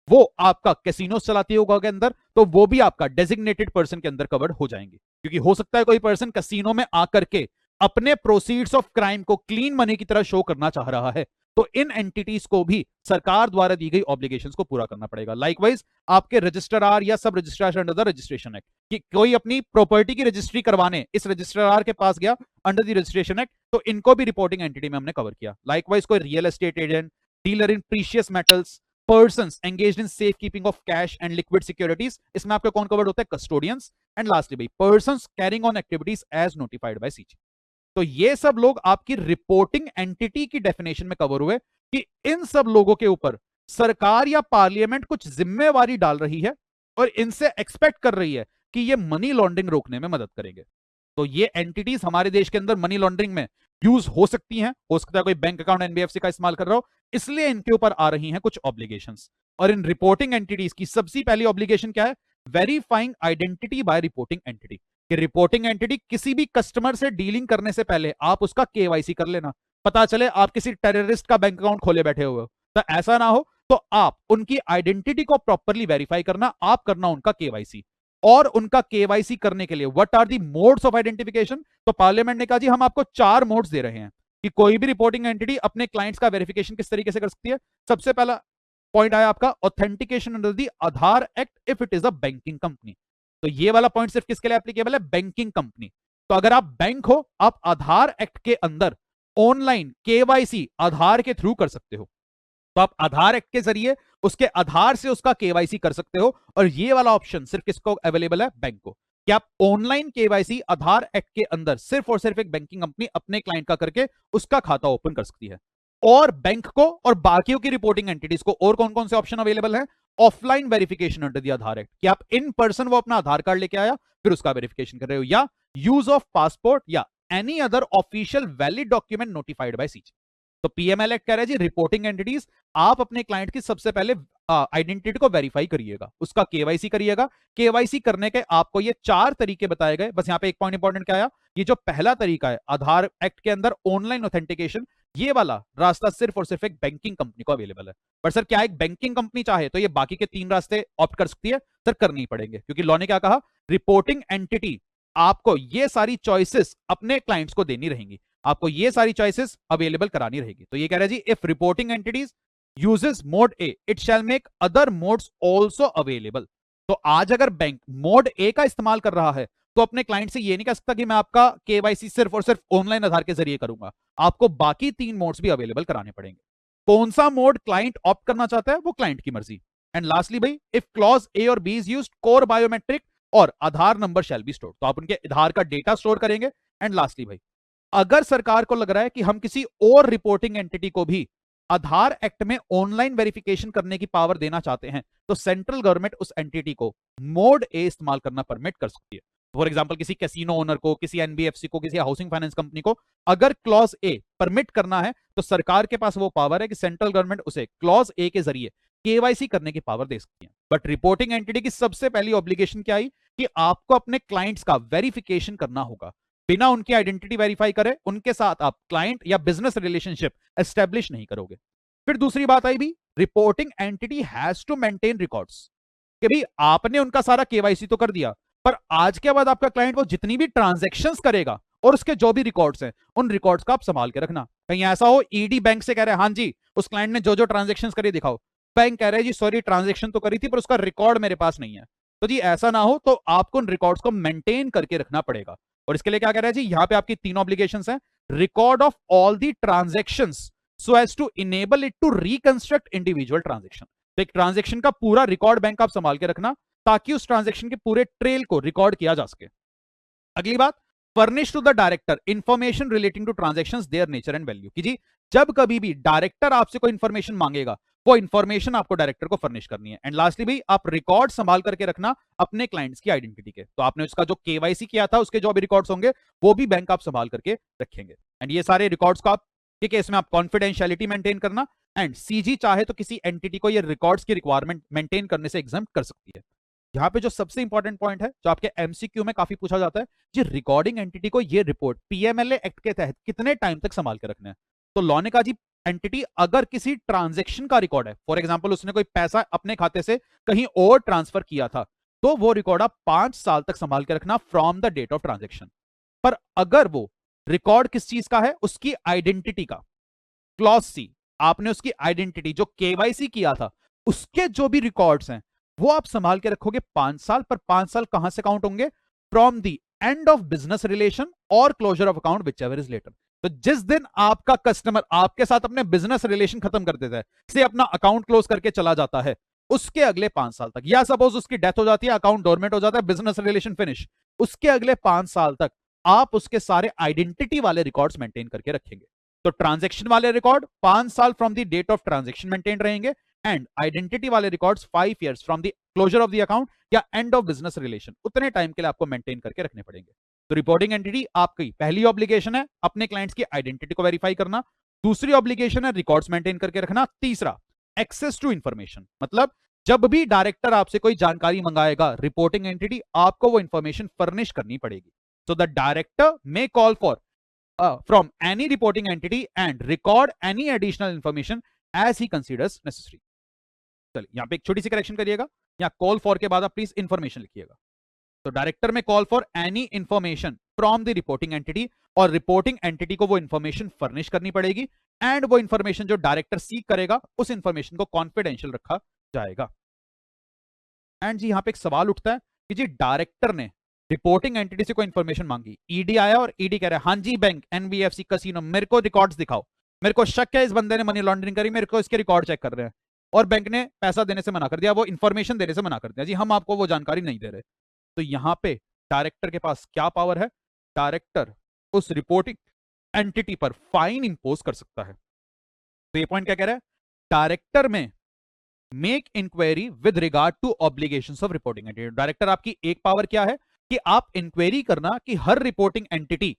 वो आपका कैसीनो चलाती होगा के अंदर, तो वो भी आपका डेजिग्नेटेड पर्सन के अंदर कवर्ड हो जाएंगे। क्योंकि हो सकता है कोई पर्सन कैसीनो में आकर के अपने प्रोसीड्स ऑफ क्राइम को क्लीन मनी की तरह शो करना चाह रहा है, तो इन एंटिटीज को भी सरकार द्वारा दी गई ऑब्लिगेशंस को पूरा करना पड़ेगा। लाइकवाइज आपके रजिस्ट्रार या सब registrar under the registration act, कि कोई अपनी प्रॉपर्टी की रजिस्ट्री करवाने इस रजिस्ट्रार के पास गया अंडर द रजिस्ट्रेशन एक्ट, तो इनको भी रिपोर्टिंग एंटिटी में हमने कवर किया। लाइकवाइज कोई real estate agent, dealer in precious metals, persons engaged in safe keeping of cash and liquid securities, इसमें आपका कौन कवर्ड होता है? custodians, and lastly भाई persons carrying on activities as notified by CG। तो ये सब लोग आपकी रिपोर्टिंग एंटिटी की डेफिनेशन में कवर हुए कि इन सब लोगों के ऊपर सरकार या पार्लियामेंट कुछ जिम्मेवारी डाल रही है और इनसे एक्सपेक्ट कर रही है कि ये मनी लॉन्ड्रिंग रोकने में मदद करेंगे। तो ये एंटिटीज हमारे देश के अंदर मनी लॉन्ड्रिंग में यूज हो सकती हैं। हो सकता है कोई बैंक अकाउंट एनबीएफसी का इस्तेमाल कर रहा हो, इसलिए इनके ऊपर आ रही हैं कुछ ऑब्लिगेशंस। और इन रिपोर्टिंग एंटिटीज की सबसे पहली ऑब्लिगेशन क्या है? Verifying identity by reporting entity. कि रिपोर्टिंग एंटिटी किसी भी कस्टमर से डीलिंग करने से पहले आप उसका केवाईसी कर लेना। पता चले आप किसी टेररिस्ट का बैंक अकाउंट खोले बैठे हुए हो, तो ऐसा ना हो, तो आप उनकी आइडेंटिटी को प्रॉपरली वेरीफाई करना, आप करना उनका केवाईसी। और उनका केवाईसी करने के लिए what are the modes of identification? तो पार्लियामेंट ने कहा जी हम आपको 4 मोड्स दे रहे हैं कि कोई भी रिपोर्टिंग एंटिटी अपने क्लाइंट्स का वेरिफिकेशन किस तरीके से कर सकती है। सबसे पहला पॉइंट आया आपका authentication under the Aadhaar act if it is a banking company. तो ये वाला पॉइंट सिर्फ किसके लिए एप्लीकेबल है? Banking company. तो अगर आप बैंक हो, आप आधार एक्ट के अंदर ऑनलाइन केवाईसी आधार के थ्रू कर सकते हो। तो आप आधार एक्ट के जरिए उसके आधार से उसका केवाईसी कर सकते हो। और ये वाला ऑप्शन सिर्फ किसको अवेलेबल है? बैंक को। कि आप ऑनलाइन केवाईसी आधार एक्ट के अंदर सिर्फ और सिर्फ एक बैंकिंग कंपनी अपने क्लाइंट का करके उसका खाता ओपन कर सकती है। और बैंक को और बाकियों की रिपोर्टिंग एंटिटीज को और कौन कौन से ऑप्शन अवेलेबल है? Offline verification under the Aadhaar act, कि आप इन पर्सन वो अपना आधार कार्ड लेके आया फिर उसका वेरिफिकेशन कर रहे हो, या यूज ऑफ पासपोर्ट या any other official valid document notified by CG. तो पीएमएल एक्ट कह रहा है जी रिपोर्टिंग एंटिटीज आप अपने क्लाइंट की सबसे पहले आइडेंटिटी को वेरीफाई करिएगा, उसका केवाईसी करिएगा। केवाईसी करने के आपको ये 4 तरीके बताए गए। बस यहाँ पे एक पॉइंट इंपॉर्टेंट क्या आया? ये जो पहला तरीका है आधार एक्ट के अंदर ऑनलाइन ऑथेंटिकेशन, ये वाला रास्ता सिर्फ और सिर्फ एक बैंकिंग कंपनी को अवेलेबल है। पर सर क्या एक बैंकिंग कंपनी चाहे तो ये बाकी के 3 रास्ते ऑप्ट कर सकती है? सर कर नहीं पड़ेंगे, क्योंकि लॉ ने क्या कहा, रिपोर्टिंग एंटिटी आपको ये सारी चॉइसेस अपने क्लाइंट्स को देनी रहेंगी, आपको ये सारी चॉइसेस अवेलेबल करानी रहेगी। तो ये कह रहा है जी, if reporting entities uses mode A it shall make other modes also available. तो आज अगर बैंक मोड ए का इस्तेमाल कर रहा है तो अपने क्लाइंट से ये नहीं कह सकता कि मैं आपका केवाईसी सिर्फ और सिर्फ ऑनलाइन आधार के जरिए करूंगा, आपको बाकी 3 मोड्स भी अवेलेबल कराने पड़ेंगे। कौन सा मोड क्लाइंट ऑप्ट करना चाहता है वो क्लाइंट की मर्जी। एंड लास्टली भाई, इफ क्लॉज ए और B is used, core biometric और Aadhaar number shall be store, तो आप उनके आधार का डेटा स्टोर करेंगे। एंड लास्टली भाई, अगर सरकार को लग रहा है कि हम किसी और रिपोर्टिंग एंटिटी को भी आधार एक्ट में ऑनलाइन वेरिफिकेशन करने की पावर देना चाहते हैं, तो सेंट्रल गवर्नमेंट उस एंटिटी को मोड ए इस्तेमाल करना परमिट कर सकती है। फॉर एग्जांपल, किसी कैसीनो ओनर को, किसी एनबीएफसी को, किसी हाउसिंग फाइनेंस कंपनी को अगर क्लॉज ए परमिट करना है तो सरकार के पास वो पावर है कि सेंट्रल गवर्नमेंट उसे क्लॉज ए के जरिए केवाईसी करने की पावर दे सकती है। बट रिपोर्टिंग एंटिटी की सबसे पहली ऑब्लिगेशन क्या आई कि आपको अपने क्लाइंट्स का वेरिफिकेशन करना होगा। बिना उनकी आइडेंटिटी वेरीफाई करे उनके साथ आप क्लाइंट या बिजनेस रिलेशनशिप एस्टेब्लिश नहीं करोगे। फिर दूसरी बात आई भी, reporting entity has to maintain records, कि भाई आपने उनका सारा केवाईसी तो कर दिया, पर आज के बाद आपका क्लाइंट वो जितनी भी ट्रांजैक्शंस करेगा और उसके जो भी रिकॉर्ड्स हैं उन रिकॉर्ड्स का आप संभाल के रखना। कहीं ऐसा हो ईडी बैंक से कह रहे हैं हाँ जी उस क्लाइंट ने जो जो ट्रांजैक्शंस करी दिखाओ, बैंक कह रहे हैं जी सॉरी ट्रांजैक्शन तो करी थी पर उसका रिकॉर्ड मेरे पास नहीं है। तो जी ऐसा ना हो, तो आपको उन रिकॉर्ड्स को मेंटेन करके रखना पड़ेगा। और इसके लिए क्या कह रहा है जी, यहां पे आपकी 3 ऑब्लिगेशंस हैं। Record of all the transactions so as to enable it to reconstruct individual transaction. तो एक ट्रांजैक्शन का पूरा रिकॉर्ड बैंक आप संभाल के रखना ताकि उस ट्रांजैक्शन के पूरे ट्रेल को रिकॉर्ड किया जा सके। अगली बात, furnish to the director information relating to transactions their nature and value, कि जी जब कभी भी डायरेक्टर आपसे कोई इंफॉर्मेशन मांगेगा वो इंफॉर्मेशन आपको डायरेक्टर को फर्निश करनी है। एंड लास्टली भी, आप रिकॉर्ड संभाल करके रखना अपने क्लाइंट्स की आइडेंटिटी के। तो आपने उसका जो केवाईसी किया था उसके जो भी रिकॉर्ड्स होंगे वो भी बैंक आप संभाल करके रखेंगे। एंड ये सारे रिकॉर्ड्स को आप के केस में आप कॉन्फिडेंशियलिटी मेंटेन करना, एंड सीजी चाहे तो किसी एंटिटी को ये रिकॉर्ड्स की रिक्वायरमेंट मेंटेन करने से एग्जम्प्ट कर सकती है। यहाँ पे जो सबसे इंपॉर्टेंट पॉइंट है जो आपके एमसीक्यू में काफी पूछा जाता है, जी रिकॉर्डिंग एंटिटी को ये रिपोर्ट पीएमएलए एक्ट के तहत कितने टाइम तक संभाल के रखना है। तो लॉ ने कहा जी, एंटिटी अगर किसी ट्रांजैक्शन का रिकॉर्ड है, फॉर एग्जांपल उसने कोई पैसा अपने खाते से कहीं और ट्रांसफर किया था, तो वो रिकॉर्ड आप 5 साल तक संभाल के रखना from the date of transaction. पर अगर वो रिकॉर्ड किस चीज का है, उसकी आइडेंटिटी का, क्लॉज सी, आपने उसकी आइडेंटिटी जो केवाईसी किया था उसके जो भी रिकॉर्ड्स हैं वो आप संभाल के रखोगे 5 साल। पर 5 साल कहां से काउंट होंगे? From the end of business relation और closure of account whichever is later. तो जिस दिन आपका कस्टमर आपके साथ अपने बिजनेस रिलेशन खत्म कर देता है, से अपना अकाउंट क्लोज करके चला जाता है, उसके अगले 5 साल तक, या सपोज उसकी डेथ हो जाती है, अकाउंट डोरमेंट हो जाता है, बिजनेस रिलेशन फिनिश, उसके अगले 5 साल तक आप उसके सारे आइडेंटिटी वाले रिकॉर्ड्स मेंटेन करके रखेंगे। तो ट्रांजैक्शन वाले रिकॉर्ड 5 साल from the date of transaction maintain रहेंगे, एंड आइडेंटिटी वाले records 5 years from the closure of the account या एंड ऑफ बिजनेस रिलेशन, उतने टाइम के लिए आपको मेंटेन करके रखने पड़ेंगे। तो रिपोर्टिंग एंटिटी आपकी पहली ऑब्लिगेशन है अपने क्लाइंट्स की आइडेंटिटी को वेरीफाई करना, दूसरी ऑब्लिगेशन है रिकॉर्ड्स मेंटेन करके रखना, तीसरा एक्सेस टू इंफॉर्मेशन, मतलब जब भी डायरेक्टर आपसे कोई जानकारी मंगाएगा रिपोर्टिंग एंटिटी आपको वो इंफॉर्मेशन फर्निश करनी पड़ेगी। So the director may call for from any reporting entity and record any additional information as he considers necessary। चलिए यहां पे एक छोटी सी करेक्शन करिएगा, यहां कॉल फॉर के बाद आप प्लीज इंफॉर्मेशन लिखिएगा। तो डायरेक्टर में call for any information from the reporting entity, और रिपोर्टिंग एंटिटी को वो इंफॉर्मेशन फर्निश करनी पड़ेगी, एंड वो इंफॉर्मेशन जो डायरेक्टर सीक करेगा उस इंफॉर्मेशन को कॉन्फिडेंशियल रखा जाएगा। एंड जी यहां पे एक सवाल उठता है कि जी डायरेक्टर ने रिपोर्टिंग एंटिटी से कोई इंफॉर्मेशन मांगी, ईडी आया और ईडी कह रहा है हाँ जी बैंक, एनबीएफसी, कैसीनो, मेरे को रिकॉर्ड्स दिखाओ, मेरे को शक है इस बंदे ने मनी लॉन्ड्रिंग करी, मेरे को इसके रिकॉर्ड चेक कर रहे हैं, और बैंक ने पैसा देने से मना कर दिया, वो इंफॉर्मेशन देने से मना कर दिया, जी हम आपको वो जानकारी नहीं दे रहे। तो यहां पे डायरेक्टर के पास क्या पावर है? डायरेक्टर उस रिपोर्टिंग एंटिटी पर फाइन इंपोज कर सकता है। तो ये पॉइंट क्या कह रहा है? डायरेक्टर में make inquiry with regard to obligations of reporting entity. Director आपकी एक पावर क्या है कि आप इंक्वायरी करना कि हर रिपोर्टिंग एंटिटी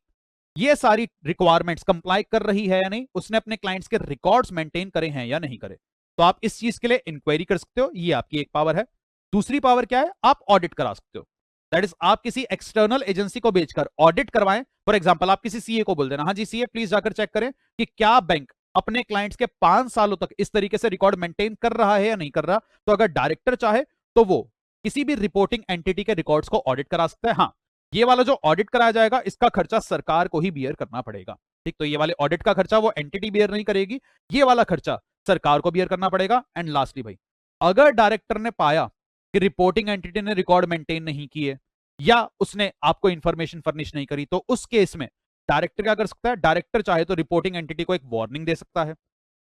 ये सारी रिक्वायरमेंट्स कंप्लाई कर रही है या नहीं, उसने अपने क्लाइंट्स के रिकॉर्ड्स मेंटेन करे हैं या नहीं करे। तो आप इस चीज के लिए इंक्वायरी कर सकते हो, ये आपकी एक पावर है। दूसरी पावर क्या है? आप ऑडिट करा सकते हो। दैट इज आप किसी एक्सटर्नल एजेंसी को बेचकर ऑडिट करवाएं। फॉर एग्जांपल आप किसी सीए को बोल देना, हाँ जी सीए प्लीज जाकर चेक करें कि क्या बैंक अपने क्लाइंट्स के 5 सालों तक इस तरीके से रिकॉर्ड मेंटेन कर रहा है या नहीं कर रहा। तो अगर डायरेक्टर चाहे तो वो किसी भी रिपोर्टिंग एंटिटी के रिकॉर्ड्स को ऑडिट करा सकता है। हाँ, ये वाला जो ऑडिट कराया जाएगा इसका खर्चा सरकार को ही बियर करना पड़ेगा। ठीक, तो ये वाले ऑडिट का खर्चा वो एंटिटी बियर नहीं करेगी, ये वाला खर्चा सरकार को बियर करना पड़ेगा। एंड लास्टली भाई, अगर डायरेक्टर ने पाया कि रिपोर्टिंग एंटिटी ने रिकॉर्ड मेंटेन नहीं किए या उसने आपको इंफॉर्मेशन फर्निश नहीं करी, तो उस केस में डायरेक्टर क्या कर सकता है? डायरेक्टर चाहे तो रिपोर्टिंग एंटिटी को एक वार्निंग दे सकता है,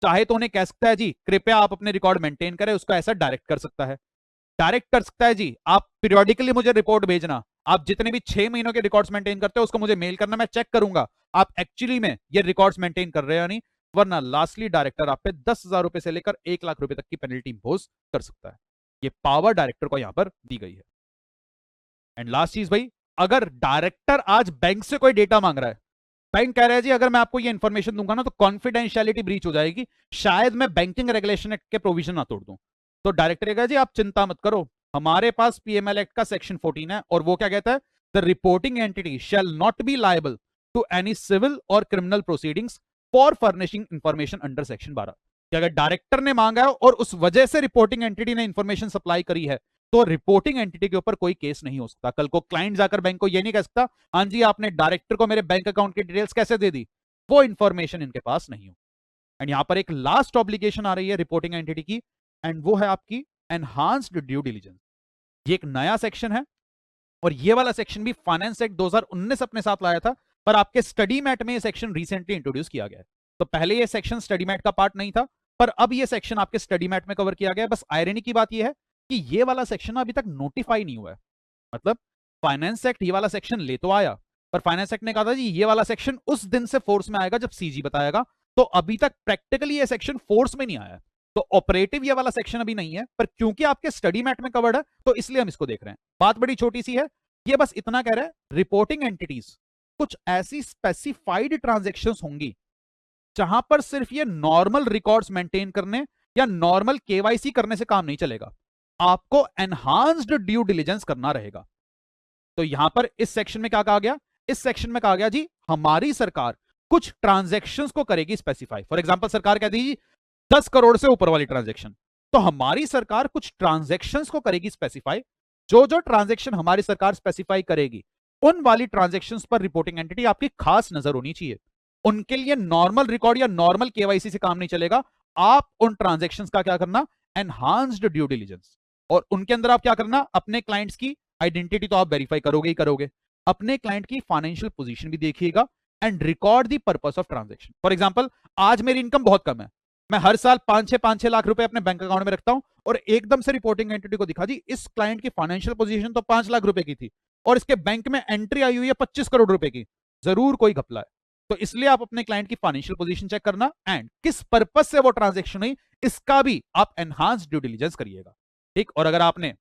चाहे तो उन्हें कह सकता है जी कृपया आप अपने रिकॉर्ड मेंटेन करें, उसको ऐसा डायरेक्ट कर सकता है। डायरेक्ट कर सकता है जी आप पीरियोडिकली मुझे रिपोर्ट भेजना, आप जितने भी 6 महीनों के रिकॉर्ड्स मेंटेन करते हो उसको मुझे मेल करना, मैं चेक करूंगा आप एक्चुअली में ये रिकॉर्ड्स मेंटेन कर रहे हो या नहीं। वरना लास्टली डायरेक्टर आप पे 10,000 रुपए से लेकर 1 लाख रुपए तक की पेनल्टी इंपोज कर सकता है। ये पावर डायरेक्टर को यहां पर दी गई है। एंड लास्ट चीज भाई, अगर डायरेक्टर आज बैंक से कोई डेटा मांग रहा है, बैंक कह रहा है जी अगर मैं आपको ये इंफॉर्मेशन दूंगा ना तो कॉन्फिडेंशियलिटी ब्रीच हो जाएगी, शायद मैं बैंकिंग रेगुलेशन एक्ट के प्रोविजन ना तोड़ दूं, तो डायरेक्टर कहेगा जी आप चिंता मत करो, हमारे पास पीएमएल एक्ट का सेक्शन 14 है और वो क्या कहता है? The reporting entity shall not be liable to any civil और criminal proceedings for furnishing information under section 12। कि अगर डायरेक्टर ने मांगा है और उस वजह से रिपोर्टिंग एंटिटी ने इंफॉर्मेशन सप्लाई करी है तो रिपोर्टिंग एंटिटी के ऊपर कोई केस नहीं हो सकता। कल को क्लाइंट जाकर बैंक को ये नहीं कह सकता हाँ जी आपने डायरेक्टर को मेरे बैंक अकाउंट की डिटेल्स कैसे दे दी, वो इंफॉर्मेशन इनके पास नहीं हो। एंड यहां पर एक लास्ट ऑब्लिगेशन आ रही है रिपोर्टिंग एंटिटी की, एंड वो है आपकी एनहांस्ड ड्यू डिलिजेंस। ये एक नया सेक्शन है और ये वाला सेक्शन भी फाइनेंस एक्ट 2019 अपने साथ लाया था, पर आपके स्टडी मैट में ये सेक्शन रिसेंटली इंट्रोड्यूस किया गया है। तो पहले ये सेक्शन स्टडी मैट का पार्ट नहीं था, पर अब ये सेक्शन आपके स्टडी मैट में कवर किया गया है। बस आयरनी की बात ये है कि ये वाला सेक्शन अभी तक नोटिफाई नहीं हुआ है। मतलब फाइनेंस एक्ट ये वाला सेक्शन ले तो आया, पर फाइनेंस एक्ट ने कहा था जी ये वाला सेक्शन उस दिन से फोर्स में आएगा जब सीजी बताएगा, तो अभी तक प्रैक्टिकली ये सेक्शन फोर्स में नहीं आया है। तो ऑपरेटिव ये वाला सेक्शन अभी नहीं है, पर क्योंकि आपके स्टडी मैट में कवर्ड है तो इसलिए हम इसको देख रहे हैं। बात बड़ी छोटी सी है, ये बस इतना कह रहा है रिपोर्टिंग एंटिटीज कुछ ऐसी स्पेसिफाइड ट्रांजैक्शंस होंगी जहां पर सिर्फ ये नॉर्मल रिकॉर्ड्स मेंटेन करने या नॉर्मल केवाईसी करने से काम नहीं चलेगा, आपको एनहांस्ड ड्यू डिलिजेंस करना रहेगा। तो यहां पर इस सेक्शन में क्या कहा गया? इस सेक्शन में कहा गया जी हमारी सरकार कुछ ट्रांजैक्शंस को करेगी स्पेसिफाई। फॉर एग्जांपल सरकार कहती है 10 करोड़ से ऊपर वाली ट्रांजैक्शन, तो हमारी सरकार कुछ ट्रांजैक्शंस को करेगी स्पेसिफाई। जो जो ट्रांजैक्शन हमारी सरकार स्पेसिफाई करेगी उन वाली ट्रांजैक्शंस पर रिपोर्टिंग एंटिटी आपकी खास नजर होनी चाहिए। उनके लिए नॉर्मल रिकॉर्ड या नॉर्मल केवाईसी से काम नहीं चलेगा। आप उन ट्रांजैक्शंस का क्या करना? Enhanced due diligence. और उनके अंदर आप क्या करना? अपने क्लाइंट्स की आइडेंटिटी तो आप वेरीफाई करोगे ही करोगे, अपने क्लाइंट की फाइनेंशियल पोजीशन भी देखिएगा and record the purpose of transaction. For example आज मेरी इनकम बहुत कम है, मैं हर साल 5-6 लाख रुपए अपने बैंक अकाउंट में रखता हूं और एकदम से रिपोर्टिंग एंटिटी को दिखा जी इस क्लाइंट की फाइनेंशियल पोजीशन तो 5 लाख रुपए की थी और इसके बैंक में एंट्री आई हुई है 25 करोड़ रुपए की, जरूर कोई घपला है। तो इसलिए आप अपने क्लाइंट की फाइनेंशियल पोजीशन चेक करना एंड किस पर्पस से वो ट्रांजैक्शन हुई इसका भी आप एनहांस ड्यू डिलिजेंस करिएगा। ठीक, और अगर आपने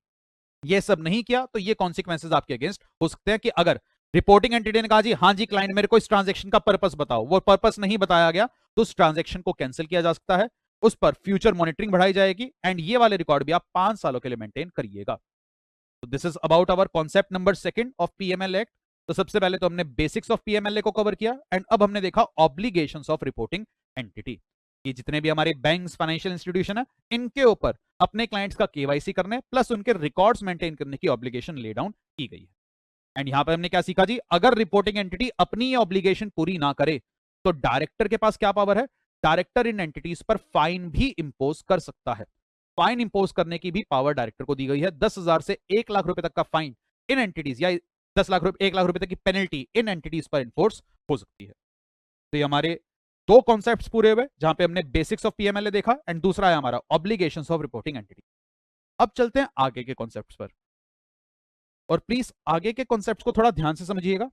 ये सब नहीं किया तो ये कॉन्सिक्वेंसेज आपके अगेंस्ट हो सकते हैं कि अगर रिपोर्टिंग एंटिटी ने कहा जी हाँ जी क्लाइंट मेरे को इस ट्रांजैक्शन का पर्पस बताओ, वो पर्पस नहीं बताया गया तो उस ट्रांजैक्शन को कैंसिल किया जा सकता है, उस पर फ्यूचर मॉनिटरिंग बढ़ाई जाएगी एंड ये वाले रिकॉर्ड भी आप 5 सालों के लिए मेंटेन करिएगा। तो this is about our concept number 2 of PML act. तो सबसे पहले तो हमने बेसिक्स ऑफ पीएमएलए को कवर किया एंड अब हमने देखा ऑब्लिगेशंस ऑफ रिपोर्टिंग एंटिटी। ये जितने भी हमारे बैंक्स फाइनेंशियल इंस्टीट्यूशन है इनके ऊपर अपने क्लाइंट्स का केवाईसी करने प्लस उनके रिकॉर्ड्स मेंटेन करने की ऑब्लिगेशन ले डाउन की गई है। एंड यहां पर हमने क्या सीखा जी? अगर रिपोर्टिंग एंटिटी अपनी ये ऑब्लिगेशन पूरी ना करे तो डायरेक्टर के पास क्या पावर है? डायरेक्टर इन एंटिटीज पर फाइन भी इंपोज कर सकता है। फाइन इंपोज करने की भी पावर डायरेक्टर को दी गई है। 10,000 से 1 लाख रुपए तक का फाइन इन एंटिटीज या 10 लाख रुपए 1 लाख रुपए तक की पेनल्टी इन एंटिटीज पर इन्फोर्स हो सकती है। तो ये हमारे 2 कॉन्सेप्ट्स पूरे हुए जहां पे हमने बेसिक्स ऑफ पीएमएलए देखा एंड दूसरा है हमारा ऑब्लिगेशंस ऑफ रिपोर्टिंग एंटिटी। अब चलते हैं आगे के कॉन्सेप्ट्स पर और प्लीज आगे के कॉन्सेप्ट्स को थोड़ा ध्यान से समझिएगा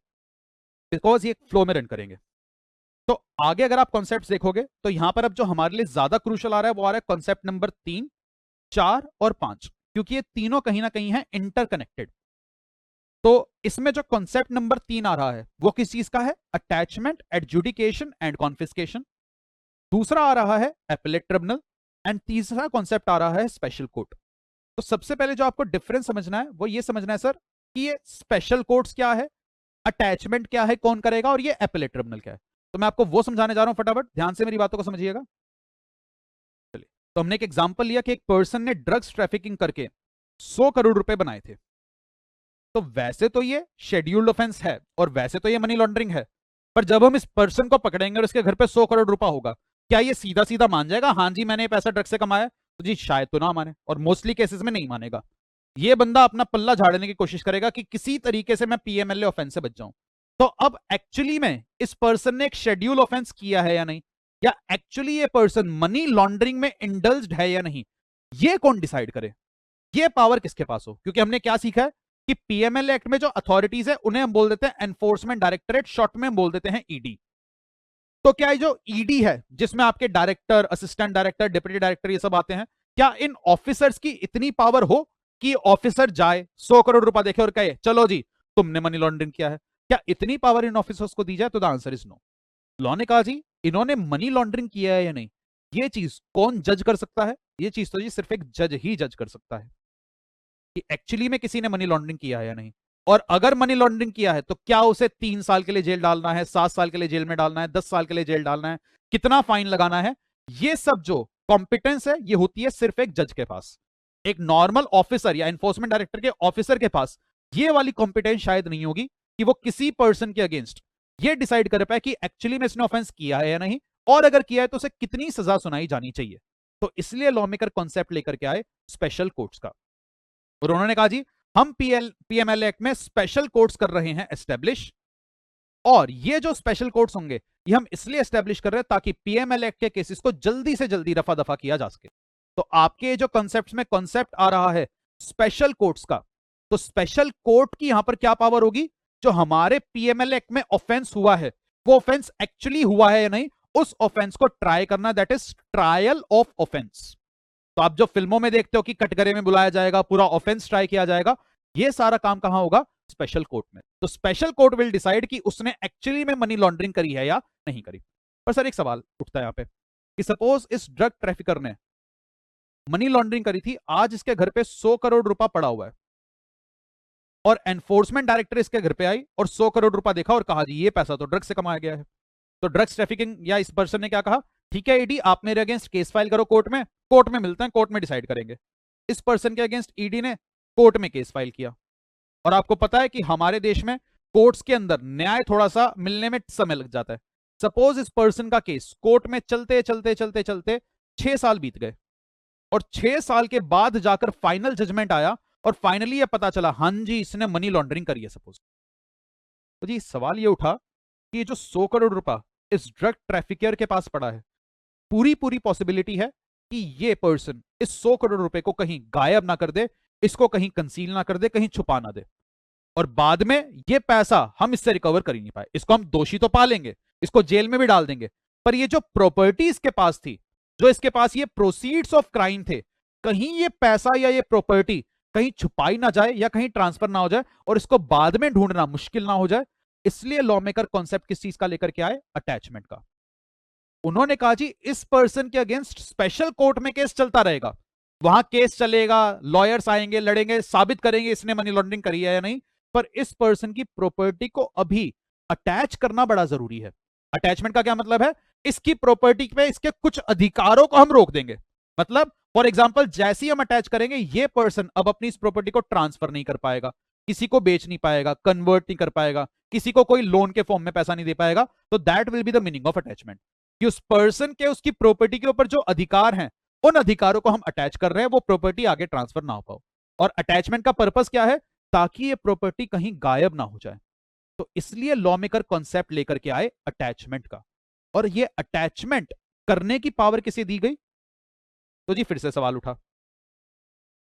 बिकॉज ये फ्लो में रन करेंगे। तो आगे अगर आप कॉन्सेप्ट्स देखोगे तो यहां पर अब जो हमारे लिए ज्यादा क्रूशियल आ रहा है वो आ रहा है कॉन्सेप्ट नंबर 3, 4 और 5, क्योंकि ये तीनों कहीं ना कहीं है इंटरकनेक्टेड। तो इसमें जो कॉन्सेप्ट नंबर 3 आ रहा है वो किस चीज का है? Attachment, adjudication and confiscation. दूसरा आ रहा है एपेलेट ट्रिब्यूनल एंड तीसरा कॉन्सेप्ट आ रहा है स्पेशल कोर्ट। तो सबसे पहले जो आपको डिफरेंस समझना है वो ये समझना है सर कि ये स्पेशल कोर्ट्स क्या है, अटैचमेंट क्या है, कौन करेगा, और ये एपेलेट ट्रिब्यूनल क्या है। तो मैं आपको वो समझाने जा रहा हूं, फटाफट ध्यान से मेरी बातों को समझिएगा। चलिए, तो हमने एक एग्जांपल लिया कि एक पर्सन ने ड्रग्स ट्रैफिकिंग करके 100 करोड़ रुपए बनाए थे। तो वैसे तो ये शेड्यूल्ड ऑफेंस है और वैसे तो ये मनी लॉन्ड्रिंग है, पर जब हम इस पर्सन को पकड़ेंगे और इसके घर पे 100 करोड़ रुपया होगा, क्या ये सीधा सीधा मान जाएगा हाँ जी मैंने ये पैसा ड्रग से कमाया? तो जी शायद तो ना माने, और मोस्टली केसेस में नहीं मानेगा। ये बंदा अपना पल्ला झाड़ने की कोशिश करेगा कि किसी तरीके से मैं पीएमएलए ऑफेंस से बच जाऊं। तो अब एक्चुअली में इस पर्सन ने एक शेड्यूल ऑफेंस किया है या नहीं, या एक्चुअली ये पर्सन मनी लॉन्ड्रिंग में इंडल्ज्ड है या नहीं, ये कौन डिसाइड करे? ये पावर किसके पास हो? क्योंकि हमने क्या सीखा है कि पीएमएलए एक्ट में जो अथॉरिटीज है उन्हें हम बोल देते हैं एनफोर्समेंट डायरेक्टरेट, शॉर्ट में हम बोल देते हैं ईडी। तो क्या ये जो ईडी है जिसमें आपके director, assistant director, deputy director ये सब आते हैं, क्या इन ऑफिसर्स की इतनी पावर हो कि ऑफिसर जाए 100 करोड़ रुपया देखे और कहे चलो जी तुमने मनी लॉन्ड्रिंग किया है? क्या इतनी पावर इन ऑफिसर्स को दी जाए? तो the answer is no. Law ने कहा जी इन्होंने मनी लॉन्ड्रिंग किया है या नहीं, ये चीज कौन जज कर सकता है? ये चीज तो जी सिर्फ एक जज ही जज कर सकता है कि एक्चुअली में किसी ने मनी लॉन्ड्रिंग किया है या नहीं। और अगर मनी लॉन्ड्रिंग किया है तो क्या उसे 3 साल के लिए जेल डालना है, 7 साल के लिए जेल में डालना है, 10 साल के लिए जेल डालना है, कितना फाइन लगाना है, ये सब जो कॉम्पिटेंस है ये होती है सिर्फ एक जज के पास। एक नॉर्मल ऑफिसर या एनफोर्समेंट डायरेक्टर के ऑफिसर के पास ये वाली कॉम्पिटेंस शायद नहीं होगी कि वो किसी पर्सन के अगेंस्ट ये डिसाइड कर पाए कि एक्चुअली में इसने ऑफेंस किया है या नहीं, और अगर किया है तो उसे कितनी सजा सुनाई जानी चाहिए। तो इसलिए लॉ मेकर कॉन्सेप्ट लेकर के आए स्पेशल कोर्ट्स का, और उन्होंने कहा जी हम पीएमएलए एक्ट में स्पेशल कोर्ट्स कर रहे हैं एस्टेब्लिश, और ये जो स्पेशल कोर्ट्स होंगे ये हम इसलिए एस्टेब्लिश कर रहे हैं ताकि पीएमएलए एक्ट के केसेस को जल्दी से जल्दी रफा दफा किया जा सके। तो आपके जो कॉन्सेप्ट में कॉन्सेप्ट आ रहा है स्पेशल कोर्ट्स का, तो स्पेशल कोर्ट की यहां पर क्या पावर होगी? जो हमारे पीएमएलए एक्ट में ऑफेंस हुआ है वो ऑफेंस एक्चुअली हुआ है या नहीं, उस ऑफेंस को ट्राई करना, that is trial of offence. तो आप जो फिल्मों में देखते हो कि कटघरे में बुलाया जाएगा, पूरा ऑफेंस ट्राई किया जाएगा, ये सारा काम कहां होगा? स्पेशल कोर्ट में। तो स्पेशल कोर्ट विल डिसाइड कि उसने एक्चुअली में मनी लॉन्ड्रिंग करी है या नहीं करी। पर सर एक सवाल उठता है यहां पे कि सपोज इस ड्रग ट्रैफिकर ने मनी लॉन्ड्रिंग करी थी, आज इसके घर पे 100 करोड़ रुपया पड़ा हुआ है, और एनफोर्समेंट डायरेक्टर इसके घर पे आई और 100 करोड़ रुपया देखा और कहा जी ये पैसा तो ड्रग से कमाया गया है। तो ड्रग्स ट्रैफिकिंग या इस पर्सन ने क्या कहा, ठीक है ईडी आप मेरे अगेंस्ट केस फाइल करो कोर्ट में, कोर्ट में मिलते हैं, कोर्ट में डिसाइड करेंगे। इस पर्सन के अगेंस्ट ईडी ने कोर्ट में केस फाइल किया, और आपको पता है कि हमारे देश में कोर्ट्स के अंदर न्याय थोड़ा सा मिलने में समय लग जाता है। सपोज इस पर्सन का केस कोर्ट में चलते चलते चलते चलते 6 साल बीत गए, और 6 साल के बाद जाकर फाइनल जजमेंट आया और फाइनली ये पता चला हाँ जी इसने मनी लॉन्ड्रिंग करी है सपोज। तो जी सवाल ये उठा कि ये जो 100 करोड़ रुपया इस ड्रग ट्रैफिकर के पास पड़ा है, पूरी पूरी पॉसिबिलिटी है कि ये पर्सन इस 100 करोड़ रुपए को कहीं गायब ना कर दे, इसको कहीं कंसील ना कर दे, कहीं छुपा ना दे, और बाद में ये पैसा हम इससे रिकवर कर ही नहीं पाए। इसको हम दोषी तो पा लेंगे, इसको जेल में भी डाल देंगे, पर ये जो प्रॉपर्टी इसके पास थी, जो इसके पास ये प्रोसीड्स ऑफ क्राइम थे, कहीं ये पैसा या ये प्रॉपर्टी कहीं छुपाई ना जाए या कहीं ट्रांसफर ना हो जाए और इसको बाद में ढूंढना मुश्किल ना हो जाए। इसलिए लॉ मेकर कॉन्सेप्ट किस चीज का लेकर के आए? अटैचमेंट का। उन्होंने कहा जी इस पर्सन के अगेंस्ट स्पेशल कोर्ट में केस चलता रहेगा, वहां केस चलेगा, लॉयर्स आएंगे, लड़ेंगे, साबित करेंगे इसने मनी लॉन्ड्रिंग करी है या नहीं, पर इस पर्सन की प्रॉपर्टी को अभी अटैच करना बड़ा जरूरी है। अटैचमेंट का क्या मतलब है? इसकी प्रॉपर्टी पे इसके कुछ अधिकारों को हम रोक देंगे। मतलब फॉर एग्जाम्पल जैसे ही हम अटैच करेंगे ये पर्सन अब अपनी इस प्रॉपर्टी को ट्रांसफर नहीं कर पाएगा, किसी को बेच नहीं पाएगा, कन्वर्ट नहीं कर पाएगा, किसी को कोई लोन के फॉर्म में पैसा नहीं दे पाएगा। तो that will be the meaning of attachment, कि उस पर्सन के उसकी प्रॉपर्टी के ऊपर जो अधिकार हैं उन अधिकारों को हम अटैच कर रहे हैं, वो प्रॉपर्टी आगे ट्रांसफर ना हो पाओ। और अटैचमेंट का पर्पस क्या है? ताकि ये प्रॉपर्टी कहीं गायब ना हो जाए। तो इसलिए लॉ मेकर कॉन्सेप्ट लेकर के आए अटैचमेंट का, और ये अटैचमेंट करने की पावर किसे दी गई? तो जी फिर से सवाल उठा,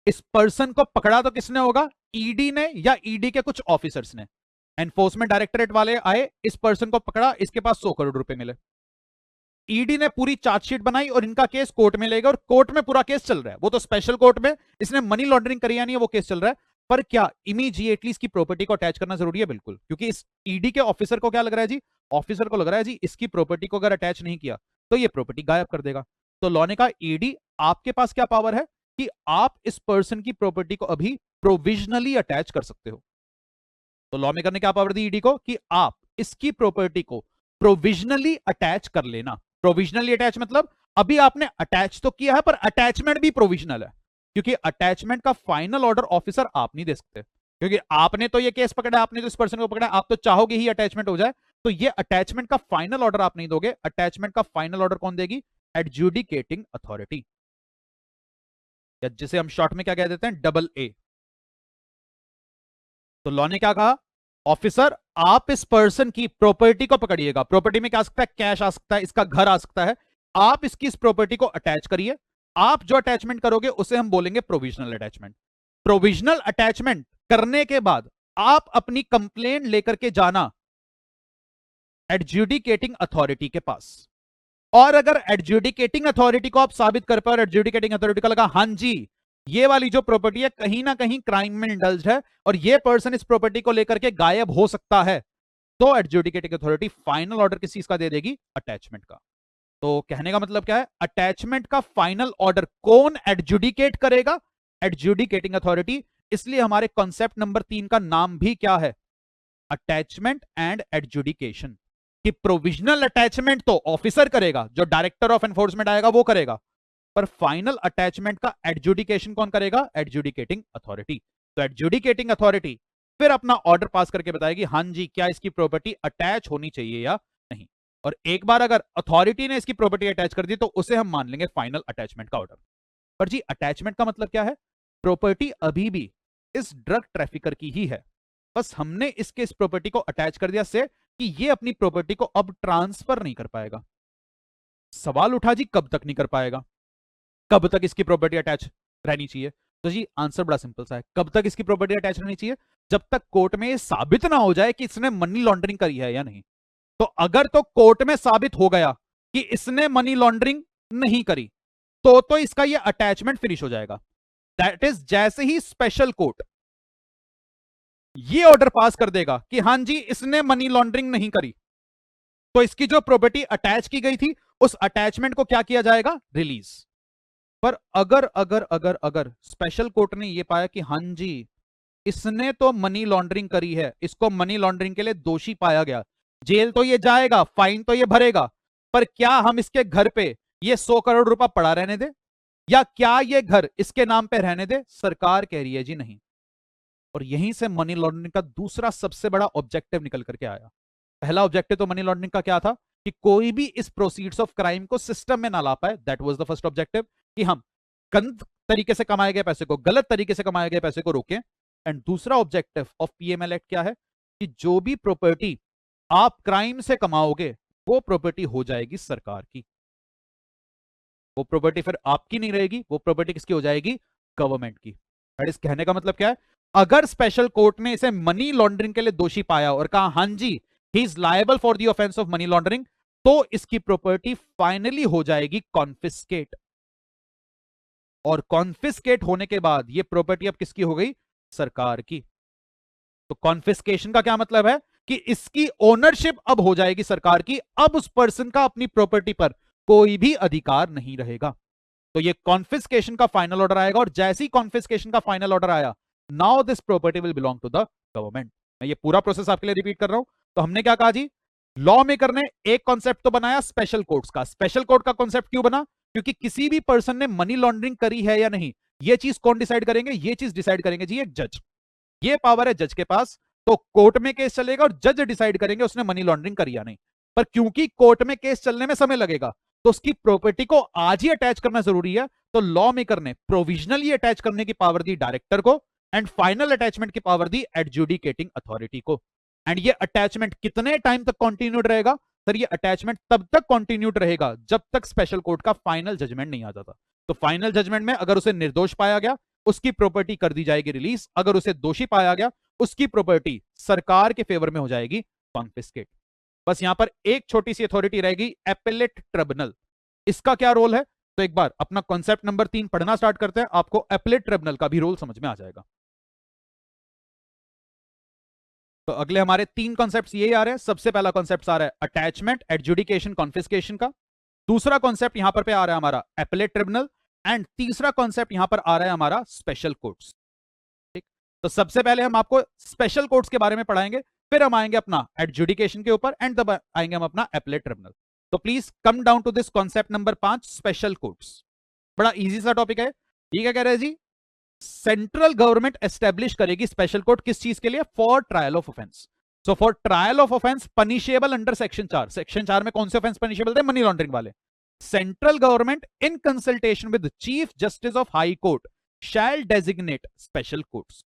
इस पर्सन को पकड़ा तो किसने होगा? ईडी ने या ईडी के कुछ ऑफिसर्स ने? एनफोर्समेंट डायरेक्टरेट वाले आए, इस पर्सन को पकड़ा, इसके पास 100 करोड़ रुपए मिले, ईडी ने पूरी चार्जशीट बनाई और इनका केस कोर्ट में ले गया, और कोर्ट में पूरा केस चल रहा है। वो तो स्पेशल कोर्ट में इसने मनी लॉन्ड्रिंग करी या नहीं वो केस चल रहा है, पर क्या इमीडिएटली इसकी प्रॉपर्टी को अटैच करना जरूरी है? बिल्कुल, क्योंकि इस ईडी के ऑफिसर को क्या लग रहा है जी? ऑफिसर को लग रहा है जी इसकी प्रॉपर्टी को अगर अटैच नहीं किया तो ये प्रॉपर्टी गायब कर देगा। तो लॉ ने कहा ईडी आपके पास क्या पावर है कि आप इस पर्सन की प्रॉपर्टी को अभी प्रोविजनली अटैच कर सकते हो। तो लॉ मेकर ने क्या पावर दी ईडी को कि आप इसकी प्रॉपर्टी को प्रोविजनली अटैच कर लेना। प्रोविजनली अटैच मतलब अभी आपने अटैच तो किया है पर अटैचमेंट भी प्रोविजनल है, क्योंकि अटैचमेंट का फाइनल ऑर्डर ऑफिसर आप नहीं दे सकते, क्योंकि आपने तो ये केस पकड़ा, आपने तो इस पर्सन को पकड़ा, आप तो चाहोगे ही अटैचमेंट हो जाए, तो ये अटैचमेंट का फाइनल ऑर्डर आप नहीं दोगे। अटैचमेंट का फाइनल ऑर्डर कौन देगी? एडजुडिकेटिंग अथॉरिटी, या जिसे हम शॉर्ट में क्या कह देते हैं, डबल ए। तो लॉ ने क्या कहा, ऑफिसर आप इस पर्सन की प्रॉपर्टी को पकड़िएगा। प्रॉपर्टी में क्या आ सकता है? कैश आ सकता है, इसका घर आ सकता है। आप इसकी इस प्रॉपर्टी को अटैच करिए। आप जो अटैचमेंट करोगे उसे हम बोलेंगे प्रोविजनल अटैचमेंट। प्रोविजनल अटैचमेंट करने के बाद आप अपनी कंप्लेंट लेकर के जाना एडजुडिकेटिंग अथॉरिटी के पास, और अगर एडजुडिकेटिंग अथॉरिटी को आप साबित कर पाए और एडजुडिकेटिंग अथॉरिटी का लगा हां जी ये वाली जो प्रॉपर्टी है कहीं ना कहीं क्राइम में इंडल्ज है और ये पर्सन इस प्रॉपर्टी को लेकर के गायब हो सकता है, तो एडजुडिकेटिंग अथॉरिटी फाइनल ऑर्डर किस चीज का दे देगी? अटैचमेंट का। तो कहने का मतलब क्या है? अटैचमेंट का फाइनल ऑर्डर कौन एडजुडिकेट करेगा? Adjudicating authority. इसलिए हमारे कॉन्सेप्ट नंबर 3 का नाम भी क्या है? Attachment and adjudication. कि प्रोविजनल अटैचमेंट तो ऑफिसर करेगा, जो डायरेक्टर ऑफ एनफोर्समेंट आएगा वो करेगा, पर फाइनल अटैचमेंट का एडजुडिकेशन कौन करेगा? Adjudicating authority. तो एडजुडिकेटिंग अथॉरिटी फिर अपना ऑर्डर पास करके बताएगी हां जी क्या इसकी प्रॉपर्टी अटैच होनी चाहिए या नहीं, और एक बार अगर अथॉरिटी ने इसकी प्रॉपर्टी अटैच कर दी तो उसे हम मान लेंगे फाइनल अटैचमेंट का ऑर्डर। पर जी अटैचमेंट का मतलब क्या है? प्रॉपर्टी अभी भी इस ड्रग ट्रैफिकर की ही है, बस हमने इसके इस प्रॉपर्टी को अटैच कर दिया से कि ये अपनी प्रॉपर्टी को अब ट्रांसफर नहीं कर पाएगा। सवाल उठा जी कब तक नहीं कर पाएगा? कब तक इसकी प्रॉपर्टी अटैच रहनी चाहिए? तो जी आंसर बड़ा सिंपल सा है, कब तक इसकी प्रॉपर्टी अटैच रहनी चाहिए? जब तक कोर्ट में साबित ना हो जाए कि इसने मनी लॉन्ड्रिंग करी है या नहीं। तो अगर तो कोर्ट में साबित हो गया कि इसने मनी लॉन्ड्रिंग नहीं करी, तो इसका ये अटैचमेंट फिनिश हो जाएगा। दैट इज जैसे ही स्पेशल कोर्ट ये ऑर्डर पास कर देगा कि हां जी इसने मनी लॉन्ड्रिंग नहीं करी, तो इसकी जो प्रॉपर्टी अटैच की गई थी उस अटैचमेंट को क्या किया जाएगा? रिलीज। पर अगर अगर अगर अगर स्पेशल कोर्ट ने यह पाया कि हां जी इसने तो मनी लॉन्ड्रिंग करी है, इसको मनी लॉन्ड्रिंग के लिए दोषी पाया गया, जेल तो ये जाएगा, फाइन तो ये भरेगा, पर क्या हम इसके घर पे ये 100 करोड़ रुपया पड़ा रहने दे, या क्या ये घर इसके नाम पे रहने दे? सरकार कह रही है जी नहीं। और यहीं से मनी लॉन्ड्रिंग का दूसरा सबसे बड़ा ऑब्जेक्टिव निकल करके आया। पहला ऑब्जेक्टिव तो मनी लॉन्ड्रिंग का क्या था? कि कोई भी इस प्रोसीड्स ऑफ क्राइम को सिस्टम में ना ला पाए। That was the first objective, कि हम गलत तरीके से कमाए गए पैसे को, गलत तरीके से कमाए गए पैसे को रोकें। एंड दूसरा ऑब्जेक्टिव ऑफ पीएमएल एक्ट क्या है? कि जो भी प्रॉपर्टी आप क्राइम से कमाओगे वो प्रॉपर्टी हो जाएगी सरकार की। वो प्रॉपर्टी फिर आपकी नहीं रहेगी, वो प्रॉपर्टी किसकी हो जाएगी? गवर्नमेंट की। दैट इज कहने का मतलब क्या है? अगर स्पेशल कोर्ट ने इसे मनी लॉन्ड्रिंग के लिए दोषी पाया और कहा हां जी he is liable for the offence of money laundering, तो इसकी प्रॉपर्टी फाइनली हो जाएगी कॉन्फिस्केट। और कॉन्फिस्केट होने के बाद ये प्रॉपर्टी अब किसकी हो गई? सरकार की। तो कॉन्फिस्केशन का क्या मतलब है? कि इसकी ओनरशिप अब हो जाएगी सरकार की, अब उस पर्सन का अपनी प्रॉपर्टी पर कोई भी अधिकार नहीं रहेगा। तो ये कॉन्फिस्केशन का फाइनल ऑर्डर आएगा, और जैसे ही कॉन्फिस्केशन का फाइनल ऑर्डर आया, now this property will belong to the government. मैं ये पूरा प्रोसेस आपके लिए रिपीट कर रहा हूं। तो हमने क्या कहा जी? लॉ मेकर ने एक कॉन्सेप्ट तो बनाया स्पेशल कोर्ट्स का। स्पेशल कोर्ट का कॉन्सेप्ट क्यों बना? क्योंकि किसी भी पर्सन ने मनी लॉन्ड्रिंग करी है या नहीं, ये चीज कौन डिसाइड करेंगे? ये चीज डिसाइड करेंगे जी एक जज। ये पावर है जज के पास। तो कोर्ट में केस चलेगा और जज डिसाइड करेंगे उसने मनी लॉन्ड्रिंग करी या नहीं। पर क्योंकि कोर्ट में केस चलने में समय लगेगा, तो उसकी प्रॉपर्टी को आज ही अटैच करना जरूरी है। तो लॉ मेकर ने प्रोविजनली अटैच करने की पावर दी डायरेक्टर को, एंड फाइनल अटैचमेंट की पावर दी एडजुडिकेटिंग अथॉरिटी को। एंड ये अटैचमेंट कितने टाइम तक कंटिन्यूड रहेगा? सर ये अटैचमेंट तब तक कंटिन्यूड रहेगा जब तक स्पेशल कोर्ट का फाइनल जजमेंट नहीं आ जाता। तो फाइनल जजमेंट में अगर उसे निर्दोष पाया गया, उसकी प्रॉपर्टी कर दी जाएगी रिलीज। अगर उसे दोषी पाया गया, उसकी प्रॉपर्टी सरकार के फेवर में हो जाएगी कॉन्फिस्केट। बस यहां पर एक छोटी सी अथॉरिटी रहेगी, एपेलेट ट्रिब्यूनल। इसका क्या रोल है? तो एक बार अपना कॉन्सेप्ट नंबर 3 पढ़ना स्टार्ट करते हैं, आपको एपेलेट ट्रिब्यूनल का भी रोल समझ में आ जाएगा। तो अगले हमारे 3 कॉन्सेप्ट्स यही आ रहे हैं। सबसे पहला कॉन्सेप्ट आ रहा है अटैचमेंट, एडजुडिकेशन, कॉन्फिस्केशन का। दूसरा कॉन्सेप्ट यहां पर पे आ रहा है हमारा एपेलेट ट्रिब्यूनल, एंड तीसरा कॉन्सेप्ट यहां पर आ रहा है हमारा स्पेशल कोर्ट्स। ठीक, तो सबसे पहले हम आपको स्पेशल कोर्ट्स के बारे में पढ़ाएंगे, फिर हम आएंगे अपना एडजुडिकेशन के ऊपर, एंड तब आएंगे हम अपना एपलेट ट्रिब्यूनल। तो please come down to this concept number 5, special courts. बड़ा इजी सा टॉपिक है। ये क्या कह रहे हैं जी? सेंट्रल गवर्नमेंट एस्टेब्लिश करेगी स्पेशल कोर्ट, किस चीज के लिए? For trial of offence. So for trial of offence punishable under section 4। Section 4 में कौन से ऑफेंस पनिशेबल थे? मनी लॉन्ड्रिंग वाले। Central government in consultation with chief justice of high court shell designate special courts.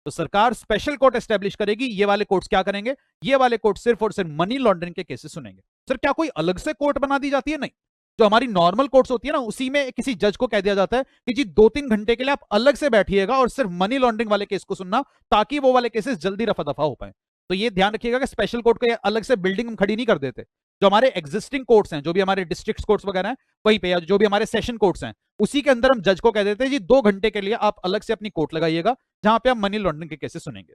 तो सरकार special court establish करेगी। ये वाले कोर्ट्स क्या करेंगे? ये वाले कोर्ट सिर्फ और सिर्फ मनी लॉन्ड्रिंग के केसेस सुनेंगे। सर क्या कोई अलग से कोर्ट बना दी जाती है? नहीं, जो हमारी नॉर्मल कोर्ट्स होती है ना, उसी में किसी जज को कह दिया जाता है कि जी 2-3 घंटे के लिए आप अलग से बैठिएगा और सिर्फ मनी लॉन्ड्रिंग वाले केस को सुनना, ताकि वो वाले केसेस जल्दी रफा दफा हो पाए। तो ये ध्यान रखिएगा कि स्पेशल कोर्ट को अलग से बिल्डिंग हम खड़ी नहीं कर देते। जो हमारे एग्जिस्टिंग कोर्ट्स हैं, जो भी हमारे डिस्ट्रिक्ट कोर्ट्स वगैरह हैं, वहीं पे, या जो भी हमारे सेशन कोर्ट्स हैं, उसी के अंदर हम जज को कह देते हैं जी 2 घंटे के लिए आप अलग से अपनी कोर्ट लगाइएगा, जहां पे आप मनी लॉन्ड्रिंग के केसेस सुनेंगे।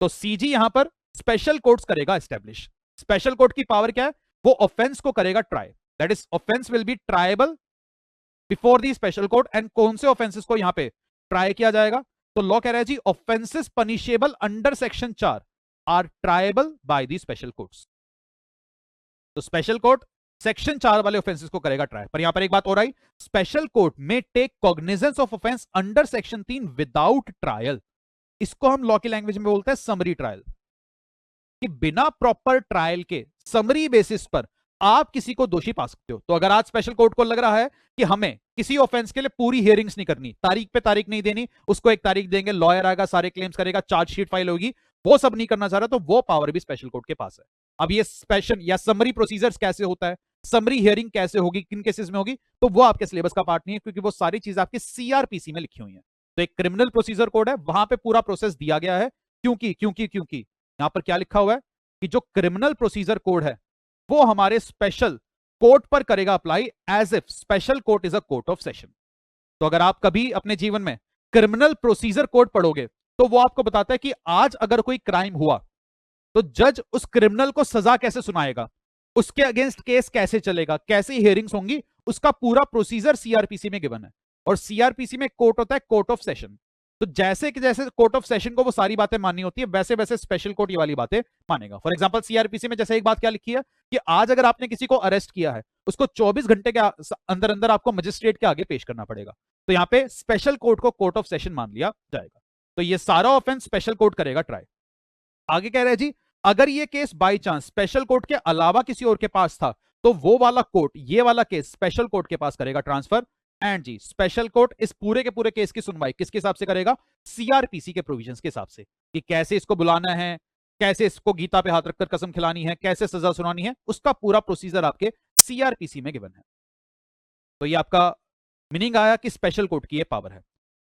तो सीजी यहां पर स्पेशल कोर्ट्स करेगा एस्टेब्लिश। स्पेशल कोर्ट की पावर क्या है? वो ऑफेंस को करेगा try, that is offence will be tribal before the special court. And कौन से ऑफेंसेस को यहां पे ट्राई किया जाएगा? तो लॉ कह रहा है जी offences punishable under section 4 are triable by the special courts. तो स्पेशल कोर्ट सेक्शन 4 वाले ऑफेंसेस को करेगा ट्राई। पर यहां पर एक बात और आई, स्पेशल कोर्ट में take cognizance of offence under section 3 without trial. इसको हम लॉ की लैंग्वेज में बोलते हैं समरी ट्रायल, कि बिना प्रॉपर ट्रायल के समरी बेसिस पर आप किसी को दोषी पा सकते हो। तो अगर आज स्पेशल कोर्ट को लग रहा है कि हमें किसी ऑफेंस के लिए पूरी हियरिंग्स नहीं करनी, तारीख पे तारीख नहीं देनी, उसको एक तारीख देंगे, लॉयर आएगा, सारे क्लेम्स करेगा, चार्जशीट फाइल होगी, वो सब नहीं करना चाह रहा, तो वो पावर भी स्पेशल कोर्ट के पास है। अब ये स्पेशल या समरी प्रोसीजर्स कैसे होता है, समरी हियरिंग कैसे होगी, किन केसेस में होगी, तो वो आपके सिलेबस का पार्ट नहीं है, क्योंकि वो सारी चीज आपके सीआरपीसी में लिखी हुई है। तो एक क्रिमिनल प्रोसीजर कोड है, वहां पे पूरा प्रोसेस दिया गया है। क्योंकि यहां पर क्या लिखा हुआ है कि जो क्रिमिनल प्रोसीजर कोड है वो हमारे स्पेशल कोर्ट पर करेगा apply, as if special court is a court of session. तो अगर आप कभी अपने जीवन में क्रिमिनल प्रोसीजर कोड पढ़ोगे तो वो आपको बताता है कि आज अगर कोई क्राइम हुआ तो जज उस क्रिमिनल को सजा कैसे सुनाएगा, उसके अगेंस्ट केस कैसे चलेगा, कैसे हियरिंग्स होंगी, उसका पूरा प्रोसीजर सीआरपीसी में गिवन है। और सीआरपीसी में कोर्ट होता है कोर्ट ऑफ सेशन। तो जैसे कि जैसे कोर्ट ऑफ सेशन को वो सारी बातें माननी होती है, वैसे वैसे स्पेशल कोर्ट ये वाली बातें मानेगा। फॉर एग्जांपल सीआरपीसी में जैसे एक बात क्या लिखी है कि आज अगर आपने किसी को अरेस्ट किया है, उसको 24 घंटे के अंदर अंदर आपको मजिस्ट्रेट के आगे पेश करना पड़ेगा। तो यहां पे स्पेशल कोर्ट को कोर्ट ऑफ सेशन मान लिया जाएगा। तो ये सारा ऑफेंस स्पेशल कोर्ट करेगा ट्राई। आगे कह रहे हैं जी, अगर ये case by chance special court के अलावा किसी और के पास था, तो वो वाला कोर्ट ये वाला केस स्पेशल कोर्ट के पास करेगा ट्रांसफर। एंड जी स्पेशल कोर्ट इस पूरे के पूरे केस की सुनवाई किसके हिसाब से करेगा? सीआरपीसी के प्रोविजंस के हिसाब से, कि कैसे इसको बुलाना है, कैसे इसको गीता पे हाथ रखकर कसम खिलानी है, कैसे सजा सुनानी है, उसका पूरा प्रोसीजर आपके सीआरपीसी में गिवन है। तो ये आपका मीनिंग आया कि स्पेशल कोर्ट की ये पावर है।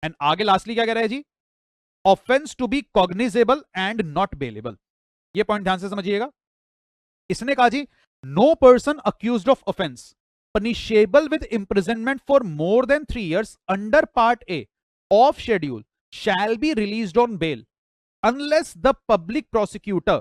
एंड आगे लास्टली क्या कह रहा है जी? Offence to be cognizable and not bailable. ये पॉइंट ध्यान से समझिएगा। इसने कहा जी, no person accused of offence punishable with imprisonment for more than 3 years under part A of schedule shall be released on bail unless the public prosecutor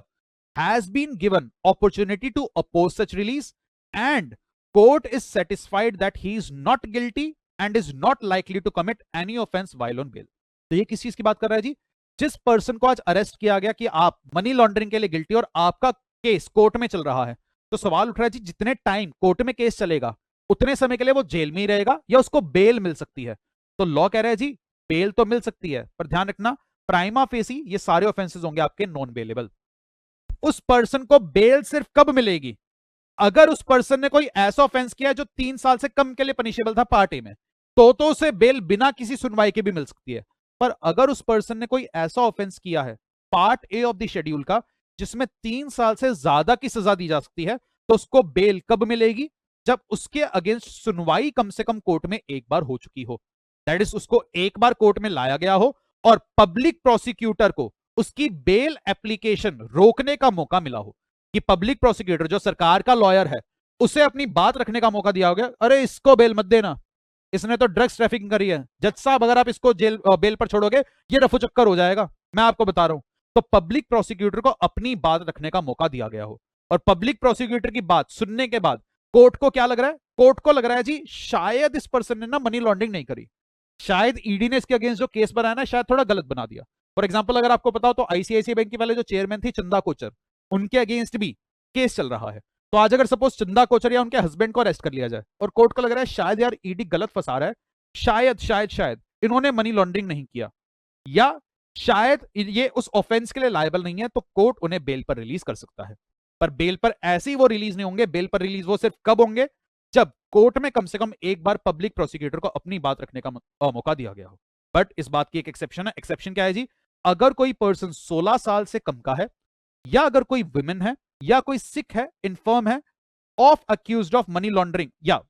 has been given opportunity to oppose such release and court is satisfied that he is not guilty and is not likely to commit any offense while on bail। तो ये किस चीज की बात कर रहा है जी? जिस पर्सन को आज अरेस्ट किया गया कि आप मनी लॉन्ड्रिंग के लिए गिल्टी और आपका केस कोर्ट में चल रहा है, तो सवाल उठ रहा है जी जितने टाइम कोर्ट में केस चलेगा उतने समय के लिए वो जेल में ही रहेगा या उसको बेल मिल सकती है? तो लॉ कह रहा है जी बेल तो मिल सकती है, पर ध्यान रखना प्राइमा फेसी ये सारे ऑफेंसेस होंगे आपके नॉन बेलेबल। उस पर्सन को बेल सिर्फ कब मिलेगी? अगर उस पर्सन ने कोई ऐसा ऑफेंस किया जो 3 साल से कम के लिए पनिशेबल था पार्ट ए में, तो उसे बेल बिना किसी सुनवाई के भी मिल सकती है। पर अगर उस पर्सन ने कोई ऐसा ऑफेंस किया है part A of the schedule का जिसमें 3 साल से ज्यादा की सजा दी जा सकती है, तो उसको बेल कब मिलेगी? जब उसके अगेंस्ट सुनवाई कम से कम कोर्ट में एक बार हो चुकी हो, दैट इज उसको एक बार कोर्ट में लाया गया हो और पब्लिक प्रोसिक्यूटर को उसकी बेल एप्लीकेशन रोकने का मौका मिला हो, कि पब्लिक प्रोसिक्यूटर जो सरकार का लॉयर है उसे अपनी बात रखने का मौका दिया हो गया, अरे इसको बेल मत देना, इसने तो ड्रग्स ट्रैफिकिंग करी है, जज साहब अगर आप इसको बेल पर छोड़ोगे ये रफू चक्कर हो जाएगा, मैं आपको बता रहा हूं। तो पब्लिक प्रोसिक्यूटर को अपनी बात रखने का मौका दिया गया हो, और पब्लिक प्रोसिक्यूटर की बात सुनने के बाद कोर्ट को क्या लग रहा है? कोर्ट को लग रहा है जी शायद इस पर्सन ने ना मनी लॉन्ड्रिंग नहीं करी, शायद ईडी ने इसके अगेंस्ट जो केस बनाया ना शायद थोड़ा गलत बना दिया, फॉर एग्जाम्पल अगर आपको पता हो तो आईसीआईसीआई बैंक की पहले जो चेयरमैन थी चंदा कोचर, उनके अगेंस्ट भी केस चल रहा है। तो आज अगर सपोज चंदा कोचर या उनके हस्बैंड को अरेस्ट कर लिया जाए और कोर्ट को लग रहा है शायद यार ईडी गलत फंसा रहा है, शायद इन्होंने मनी लॉन्ड्रिंग नहीं किया, या शायद ये उस ऑफेंस के लिए लायबल नहीं है, तो कोर्ट उन्हें बेल पर रिलीज कर सकता है। पर बेल पर ऐसे ही वो रिलीज नहीं होंगे, बेल पर रिलीज वो सिर्फ कब होंगे, जब कोर्ट में कम से कम एक बार पब्लिक प्रोसिक्यूटर को अपनी बात रखने का मौका दिया गया हो। बट इस बात की एक एक्सेप्शन है। एक्सेप्शन क्या है जी? अगर कोई पर्सन 16 साल से कम का है, या अगर कोई विमेन है, या कोई सिख है, इन्फर्म है, of accused of money laundering, या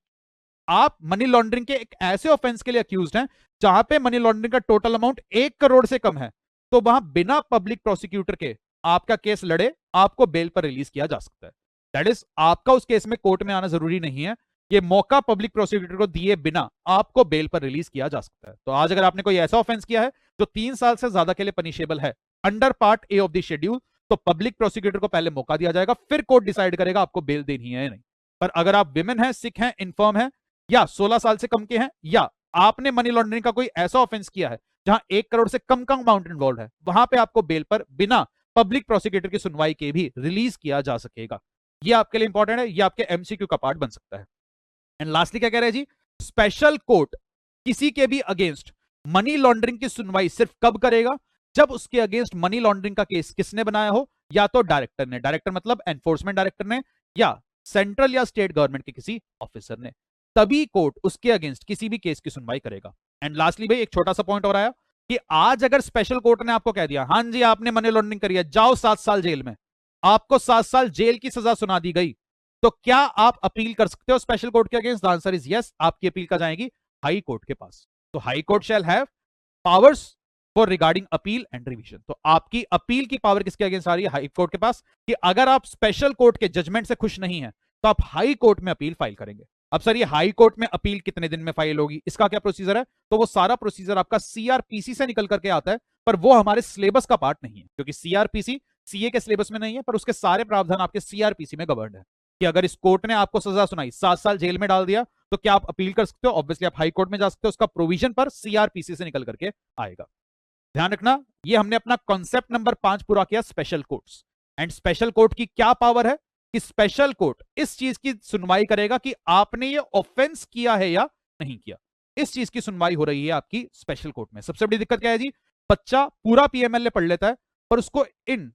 आप मनी लॉन्ड्रिंग के एक ऐसे ऑफेंस के लिए अक्यूज्ड हैं जहां पे मनी लॉन्ड्रिंग का टोटल अमाउंट 1 करोड़ से कम है, तो वहां बिना पब्लिक प्रोसिक्यूटर के आपका केस लड़े आपको बेल पर रिलीज किया जा सकता है। दैट इज, आपका उस केस में कोर्ट में आना जरूरी नहीं है, ये मौका पब्लिक प्रोसिक्यूटर को दिए बिना आपको बेल पर रिलीज किया जा सकता है। तो आज अगर आपने कोई ऐसा ऑफेंस किया है जो 3 साल से ज्यादा के लिए पनिशेबल है under part A of the schedule, तो पब्लिक प्रोसिक्यूटर को पहले मौका दिया जाएगा, फिर कोर्ट डिसाइड करेगा आपको बेल देनी है या नहीं। पर अगर आप विमेन हैं, सिख हैं, इन्फर्म है, या 16 साल से कम के हैं, या आपने मनी लॉन्ड्रिंग का कोई ऐसा ऑफेंस किया है जहां 1 करोड़ से कम का अमाउंट इन्वॉल्व है, वहां पे आपको बेल पर बिना पब्लिक प्रोसिक्यूटर की सुनवाई के भी रिलीज किया जा सकेगा। ये आपके लिए इंपॉर्टेंट है, ये आपके एमसीक्यू का पार्ट बन सकता है। एंड लास्टली क्या कह रहे हैं जी? स्पेशल कोर्ट किसी के भी अगेंस्ट मनी लॉन्ड्रिंग की सुनवाई सिर्फ कब करेगा? जब उसके अगेंस्ट मनी लॉन्ड्रिंग का केस किसने बनाया हो, या तो डायरेक्टर ने, डायरेक्टर मतलब एनफोर्समेंट डायरेक्टर ने, या सेंट्रल या स्टेट गवर्नमेंट के किसी ऑफिसर ने, तभी कोर्ट उसके अगेंस्ट किसी भी केस की सुनवाई करेगा। एंड लास्टली भाई एक छोटा सा पॉइंट और आया कि आज अगर स्पेशल कोर्ट ने आपको कह दिया हां जी आपने मनी लॉन्ड्रिंग करी है, जाओ 7 साल जेल में, आपको 7 साल जेल की सजा सुना दी गई, तो क्या आप अपील कर सकते हो स्पेशल कोर्ट के against? The answer is yes. आपकी अपील का जाएगी हाई कोर्ट के पास। तो high court shall have powers for regarding appeal and revision. तो आपकी अपील की पावर किसके अगेंस्ट आ रही है? हाई कोर्ट के पास। कि अगर आप स्पेशल कोर्ट के जजमेंट से खुश नहीं है तो आप हाई कोर्ट में अपील फाइल करेंगे। अब सर ये हाई कोर्ट में अपील कितने दिन में फाइल होगी, इसका क्या प्रोसीजर है? तो वो सारा प्रोसीजर आपका सीआरपीसी से निकल करके आता है, पर वो हमारे सिलेबस का पार्ट नहीं है, क्योंकि सीआरपीसी सीए के सिलेबस में नहीं है, पर उसके सारे प्रावधान आपके सीआरपीसी में गवर्नड है। कि अगर इस कोर्ट ने आपको सजा सुनाई, 7 साल जेल में डाल दिया, तो क्या आप अपील कर सकते हो? ऑब्वियसली आप हाई कोर्ट में जा सकते हो, उसका प्रोविजन पर सीआरपीसी से निकल करके आएगा। ध्यान रखना, ये हमने अपना कॉन्सेप्ट नंबर 5 पूरा किया, special courts. And special court की क्या पावर है कि स्पेशल कोर्ट इस चीज की सुनवाई करेगा कि आपने ये ऑफेंस किया है या नहीं किया। इस चीज की सुनवाई हो रही है आपकी स्पेशल कोर्ट में। सबसे बड़ी दिक्कत क्या है जी? बच्चा पूरा पीएमएलए पढ़ लेता है, पर उसको इन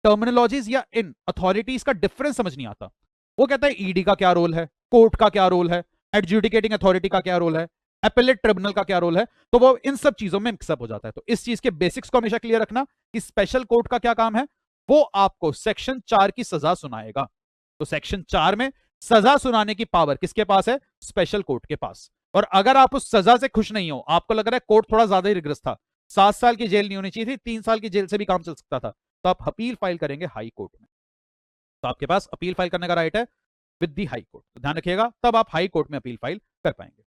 टर्मिनोलॉजीज या इन अथॉरिटीज का डिफरेंस समझ नहीं आता। वो कहता है ईडी का क्या रोल है, कोर्ट का क्या रोल है, एडजुडिकेटिंग अथॉरिटी का क्या रोल है, एपेलेट ट्रिब्यूनल का क्या रोल है, तो वो इन सब चीजों में मिक्सअप हो जाता है। तो इस चीज के बेसिक्स को हमेशा क्लियर रखना कि स्पेशल कोर्ट का क्या काम है। वो आपको सेक्शन 4 की सजा सुनाएगा। तो सेक्शन 4 में सजा सुनाने की पावर किसके पास है? स्पेशल कोर्ट के पास। और अगर आप उस सजा से खुश नहीं हो, आपको लग रहा है कोर्ट थोड़ा ज्यादा ही रिग्रेस था, 7 साल की जेल नहीं होनी चाहिए थी, 3 साल की जेल से भी काम चल सकता था, तो आप अपील फाइल करेंगे हाई कोर्ट में। तो आपके पास अपील फाइल करने का राइट है विद दी हाई कोर्ट। तो ध्यान रखिएगा, तब आप हाई कोर्ट में अपील फाइल कर पाएंगे।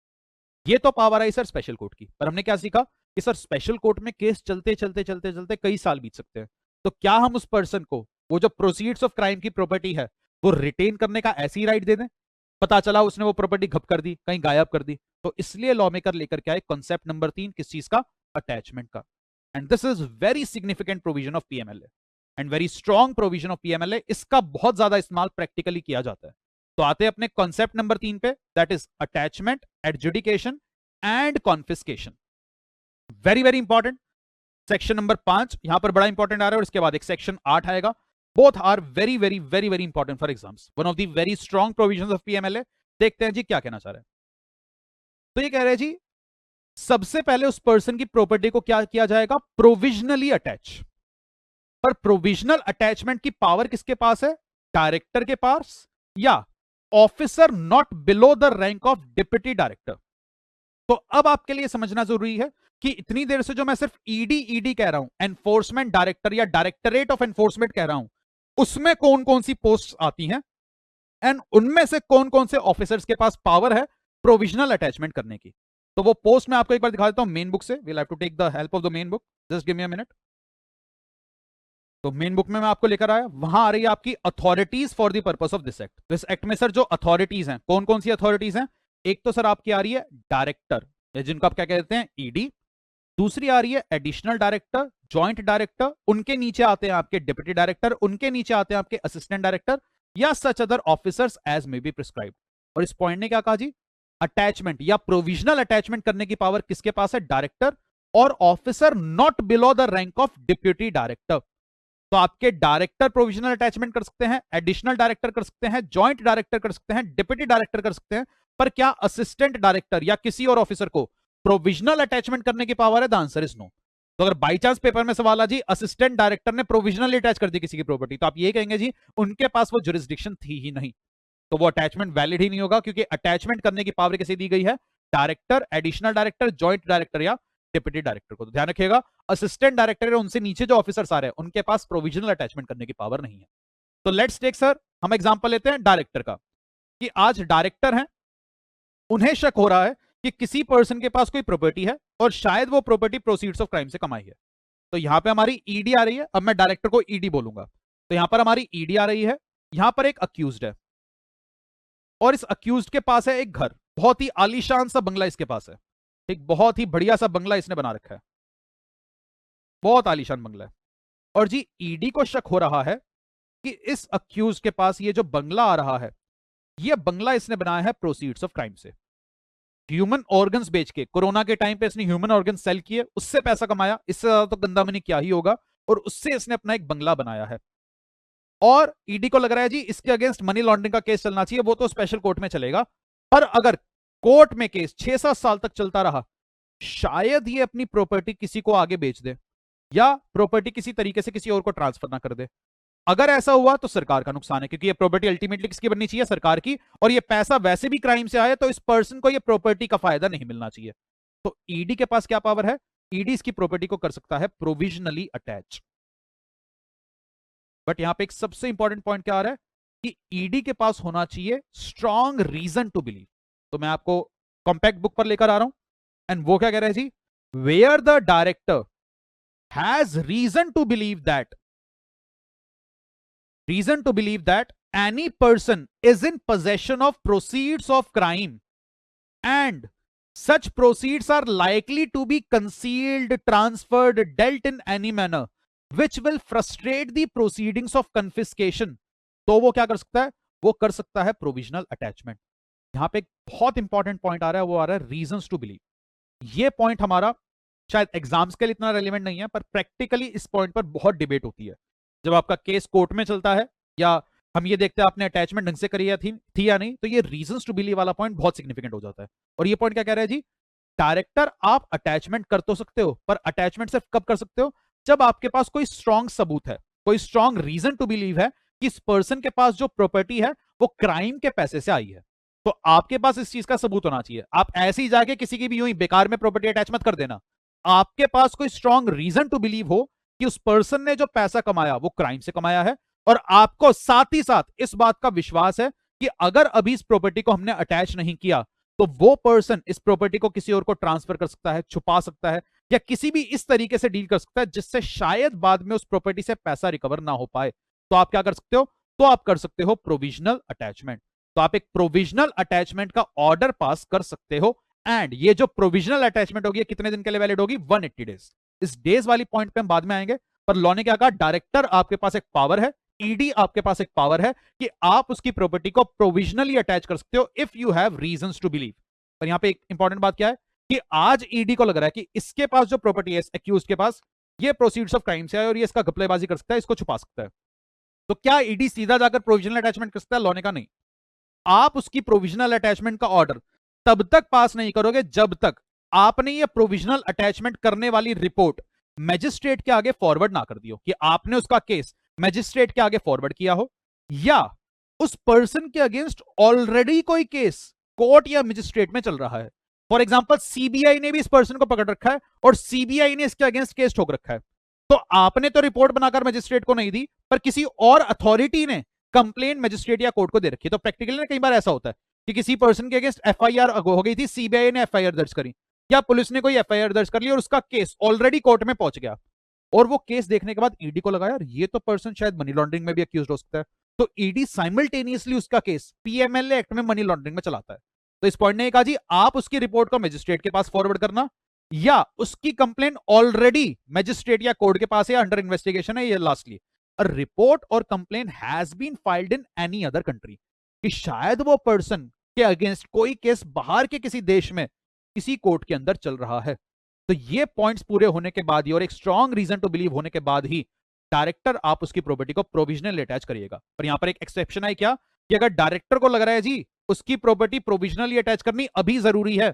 ये तो पावर आई सर स्पेशल कोर्ट की। पर हमने क्या सीखा कि सर स्पेशल कोर्ट में केस चलते चलते चलते चलते कई साल बीत सकते हैं। तो क्या हम उस पर्सन को वो जो प्रोसीड्स ऑफ क्राइम की प्रॉपर्टी है वो रिटेन करने का ऐसी ही राइट दे दें? पता चला उसने वो प्रॉपर्टी घप कर दी, कहीं गायब कर दी, तो इसलिए लॉ मेकर लेकर के आए कॉन्सेप्ट नंबर 3, किस चीज का? अटैचमेंट का। And this is very significant provision of PMLA and very strong provision of PMLA. इसका बहुत ज्यादा इस्तेमाल प्रैक्टिकली किया जाता है। तो आते हैं अपने कॉन्सेप्ट नंबर 3 पे, that is attachment, adjudication and confiscation. Very very important. Section number 5 यहां पर बड़ा इंपॉर्टेंट आ रहा है, और इसके बाद एक सेक्शन 8 आएगा। Both are very very very very important for exams. One of the very strong provisions of PMLA. देखते हैं जी क्या कहना चाह रहे हैं। तो ये कह रहे हैं जी सबसे पहले उस पर्सन की प्रॉपर्टी को क्या किया जाएगा? Provisionally attach. पर प्रोविजनल अटैचमेंट की पावर किसके पास है? डायरेक्टर के पास, या officer not below the rank of deputy director. तो अब आपके लिए समझना जरूरी है कि इतनी देर से जो मैं सिर्फ ईडी कह रहा हूं, एनफोर्समेंट डायरेक्टर या डायरेक्टरेट ऑफ एनफोर्समेंट कह रहा हूं, उसमें कौन कौन सी पोस्ट आती हैं एंड उनमें से कौन कौन से ऑफिसर्स के पास पावर है प्रोविजनल अटैचमेंट करने की। तो वो पोस्ट मैं आपको एक बार दिखा देता हूं मेन बुक से। We'll have to take the help of the main book, just give me a minute. तो मेन बुक में मैं आपको लेकर आया, वहां आ रही है आपकी authorities for the purpose of this act. This act में सर जो अथॉरिटीज हैं, कौन कौन सी अथॉरिटीज हैं? एक तो सर आपकी आ रही है डायरेक्टर, जिनको आप क्या कहते हैं? ईडी। दूसरी आ रही है एडिशनल डायरेक्टर, जॉइंट डायरेक्टर, उनके नीचे आते हैं आपके डिप्टी डायरेक्टर, उनके नीचे आते हैं आपके असिस्टेंट डायरेक्टर या such other officers as may be prescribed. और इस पॉइंट ने क्या कहा जी, अटैचमेंट या प्रोविजनल अटैचमेंट करने की पावर किसके पास है, डायरेक्टर और officer not below the rank of deputy director. तो आपके डायरेक्टर प्रोविजनल अटैचमेंट कर सकते हैं, एडिशनल डायरेक्टर कर सकते हैं, जॉइंट डायरेक्टर कर सकते हैं, डिप्टी डायरेक्टर कर सकते हैं, पर क्या असिस्टेंट डायरेक्टर या किसी और ऑफिसर को प्रोविजनल अटैचमेंट करने की पावर है? The answer is no. तो अगर बाई चांस पेपर में सवाल आ जी असिस्टेंट डायरेक्टर ने प्रोविजनली अटैच कर दी किसी की प्रॉपर्टी, तो आप ये कहेंगे जी उनके पास वो जुरिस्डिक्शन थी ही नहीं, तो वो अटैचमेंट वैलिड ही नहीं होगा, क्योंकि अटैचमेंट करने की पावर किसे दी गई है, director, additional director, joint director या डिप्टी डायरेक्टर को। तो ध्यान रखिएगा असिस्टेंट डायरेक्टर या उनसे नीचे जो ऑफिसर्स आ रहे हैं उनके पास प्रोविजनल अटैचमेंट करने की पावर नहीं है। तो लेट्स टेक सर, हम एग्जांपल लेते हैं डायरेक्टर का, कि आज डायरेक्टर हैं, उन्हें शक हो रहा है कि किसी पर्सन के पास कोई प्रॉपर्टी है और शायद वो प्रॉपर्टी प्रोसीड्स ऑफ क्राइम से कमाई है। तो यहां पे हमारी ईडी आ रही है, अब मैं डायरेक्टर को ईडी बोलूंगा, तो यहां पर हमारी ईडी आ रही है, यहां पर एक अक्यूज्ड है और इस अक्यूज्ड के पास है एक घर, बहुत ही आलीशान सा बंगला इसके पास है, एक बहुत ही बढ़िया सा बंगला इसने बना रखा है, बहुत आलीशान बंगला है। और जी ईडी को शक हो रहा है कि इस अक्यूज के पास ये जो बंगला आ रहा है, ये बंगला इसने बनाया है प्रोसीड्स ऑफ क्राइम से, ह्यूमन ऑर्गन्स बेच के। कोरोना के टाइम पे इसने ह्यूमन ऑर्गन सेल किए, उससे पैसा कमाया, इससे ज्यादा तो गंदा मनी क्या ही होगा, और उससे इसने अपना एक बंगला बनाया है। और ईडी को लग रहा है जी इसके अगेंस्ट मनी लॉन्ड्रिंग का केस चलना चाहिए, वो तो स्पेशल कोर्ट में चलेगा, पर अगर कोर्ट में केस 6-7 साल तक चलता रहा, शायद ये अपनी प्रॉपर्टी किसी को आगे बेच दे या प्रॉपर्टी किसी तरीके से किसी और को ट्रांसफर ना कर दे। अगर ऐसा हुआ तो सरकार का नुकसान है, क्योंकि ये प्रॉपर्टी अल्टीमेटली किसकी बननी चाहिए, सरकार की, और ये पैसा वैसे भी क्राइम से आया तो इस पर्सन को ये प्रॉपर्टी का फायदा नहीं मिलना चाहिए। तो ईडी के पास क्या पावर है, ईडी इसकी प्रॉपर्टी को कर सकता है प्रोविजनली अटैच। बट यहां पे एक सबसे इंपॉर्टेंट पॉइंट क्या आ रहा है कि ईडी के पास होना चाहिए स्ट्रॉन्ग रीजन टू बिलीव। तो मैं आपको कॉम्पैक्ट बुक पर लेकर आ रहा हूं, एंड वो क्या कह रहा है जी, where the director has reason to believe that any person is in possession of proceeds of crime and such proceeds are likely to be concealed, transferred, dealt in any manner which will frustrate the proceedings of confiscation, तो वो क्या कर सकता है, वो कर सकता है प्रोविजनल अटैचमेंट। यहां पे एक बहुत इंपॉर्टेंट पॉइंट आ रहा है, वो आ रहा है रीजंस टू बिलीव। ये पॉइंट हमारा शायद एग्जाम्स के लिए इतना रेलिवेंट नहीं है, पर प्रैक्टिकली इस पॉइंट पर बहुत डिबेट होती है जब आपका केस कोर्ट में चलता है, या हम ये देखते हैं आपने अटैचमेंट ढंग से करी या थी या नहीं, तो ये रीजंस टू बिलीव वाला पॉइंट बहुत सिग्निफिकेंट हो जाता है। और ये पॉइंट क्या कह रहा है जी, डायरेक्टर आप अटैचमेंट कर तो सकते हो, पर अटैचमेंट सिर्फ कब कर सकते हो, जब आपके पास कोई स्ट्रॉन्ग सबूत है, कोई स्ट्रॉन्ग रीजन टू बिलीव है कि इस पर्सन के पास जो प्रॉपर्टी है वो क्राइम के पैसे से आई है। तो आपके पास इस चीज का सबूत होना चाहिए। आप ऐसे ही जाके किसी की भी यूं ही बेकार में प्रॉपर्टी अटैच मत कर देना, आपके पास कोई स्ट्रॉन्ग रीजन टू बिलीव हो कि उस पर्सन ने जो पैसा कमाया वो क्राइम से कमाया है, और आपको साथ ही साथ इस बात का विश्वास है कि अगर अभी इस प्रॉपर्टी को हमने अटैच नहीं किया तो वो पर्सन इस प्रॉपर्टी को किसी और को ट्रांसफर कर सकता है, छुपा सकता है, या किसी भी इस तरीके से डील कर सकता है जिससे शायद बाद में उस प्रॉपर्टी से पैसा रिकवर ना हो पाए। तो आप क्या कर सकते हो, तो आप कर सकते हो प्रोविजनल अटैचमेंट। तो आप एक प्रोविजनल अटैचमेंट का ऑर्डर पास कर सकते हो, एंड ये जो प्रोविजनल अटैचमेंट होगी कितने दिन के लिए वैलिड होगी, 180 डेज। इस डेज वाली पॉइंट पे हम बाद में आएंगे, पर लॉ ने क्या कहा, डायरेक्टर आपके पास एक पावर है, ईडी आपके पास एक पावर है कि आप उसकी प्रॉपर्टी को प्रोविजनली अटैच कर सकते हो if you have reasons to believe. पर यहां पे एक इंपॉर्टेंट बात क्या है कि आज ईडी को लग रहा है कि इसके पास जो प्रॉपर्टी है एक्यूज के पास, ये प्रोसीड्स ऑफ क्राइम से है और ये इसका घपलेबाजी कर सकता है, इसको छुपा सकता है। तो क्या ईडी सीधा जाकर प्रोविजनल अटैचमेंट कर सकता है, लॉ ने कहा नहीं। आप उसकी प्रोविजनल अटैचमेंट का ऑर्डर तब तक पास नहीं करोगे जब तक आपने ये प्रोविजनल अटैचमेंट करने वाली रिपोर्ट मैजिस्ट्रेट के आगे फॉरवर्ड ना कर दी हो, कि आपने उसका केस मैजिस्ट्रेट के आगे फॉरवर्ड किया हो, या उस पर्सन के अगेंस्ट ऑलरेडी कोई केस कोर्ट या मैजिस्ट्रेट में चल रहा है। फॉर एग्जांपल सीबीआई ने भी इस पर्सन को पकड़ रखा है और सीबीआई ने इसके अगेंस्ट केस ठोक रखा है, तो आपने तो रिपोर्ट बनाकर मैजिस्ट्रेट को नहीं दी, पर किसी और अथॉरिटी ने कंप्लेंट मैजिस्ट्रेट या कोर्ट को दे रखी है। तो प्रैक्टिकली ना कई बार ऐसा होता है कि किसी पर्सन के अगेंस्ट एफआईआर हो गई थी, सीबीआई ने एफआईआर दर्ज करी या पुलिस ने कोई एफआईआर दर्ज कर ली और उसका केस ऑलरेडी कोर्ट में पहुंच गया, और वो केस देखने के बाद ईडी को लगा यार ये तो पर्सन शायद मनी लॉन्ड्रिंग में भी अक्यूज हो सकता है, तो ईडी साइमल्टेनियसली उसका केस पीएमएलए एक्ट में मनी लॉन्ड्रिंग में चलाता है। तो इस पॉइंट ने कहा जी आप उसकी रिपोर्ट को मैजिस्ट्रेट के पास फॉरवर्ड करना, या उसकी कंप्लेन ऑलरेडी मैजिस्ट्रेट या कोर्ट के पास है, अंडर इन्वेस्टिगेशन है, या lastly a report or complain has been filed in any other country, कि शायद वो पर्सन के अगेंस्ट कोई केस बाहर के किसी देश में किसी कोर्ट के अंदर चल रहा है। तो ये पॉइंट्स पूरे होने के बाद ही और एक स्ट्रॉन्ग रीजन टू बिलीव होने के बाद ही डायरेक्टर आप उसकी प्रॉपर्टी को प्रोविजनल अटैच करिएगा। पर यहां पर एक एक्सेप्शन है क्या, कि अगर डायरेक्टर को लग रहा है जी उसकी प्रॉपर्टी प्रोविजनली अटैच करनी अभी जरूरी है,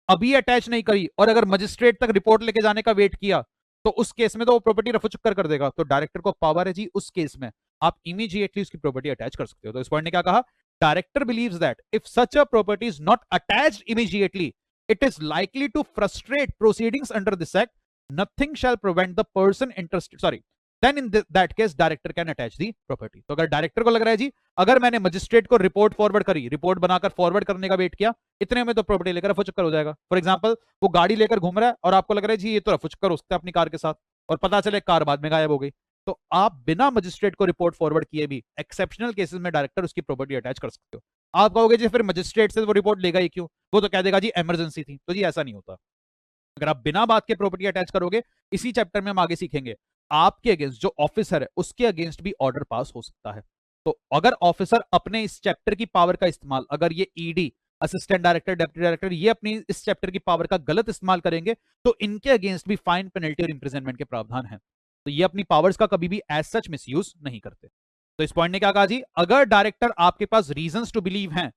अभी अटैच नहीं करी और अगर मजिस्ट्रेट तक रिपोर्ट लेके जाने का वेट किया, तो उस केस में तो वो प्रॉपर्टी रफू चक्कर कर देगा। तो डायरेक्टर को पावर है जी उस केस में आप इमीडिएटली उसकी प्रॉपर्टी अटैच कर सकते हो। तो इस पॉइंट ने क्या कहा, director believes that if such a property is not attached immediately, it is likely to frustrate proceedings under this act. Nothing shall prevent the person interested, sorry, then in that case director can attach the property. तो अगर director को लग रहा है जी अगर मैंने magistrate को report forward करी, रिपोर्ट बनाकर फॉरवर्ड करने का वेट किया, इतने में तो प्रॉपर्टी लेकर रफू चक्कर हो जाएगा। फॉर एग्जांपल वो गाड़ी लेकर घूम रहा है और आपको लग रहा है जी ये तो रफू चक्कर हो सकता है अपनी कार के साथ, और पता चले कार बाद में गायब हो गई, तो आप बिना मजिस्ट्रेट को रिपोर्ट फॉरवर्ड किए भी एक्सेप्शनल केसेस में डायरेक्टर उसकी प्रॉपर्टी अटैच कर सकते हो। आप कहोगे जी फिर मजिस्ट्रेट से वो रिपोर्ट लेगा ही क्यों, वो तो कह देगा जी इमरजेंसी थी। तो जी ऐसा नहीं होता। अगर आप बिना बात के प्रॉपर्टी अटैच करोगे, इसी चैप्टर में हम आगे सीखेंगे, आपके अगेंस्ट जो ऑफिसर है उसके अगेंस्ट भी ऑर्डर पास हो सकता है। तो अगर ऑफिसर अपने इस चैप्टर की पावर का इस्तेमाल, अगर ये ED, assistant director, deputy director, ये अपनी इस चैप्टर की पावर का गलत इस्तेमाल करेंगे, तो इनके अगेंस्ट भी फाइन, पेनल्टी और इंप्रिजनमेंट के प्रावधान हैं। तो ये अपनी पावर्स का कभी भी एज सच मिसयूज नहीं करते। तो इस पॉइंट ने क्या कहा जी, अगर डायरेक्टर आपके पास रीजंस टू बिलीव हैं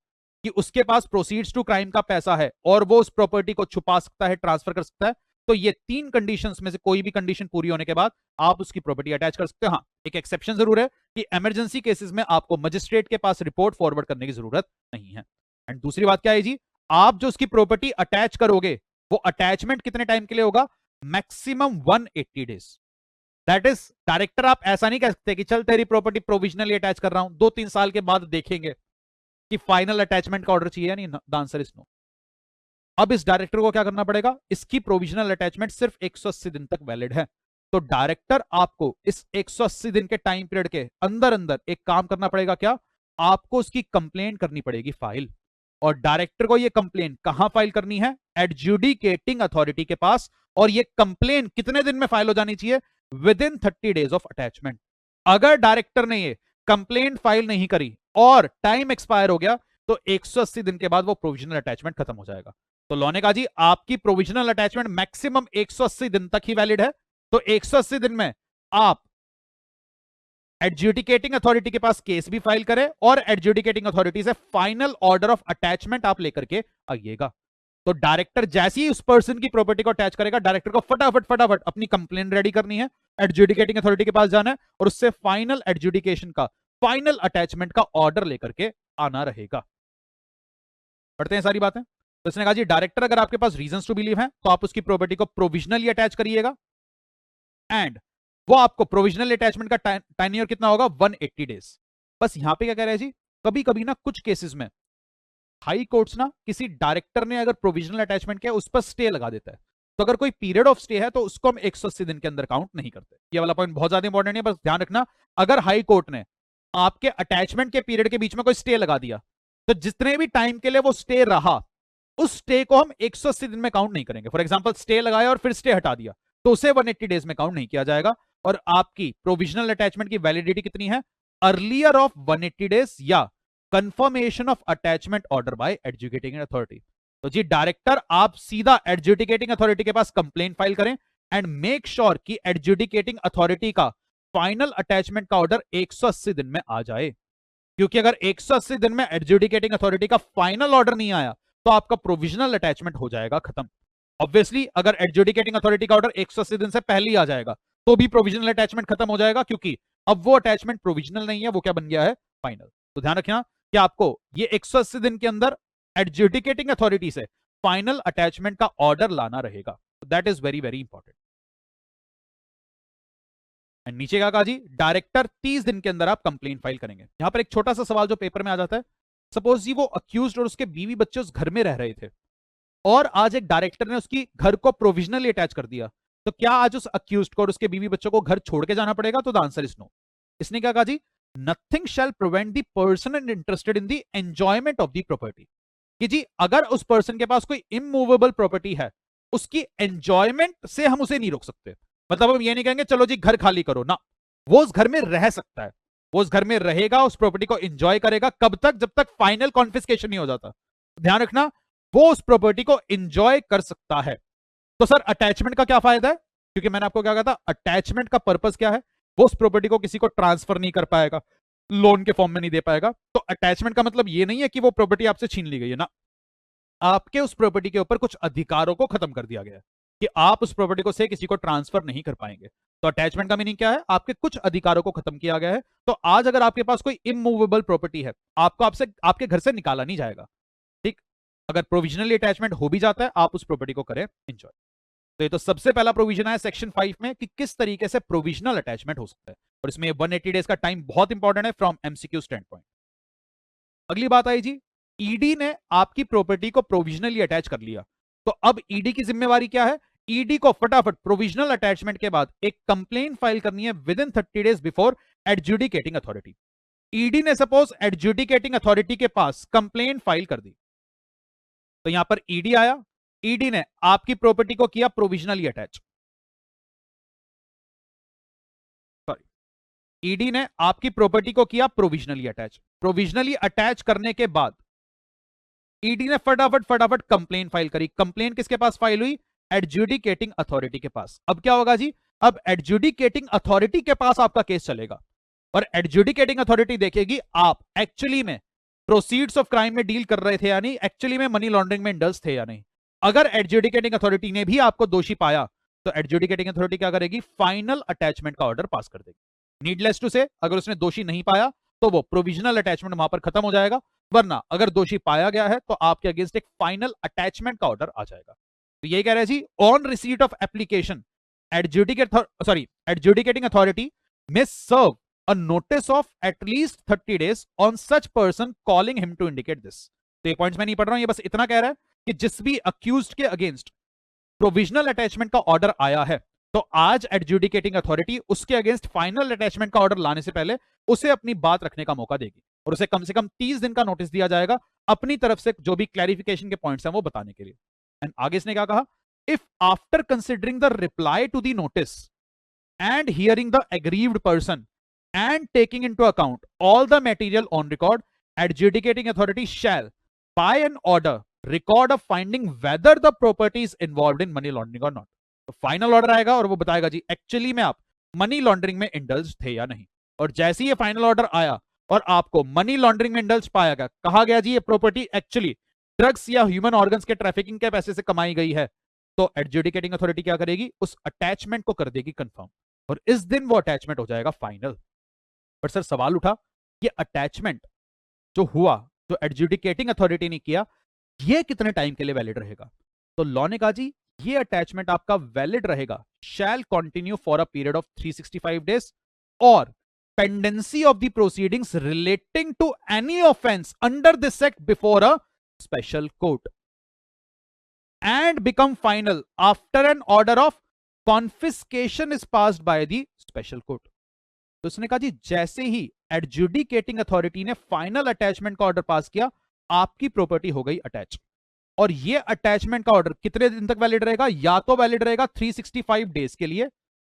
कि उसके पास प्रोसीड्स टू क्राइम का पैसा है और वो उस प्रॉपर्टी को छुपा सकता है, ट्रांसफर कर सकता है, तो ये तीन कंडीशंस में से कोई भी कंडीशन पूरी होने के बाद आप उसकी प्रॉपर्टी अटैच कर सकते हो। हाँ, एक एक्सेप्शन जरूर है कि इमरजेंसी केसेस में आपको मजिस्ट्रेट के पास रिपोर्ट फॉरवर्ड करने की जरूरत नहीं है। एंड दूसरी बात क्या है जी, आप जो उसकी प्रॉपर्टी अटैच करोगे वो अटैचमेंट कितने टाइम के लिए होगा, maximum 180 days. That is director आप ऐसा नहीं कह सकते कि चल तेरी प्रॉपर्टी प्रोविजनली अटैच कर रहा हूं, 2-3 साल के बाद देखेंगे कि फाइनल अटैचमेंट का ऑर्डर चाहिए या नहीं। The answer is no. अब इस डायरेक्टर को क्या करना पड़ेगा, इसकी प्रोविजनल अटैचमेंट सिर्फ 180 दिन तक वैलिड है। तो डायरेक्टर आपको इस 180 दिन के टाइम पीरियड के अंदर अंदर एक काम करना पड़ेगा, क्या, आपको उसकी कंप्लेंट करनी पड़ेगी फाइल। और डायरेक्टर को यह कंप्लेंट कहां फाइल करनी है, एडजुडिकेटिंग अथॉरिटी के पास। और यह कंप्लेंट कितने दिन में फाइल हो जानी चाहिए, with in 30 days of attachment. अगर डायरेक्टर ने ये कंप्लेंट फाइल नहीं करी और टाइम एक्सपायर हो गया, तो 180 दिन के बाद वो प्रोविजनल अटैचमेंट खत्म हो जाएगा। तो लॉ ने कहा जी आपकी प्रोविजनल अटैचमेंट मैक्सिमम 180 दिन तक ही वैलिड है। तो 180 दिन में आप एडजुडिकेटिंग अथॉरिटी के पास केस भी फाइल करें और एडजुडिकेटिंग अथॉरिटी से फाइनल ऑर्डर ऑफ अटैचमेंट आप लेकर के आइएगा। तो डायरेक्टर जैसे ही उस पर्सन की प्रॉपर्टी को अटैच करेगा, डायरेक्टर को फटाफट अपनी कंप्लेन रेडी करनी है, एडजुडिकेटिंग अथॉरिटी के पास जाना है और उससे फाइनल एडजुडिकेशन का, फाइनल अटैचमेंट का ऑर्डर लेकर के आना रहेगा। पढ़ते हैं सारी बातें। तो इसने कहा जी डायरेक्टर अगर आपके पास रीजंस टू बिलीव है तो आप उसकी प्रॉपर्टी को प्रोविजनली अटैच करिएगा, एंड वो आपको प्रोविजनल अटैचमेंट का टाइम कितना होगा, 180 डेज। बस यहां पे क्या कह रहे हैं जी, कभी कभी ना कुछ केसेस में हाई कोर्ट्स ना किसी डायरेक्टर ने अगर प्रोविजनल अटैचमेंट किया उस पर स्टे लगा देता है। तो अगर कोई पीरियड ऑफ स्टे है तो उसको हम 180 दिन के अंदर काउंट नहीं करते। ये वाला पॉइंट बहुत ज्यादा इंपॉर्टेंट है, बस ध्यान रखना। अगर हाई कोर्ट ने आपके अटैचमेंट के पीरियड के बीच में कोई स्टे लगा दिया, तो जितने भी टाइम के लिए वो स्टे रहा, उस स्टे को हम 180 दिन में काउंट नहीं करेंगे। फॉर एग्जांपल स्टे लगाया और फिर स्टे हटा दिया, तो उसे 180 डेज में काउंट नहीं किया जाएगा। और आपकी प्रोविजनल अटैचमेंट की वैलिडिटी कितनी है, अर्लियर ऑफ 180 डेज या confirmation of attachment order by adjudicating authority. तो जी डायरेक्टर आप सीधा एडजुडिकेटिंग अथॉरिटी के पास कंप्लेंट फाइल करें एंड मेक श्योर कि एडजुडिकेटिंग अथॉरिटी का फाइनल अटैचमेंट का ऑर्डर 180 दिन में आ जाए। क्योंकि अगर 180 दिन में एडजुडिकेटिंग अथॉरिटी का फाइनल ऑर्डर नहीं आया तो आपका प्रोविजनल अटैचमेंट हो जाएगा खत्म। ऑब्वियसली अगर एडजुडिकेटिंग अथॉरिटी का ऑर्डर 180 दिन से पहले ही आ जाएगा तो भी प्रोविजनल अटैचमेंट खत्म हो जाएगा, क्योंकि अब वो अटैचमेंट प्रोविजनल नहीं है, वो क्या बन गया है, फाइनल। तो ध्यान रखना कि आपको ये 180 दिन के अंदर एडजुडिकेटिंग अथॉरिटी से फाइनल अटैचमेंट का ऑर्डर लाना रहेगा। That is very very important. And नीचे क्या कहा जी, डायरेक्टर 30 दिन के अंदर आप कंप्लेंट फाइल करेंगे। यहां पर एक छोटा सा सवाल जो पेपर में आ जाता है, सपोज जी वो अक्यूज्ड और उसके बीवी बच्चे उस घर में रह रहे थे और आज एक डायरेक्टर ने उसकी घर को प्रोविजनली अटैच कर दिया, तो क्या आज उस अक्यूज्ड को और उसके बीवी बच्चों को घर छोड़ के जाना पड़ेगा? तो द आंसर इज नो। इसने क्या कहा जी, nothing shall prevent the person interested in the enjoyment of the property. कि जी अगर उस पर्सन के पास कोई इमूवेबल प्रॉपर्टी है उसकी एंजॉयमेंट से हम उसे नहीं रोक सकते। मतलब हम ये नहीं कहेंगे चलो जी घर खाली करो ना, वो उस घर में रह सकता है, वो उस घर में रहेगा, उस प्रॉपर्टी को एंजॉय करेगा, कब तक? जब तक फाइनल कॉन्फिस्केशन नहीं हो जाता। ध्यान रखना, वो उस प्रॉपर्टी को एंजॉय कर सकता है। तो सर अटैचमेंट का क्या फायदा है? क्योंकि मैंने आपको क्या कहा था, अटैचमेंट का पर्पस क्या है? वो उस प्रॉपर्टी को किसी को ट्रांसफर नहीं कर पाएगा, लोन के फॉर्म में नहीं दे पाएगा। तो अटैचमेंट का मतलब ये नहीं है कि वो प्रॉपर्टी आपसे छीन ली गई है ना, आपके उस प्रॉपर्टी के ऊपर कुछ अधिकारों को खत्म कर दिया गया है कि आप उस प्रॉपर्टी को से किसी को ट्रांसफर नहीं कर पाएंगे। तो अटैचमेंट का मीनिंग क्या है? आपके कुछ अधिकारों को खत्म किया गया है। तो आज अगर आपके पास कोई इमूवेबल प्रॉपर्टी है, आपको आपसे आपके घर से निकाला नहीं जाएगा, ठीक? अगर प्रोविजनली अटैचमेंट हो भी जाता है, आप उस प्रॉपर्टी को करें एंजॉय। तो ये तो सबसे पहला प्रोविजन है सेक्शन 5 में कि किस तरीके से प्रोविजनल अटैचमेंट हो सकता है, और इसमें 180 डेज का टाइम बहुत इंपॉर्टेंट है फ्रॉम एमसीक्यू स्टैंड पॉइंट। अगली बात आई जी, ईडी ने आपकी प्रॉपर्टी को प्रोविजनली अटैच कर लिया, तो अब ईडी की जिम्मेवारी क्या है? ईडी को फटाफट प्रोविजनल अटैचमेंट के बाद एक कंप्लेंट फाइल करनी है with in 30 days before adjudicating authority. ED ने सपोज एडजुडिकेटिंग अथॉरिटी के पास कंप्लेंट फाइल कर दी, तो यहां पर ईडी आया, ईडी ने आपकी प्रॉपर्टी को किया प्रोविजनली अटैच, सॉरी, ईडी ने आपकी प्रॉपर्टी को किया प्रोविजनली अटैच। प्रोविजनली अटैच करने के बाद ईडी ने फटाफट कंप्लेन फाइल करी। कंप्लेन किसके पास फाइल हुई? एडजुडिकेटिंग अथॉरिटी के पास। अब क्या होगा जी? अब एडजुडिकेटिंग अथॉरिटी के पास आपका केस चलेगा, और एडजुडिकेटिंग अथॉरिटी देखेगी आप एक्चुअली में प्रोसीड्स ऑफ क्राइम में डील कर रहे थे या नहीं, एक्चुअली में मनी लॉन्ड्रिंग में इंडल्ज थे या नहीं। अगर एडजुडिकेटिंग अथॉरिटी ने भी आपको दोषी पाया, तो एडजुडिकेटिंग अथॉरिटी क्या करेगी? फाइनल अटैचमेंट का ऑर्डर पास कर देगी। नीडलेस टू से, अगर उसने दोषी नहीं पाया तो वो प्रोविजनल अटैचमेंट वहां पर खत्म हो जाएगा, वरना अगर दोषी पाया गया है तो आपके अगेंस्ट एक फाइनल अटैचमेंट का ऑर्डर आ जाएगा। तो यही कह रहे हैं जी, on receipt of application adjudicating authority may serve a notice of at least 30 days on such person calling him to indicate this। तो ये पॉइंट्स मैं नहीं पढ़ रहा हूं, ये बस इतना कह रहा है कि जिस भी अक्यूज्ड के अगेंस्ट प्रोविजनल अटैचमेंट का ऑर्डर आया है, तो आज एडजुडिकेटिंग अथॉरिटी उसके अगेंस्ट फाइनल अटैचमेंट का ऑर्डर लाने से पहले उसे अपनी बात रखने का मौका देगी, और उसे कम से कम 30 दिन का नोटिस दिया जाएगा अपनी तरफ से जो भी क्लैरिफिकेशन के पॉइंट्स हैं वो बताने के लिए। एंड आगे इसने क्या कहा? If after considering the reply to the notice and hearing the aggrieved person and taking into account all the material on record, adjudicating authority shall by an order record of finding whether the property is involved in money laundering or not। तो final order आएगा और वो बताएगा जी actually में आप money laundering में indulge थे या नहीं। और जैसे ही ये फाइनल ऑर्डर आया और आपको मनी लॉन्ड्रिंग में इंडल्ज पाया गया, कहा गया जी ये प्रॉपर्टी एक्चुअली ड्रग्स या ह्यूमन ऑर्गन्स के ट्रैफिकिंग के पैसे से कमाई गई है, तो एडजुडिकेटिंग अथॉरिटी क्या करेगी? उस अटैचमेंट को कर देगी कंफर्म, और इस दिन वो अटैचमेंट हो जाएगा फाइनल। पर सर सवाल उठा, ये अटैचमेंट जो हुआ, जो एडजुडिकेटिंग अथॉरिटी ने किया, ये कितने टाइम के लिए वैलिड रहेगा? तो लॉ ने कहा जी ये अटैचमेंट आपका वैलिड रहेगा, shall continue for a period of 365 days और pendency of the proceedings relating to any offence under this act before a special court and become final after an order of confiscation is passed by the special court. तो उसने कहा जी जैसे ही adjudicating authority ने final attachment का order pass किया, आपकी प्रॉपर्टी हो गई अटैच, और ये अटैचमेंट का ऑर्डर कितने दिन तक वैलिड रहेगा? या तो वैलिड रहेगा 365 डेज के लिए,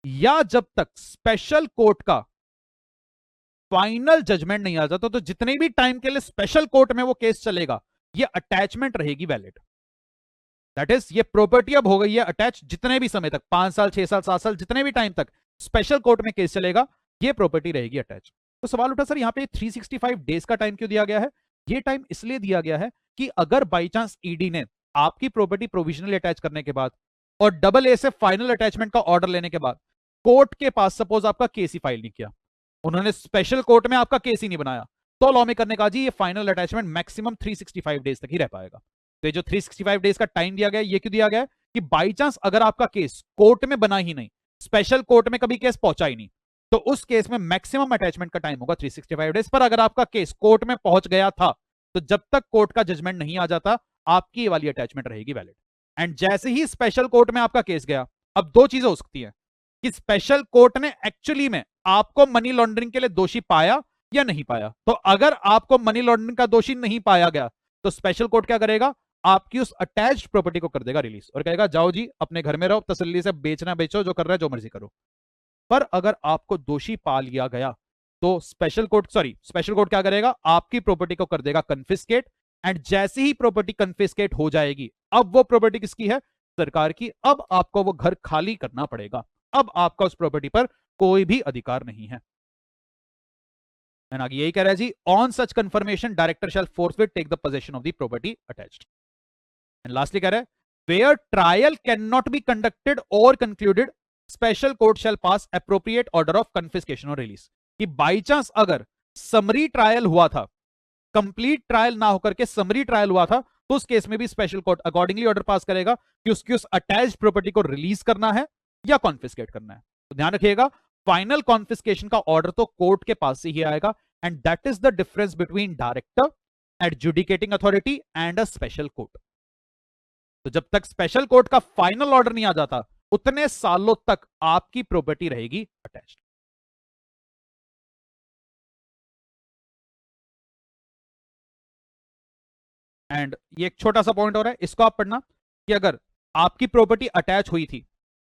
या जब तक स्पेशल कोर्ट का फाइनल जजमेंट नहीं आ जाता। तो जितने भी टाइम के लिए स्पेशल कोर्ट में वो केस चलेगा, ये अटैचमेंट रहेगी वैलिड। दैट इज ये प्रॉपर्टी अब हो गई है अटैच, जितने भी समय तक, 5 साल 6 साल 7 साल, जितने भी टाइम तक स्पेशल कोर्ट में केस चलेगा, ये प्रॉपर्टी रहेगी अटैच। तो सवाल उठा सर यहाँ पे 365 डेज का टाइम क्यों दिया गया है? ये टाइम इसलिए दिया गया है कि अगर बाई चांस ईडी ने आपकी प्रॉपर्टी प्रोविजनली अटैच करने के बाद और डबल ए से फाइनल अटैचमेंट का ऑर्डर लेने के बाद कोर्ट के पास सपोज आपका केस ही फाइल नहीं किया, उन्होंने स्पेशल कोर्ट में आपका केस ही नहीं बनाया, तो लॉ में करने का जी ये फाइनल अटैचमेंट मैक्सिमम 365 डेज तक ही रह पाएगा। तो ये जो 365 डेज का टाइम दिया गया है, ये क्यों दिया गया है? कि बाई चांस अगर आपका केस कोर्ट में बना ही नहीं, स्पेशल कोर्ट में कभी केस पहुंचा ही नहीं, तो उस केस में मैक्सिमम अटैचमेंट का टाइम होगा 365 डेज। पर अगर आपका केस कोर्ट में पहुंच गया था, तो जब तक कोर्ट का जजमेंट नहीं आ जाता, आपकी ये वाली अटैचमेंट रहेगी वैलिड। एंड जैसे ही स्पेशल कोर्ट में आपका केस गया, अब दो चीजें हो सकती हैं कि स्पेशल कोर्ट ने एक्चुअली में आपको मनी लॉन्ड्रिंग के लिए दोषी पाया या नहीं पाया। तो अगर आपको मनी लॉन्ड्रिंग का दोषी नहीं पाया गया, तो स्पेशल कोर्ट क्या करेगा? आपकी उस अटैच्ड प्रॉपर्टी को कर देगा रिलीज और कहेगा जाओ जी अपने घर में रहो, तसल्ली से बेचना बेचो, जो कर रहा है जो मर्जी करो। पर अगर आपको दोषी पा लिया गया तो स्पेशल कोर्ट क्या करेगा, आपकी प्रॉपर्टी को कर देगा कन्फिस्केट। एंड जैसे ही प्रॉपर्टी कन्फिस्केट हो जाएगी, अब वो प्रॉपर्टी किसकी है, सरकार की। अब आपको वो घर खाली करना पड़ेगा, अब आपका उस प्रॉपर्टी पर कोई भी अधिकार नहीं है। एंड आगे यही कह रहा है जी, on such confirmation director shall forthwith take the possession of the property attached. And lastly कह रहा है, where trial can not be conducted और concluded special court shall pass appropriate order of confiscation और रिलीज। कि by chance अगर summary trial हुआ था, complete trial ना होकर के समरी ट्रायल हुआ था, तो उस केस में भी special court accordingly order pass करेगा कि उसकी उस अटैच्ड प्रॉपर्टी को रिलीज करना है या कॉन्फिस्केट करना है। तो ध्यान रखिएगा, फाइनल कॉन्फिस्केशन का ऑर्डर तो कोर्ट के पास से ही आएगा। And that is the difference between director, adjudicating authority and a special court. तो जब तक स्पेशल कोर्ट का फाइनल ऑर्डर नहीं आ जाता, उतने सालों तक आपकी प्रॉपर्टी रहेगी अटैच्ड। एंड ये एक छोटा सा पॉइंट हो रहा है, इसको आप पढ़ना कि अगर आपकी प्रॉपर्टी अटैच हुई थी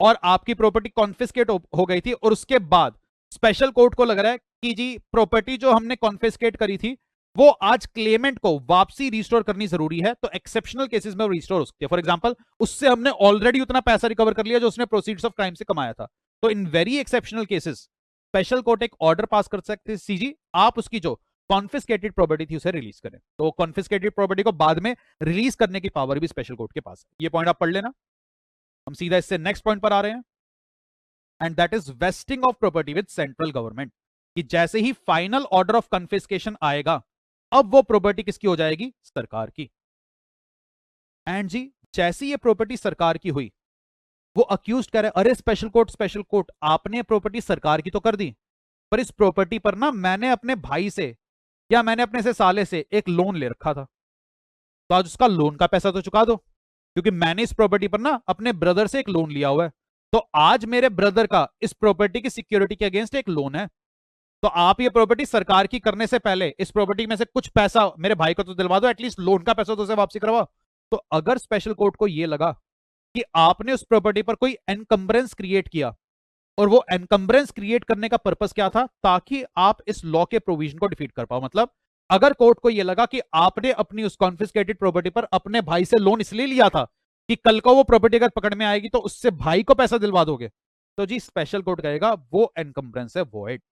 और आपकी प्रॉपर्टी कॉन्फिस्केट हो गई थी और उसके बाद स्पेशल कोर्ट को लग रहा है कि जी प्रॉपर्टी जो हमने कॉन्फिस्केट करी थी वो आज क्लेमेंट को वापसी रिस्टोर करनी जरूरी है, तो एक्सेप्शनल केसेस में रिस्टोर हो सकती है। फॉर एग्जांपल, उससे हमने ऑलरेडी उतना पैसा रिकवर कर लिया जो उसने प्रोसीड्स ऑफ क्राइम से कमाया था। तो in very exceptional cases special court एक ऑर्डर पास कर सकते हैं, सीजी आप उसकी जो कॉन्फिस्केटेड प्रॉपर्टी थी उसे रिलीज करें। तो कॉन्फिस्केटेड प्रॉपर्टी को बाद में रिलीज करने की पावर भी स्पेशल कोर्ट के पास है। ये पॉइंट आप पढ़ लेना। हम सीधा इससे नेक्स्ट पॉइंट पर आ रहे हैं, and that is wasting of property with central government. कि जैसे ही फाइनल ऑर्डर ऑफ कन्फिस्केशन आएगा, अब वो प्रॉपर्टी किसकी हो जाएगी, सरकार की। एंड जी जैसी ये प्रॉपर्टी सरकार की हुई, वो अक्यूज कह रहे अरे स्पेशल कोर्ट आपने प्रॉपर्टी सरकार की तो कर दी, पर इस प्रॉपर्टी पर ना मैंने अपने भाई से या मैंने अपने से साले से एक लोन ले रखा था, तो आज उसका लोन का पैसा तो चुका दो, क्योंकि मैंने इस प्रॉपर्टी पर ना अपने ब्रदर से एक लोन लिया हुआ है। तो आज मेरे ब्रदर का इस प्रॉपर्टी की सिक्योरिटी के अगेंस्ट एक लोन है, तो आप ये प्रॉपर्टी सरकार की करने से पहले इस प्रॉपर्टी में से कुछ पैसा मेरे भाई को तो दिलवा दो, एटलीस्ट लोन का पैसा तो उसे वापसी करवाओ। तो अगर स्पेशल कोर्ट को यह लगा कि आपने उस प्रॉपर्टी पर कोई एनकम्बरेंस क्रिएट किया, और वो एनकम्बरेंस क्रिएट करने का पर्पस क्या था, ताकि आप इस लॉ के प्रोविजन को डिफीट कर पाओ। मतलब अगर कोर्ट को यह लगा कि आपने अपनी उस कॉन्फिस्केटेड प्रॉपर्टी पर अपने भाई से लोन इसलिए लिया था कि कल को वो प्रॉपर्टी अगर पकड़ में आएगी तो उससे भाई को पैसा दिलवा दोगे, तो जी स्पेशल कोर्ट कहेगा वो एनकम्बरेंस है वॉइड।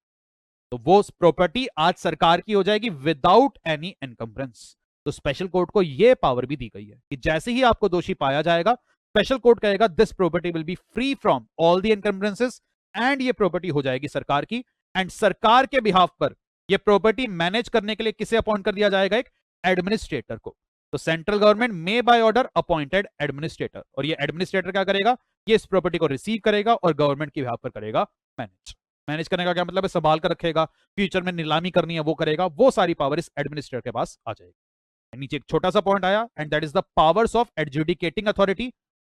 तो वो प्रॉपर्टी आज सरकार की हो जाएगी विदाउट एनी एनकम्बरेंस। तो स्पेशल कोर्ट को यह पावर भी दी गई है कि जैसे ही आपको दोषी पाया जाएगा, स्पेशल कोर्ट कहेगा this property will be free from all the encumbrances, and ये प्रॉपर्टी हो जाएगी सरकार की। एंड सरकार के बिहाफ पर ये प्रॉपर्टी मैनेज करने के लिए किसे अपॉइंट कर दिया जाएगा, एक एडमिनिस्ट्रेटर को। तो central government may by order appointed administrator, और ये एडमिनिस्ट्रेटर क्या करेगा, ये इस प्रॉपर्टी को रिसीव करेगा और गवर्नमेंट के बिहाफ पर करेगा मैनेज करने का क्या मतलब है, संभाल कर रखेगा, फ्यूचर में नीलामी करनी है वो करेगा, वो सारी पावर इस एडमिनिस्ट्रेटर के पास आ जाएगी। नीचे एक छोटा सा पॉइंट आया, and that is the powers of adjudicating authority.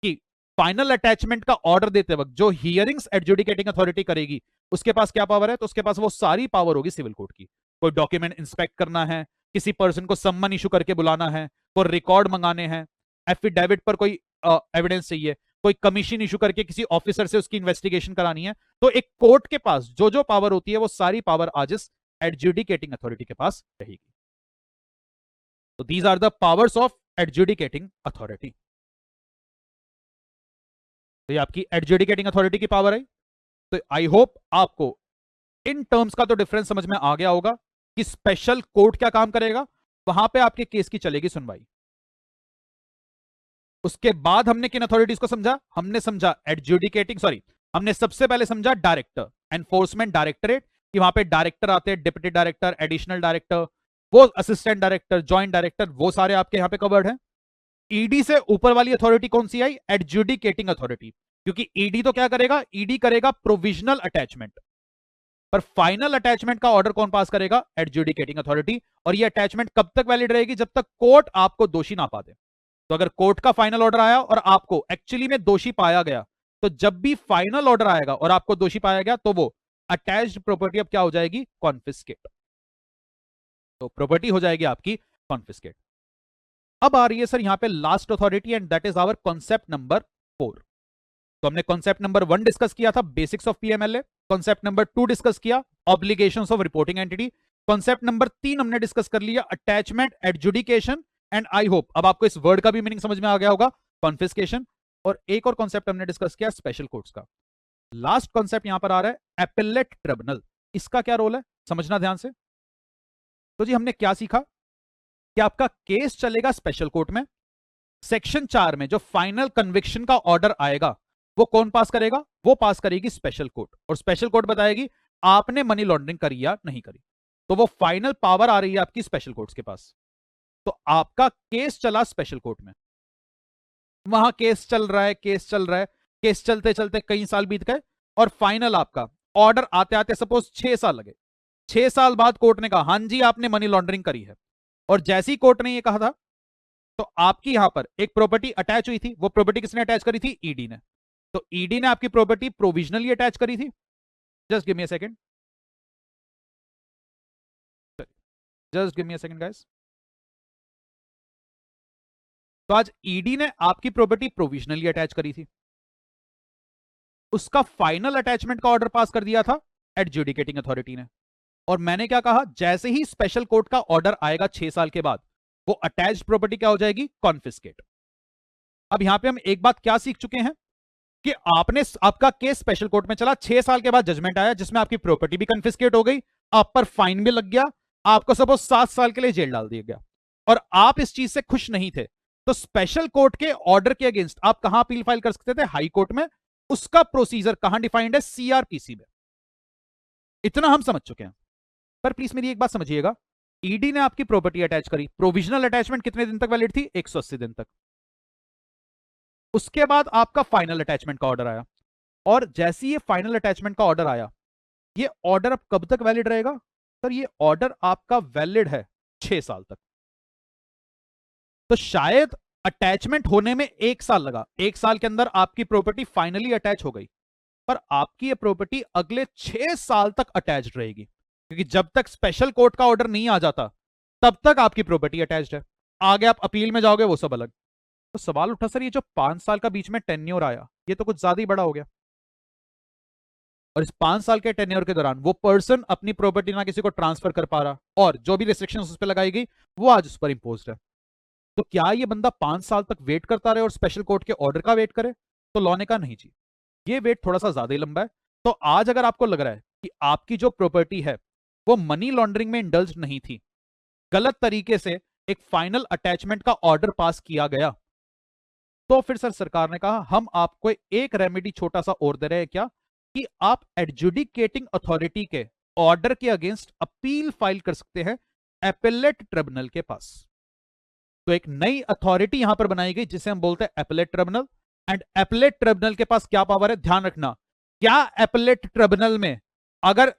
कि फाइनल अटैचमेंट का ऑर्डर देते वक्त जो हियरिंग्स एडजुडिकेटिंग अथॉरिटी करेगी, उसके पास क्या पावर है, तो उसके पास वो सारी पावर होगी सिविल कोर्ट की। कोई डॉक्यूमेंट इंस्पेक्ट करना है, किसी पर्सन को सम्मन इशू करके बुलाना है, कोई रिकॉर्ड मंगाने हैं, एफिडेविट पर कोई एविडेंस चाहिए, कोई कमीशन इशू करके किसी ऑफिसर से उसकी इन्वेस्टिगेशन करानी है, तो एक कोर्ट के पास जो जो पावर होती है वो सारी पावर आज इस एडजुडिकेटिंग अथॉरिटी के पास रहेगी। तो these are the powers of adjudicating authority. तो ये आपकी एडजुडिकेटिंग अथॉरिटी की पावर है। तो आई होप आपको इन टर्म्स का तो डिफरेंस समझ में आ गया होगा कि स्पेशल कोर्ट क्या काम करेगा, वहां पे आपके केस की चलेगी सुनवाई। उसके बाद हमने किन अथॉरिटीज को समझा, हमने समझा हमने सबसे पहले समझा डायरेक्टर, एनफोर्समेंट डायरेक्टरेट, कि वहां पे डायरेक्टर आते हैं, डिप्टी डायरेक्टर, एडिशनल डायरेक्टर, वो असिस्टेंट डायरेक्टर, ज्वाइंट डायरेक्टर, वो सारे आपके यहां पे कवर्ड है। ईडी से ऊपर वाली अथॉरिटी कौन सी आई, एडजुडिकेटिंग अथॉरिटी, क्योंकि ईडी तो क्या करेगा, ईडी करेगा प्रोविजनल अटैचमेंट, पर फाइनल अटैचमेंट का ऑर्डर कौन पास करेगा, एडजुडिकेटिंग अथॉरिटी। और ये अटैचमेंट कब तक वैलिड रहेगी, जब तक कोर्ट आपको दोषी ना पा दे। तो अगर कोर्ट का फाइनल ऑर्डर आया और आपको एक्चुअली में दोषी पाया गया, तो जब भी फाइनल ऑर्डर आएगा और आपको दोषी पाया गया, तो वो अटैच्ड प्रॉपर्टी अब क्या हो जाएगी, कॉन्फिस्केट। तो प्रॉपर्टी हो जाएगी आपकी कॉन्फिस्केट। अब आ रही है सर यहां पे last authority and that is our concept number 4। तो हमने कॉन्सेप्ट नंबर 1 डिस्कस किया था, basics of PMLA. Concept number 2 discuss किया, obligations of reporting entity. Concept number 3 हमने डिस्कस कर लिया, attachment, adjudication and I hope अब आपको इस वर्ड का भी मीनिंग समझ में आ गया होगा, कॉन्फिस्केशन। और एक और कॉन्सेप्ट हमने डिस्कस किया स्पेशल कोर्ट्स का। लास्ट कॉन्सेप्ट यहां पर आ रहा है एपेलेट ट्रिब्यूनल। इसका क्या रोल है समझना ध्यान से। तो जी हमने क्या सीखा कि आपका केस चलेगा स्पेशल कोर्ट में। सेक्शन 4 में जो फाइनल कन्विक्शन का ऑर्डर आएगा वो कौन पास करेगा, वो पास करेगी स्पेशल कोर्ट। और स्पेशल कोर्ट बताएगी आपने मनी लॉन्ड्रिंग करी या नहीं करी। तो वो फाइनल पावर आ रही है आपकी स्पेशल कोर्ट्स के पास। तो आपका केस चला स्पेशल कोर्ट में, वहां केस चल रहा है, केस चल रहा है, केस चलते चलते कई साल बीत गए और फाइनल आपका ऑर्डर आते आते सपोज 6 साल लगे। 6 साल बाद कोर्ट ने कहा हां जी आपने मनी लॉन्ड्रिंग करी है। और जैसी कोर्ट ने ये कहा था तो आपकी यहां पर एक प्रॉपर्टी अटैच हुई थी। वो प्रॉपर्टी किसने अटैच करी थी, ईडी ने। तो ईडी ने आपकी प्रॉपर्टी प्रोविजनली अटैच करी थी। Just give me a second, just give me a second guys. तो आज ईडी ने आपकी प्रॉपर्टी प्रोविजनली अटैच करी थी, उसका फाइनल अटैचमेंट का ऑर्डर पास कर दिया था एडजुडिकेटिंग अथॉरिटी ने। और मैंने क्या कहा, जैसे ही स्पेशल कोर्ट का ऑर्डर आएगा 6 साल के बाद, वो अटैच्ड प्रॉपर्टी क्या हो जाएगी, कॉन्फिस्केट। अब यहां पे हम एक बात क्या सीख चुके हैं कि आपका केस स्पेशल कोर्ट में चला, 6 साल के बाद जजमेंट आया जिसमें आपकी प्रॉपर्टी भी कन्फिस्केट हो गई, आप पर फाइन भी लग गया, आपको सपोज 7 साल के लिए जेल डाल दिया गया और आप इस चीज से खुश नहीं थे। तो स्पेशल कोर्ट के ऑर्डर के अगेंस्ट आप कहां अपील फाइल कर सकते थे, हाई कोर्ट में। उसका प्रोसीजर कहां डिफाइंड है, सीआरपीसी में। इतना हम समझ चुके हैं। पर प्लीज मेरी एक बात समझिएगा, ईडी ने आपकी प्रॉपर्टी अटैच करी, प्रोविजनल अटैचमेंट कितने दिन तक वैलिड थी, 180 दिन तक। उसके बाद आपका फाइनल अटैचमेंट का ऑर्डर आया और जैसे ये फाइनल अटैचमेंट का ऑर्डर आया, ये ऑर्डर अब कब तक वैलिड रहेगा सर, ये ऑर्डर आपका वैलिड है 6 साल तक। तो शायद अटैचमेंट होने में 1 साल लगा, 1 साल के अंदर आपकी प्रॉपर्टी फाइनली अटैच हो गई, पर आपकी ये प्रॉपर्टी अगले 6 साल तक अटैच्ड रहेगी, क्योंकि जब तक स्पेशल कोर्ट का ऑर्डर नहीं आ जाता तब तक आपकी प्रॉपर्टी अटैच्ड है। आगे आप अपील में जाओगे वो सब अलग। तो सवाल उठा सर, ये जो 5 साल का बीच में टेन्योर आया, ये तो कुछ ज्यादा ही बड़ा हो गया। और इस 5 साल के टेन्योर के दौरान वो पर्सन अपनी प्रॉपर्टी ना किसी को ट्रांसफर कर पा रहा, और जो भी रिस्ट्रिक्शंस उस पर लगाई गई वो आज उस पर इंपोज्ड है। तो क्या ये बंदा 5 साल तक वेट करता रहे और स्पेशल कोर्ट के ऑर्डर का वेट करे? तो लॉ ने कहा नहीं जी, ये वेट थोड़ा सा ज्यादा ही लंबा है। तो आज अगर आपको लग रहा है कि आपकी जो प्रॉपर्टी है वो मनी लॉन्ड्रिंग में इंडल्ज नहीं थी, गलत तरीके से एक फाइनल अटैचमेंट का ऑर्डर पास किया गया, तो फिर सर सरकार ने कहा हम आपको एक रेमेडी छोटा सा और दे रहे हैं, क्या कि आप एडजुडिकेटिंग अथॉरिटी के ऑर्डर के अगेंस्ट अपील फाइल कर सकते हैं एपेलेट ट्रिब्यूनल के पास। तो एक नई अथॉरिटी यहां पर बनाई गई जिसे हम बोलते हैं appellate tribunal. And appellate tribunal के पास क्या पावर है, ध्यान रखना, क्या एपेलेट ट्रिब्यूनल में अगर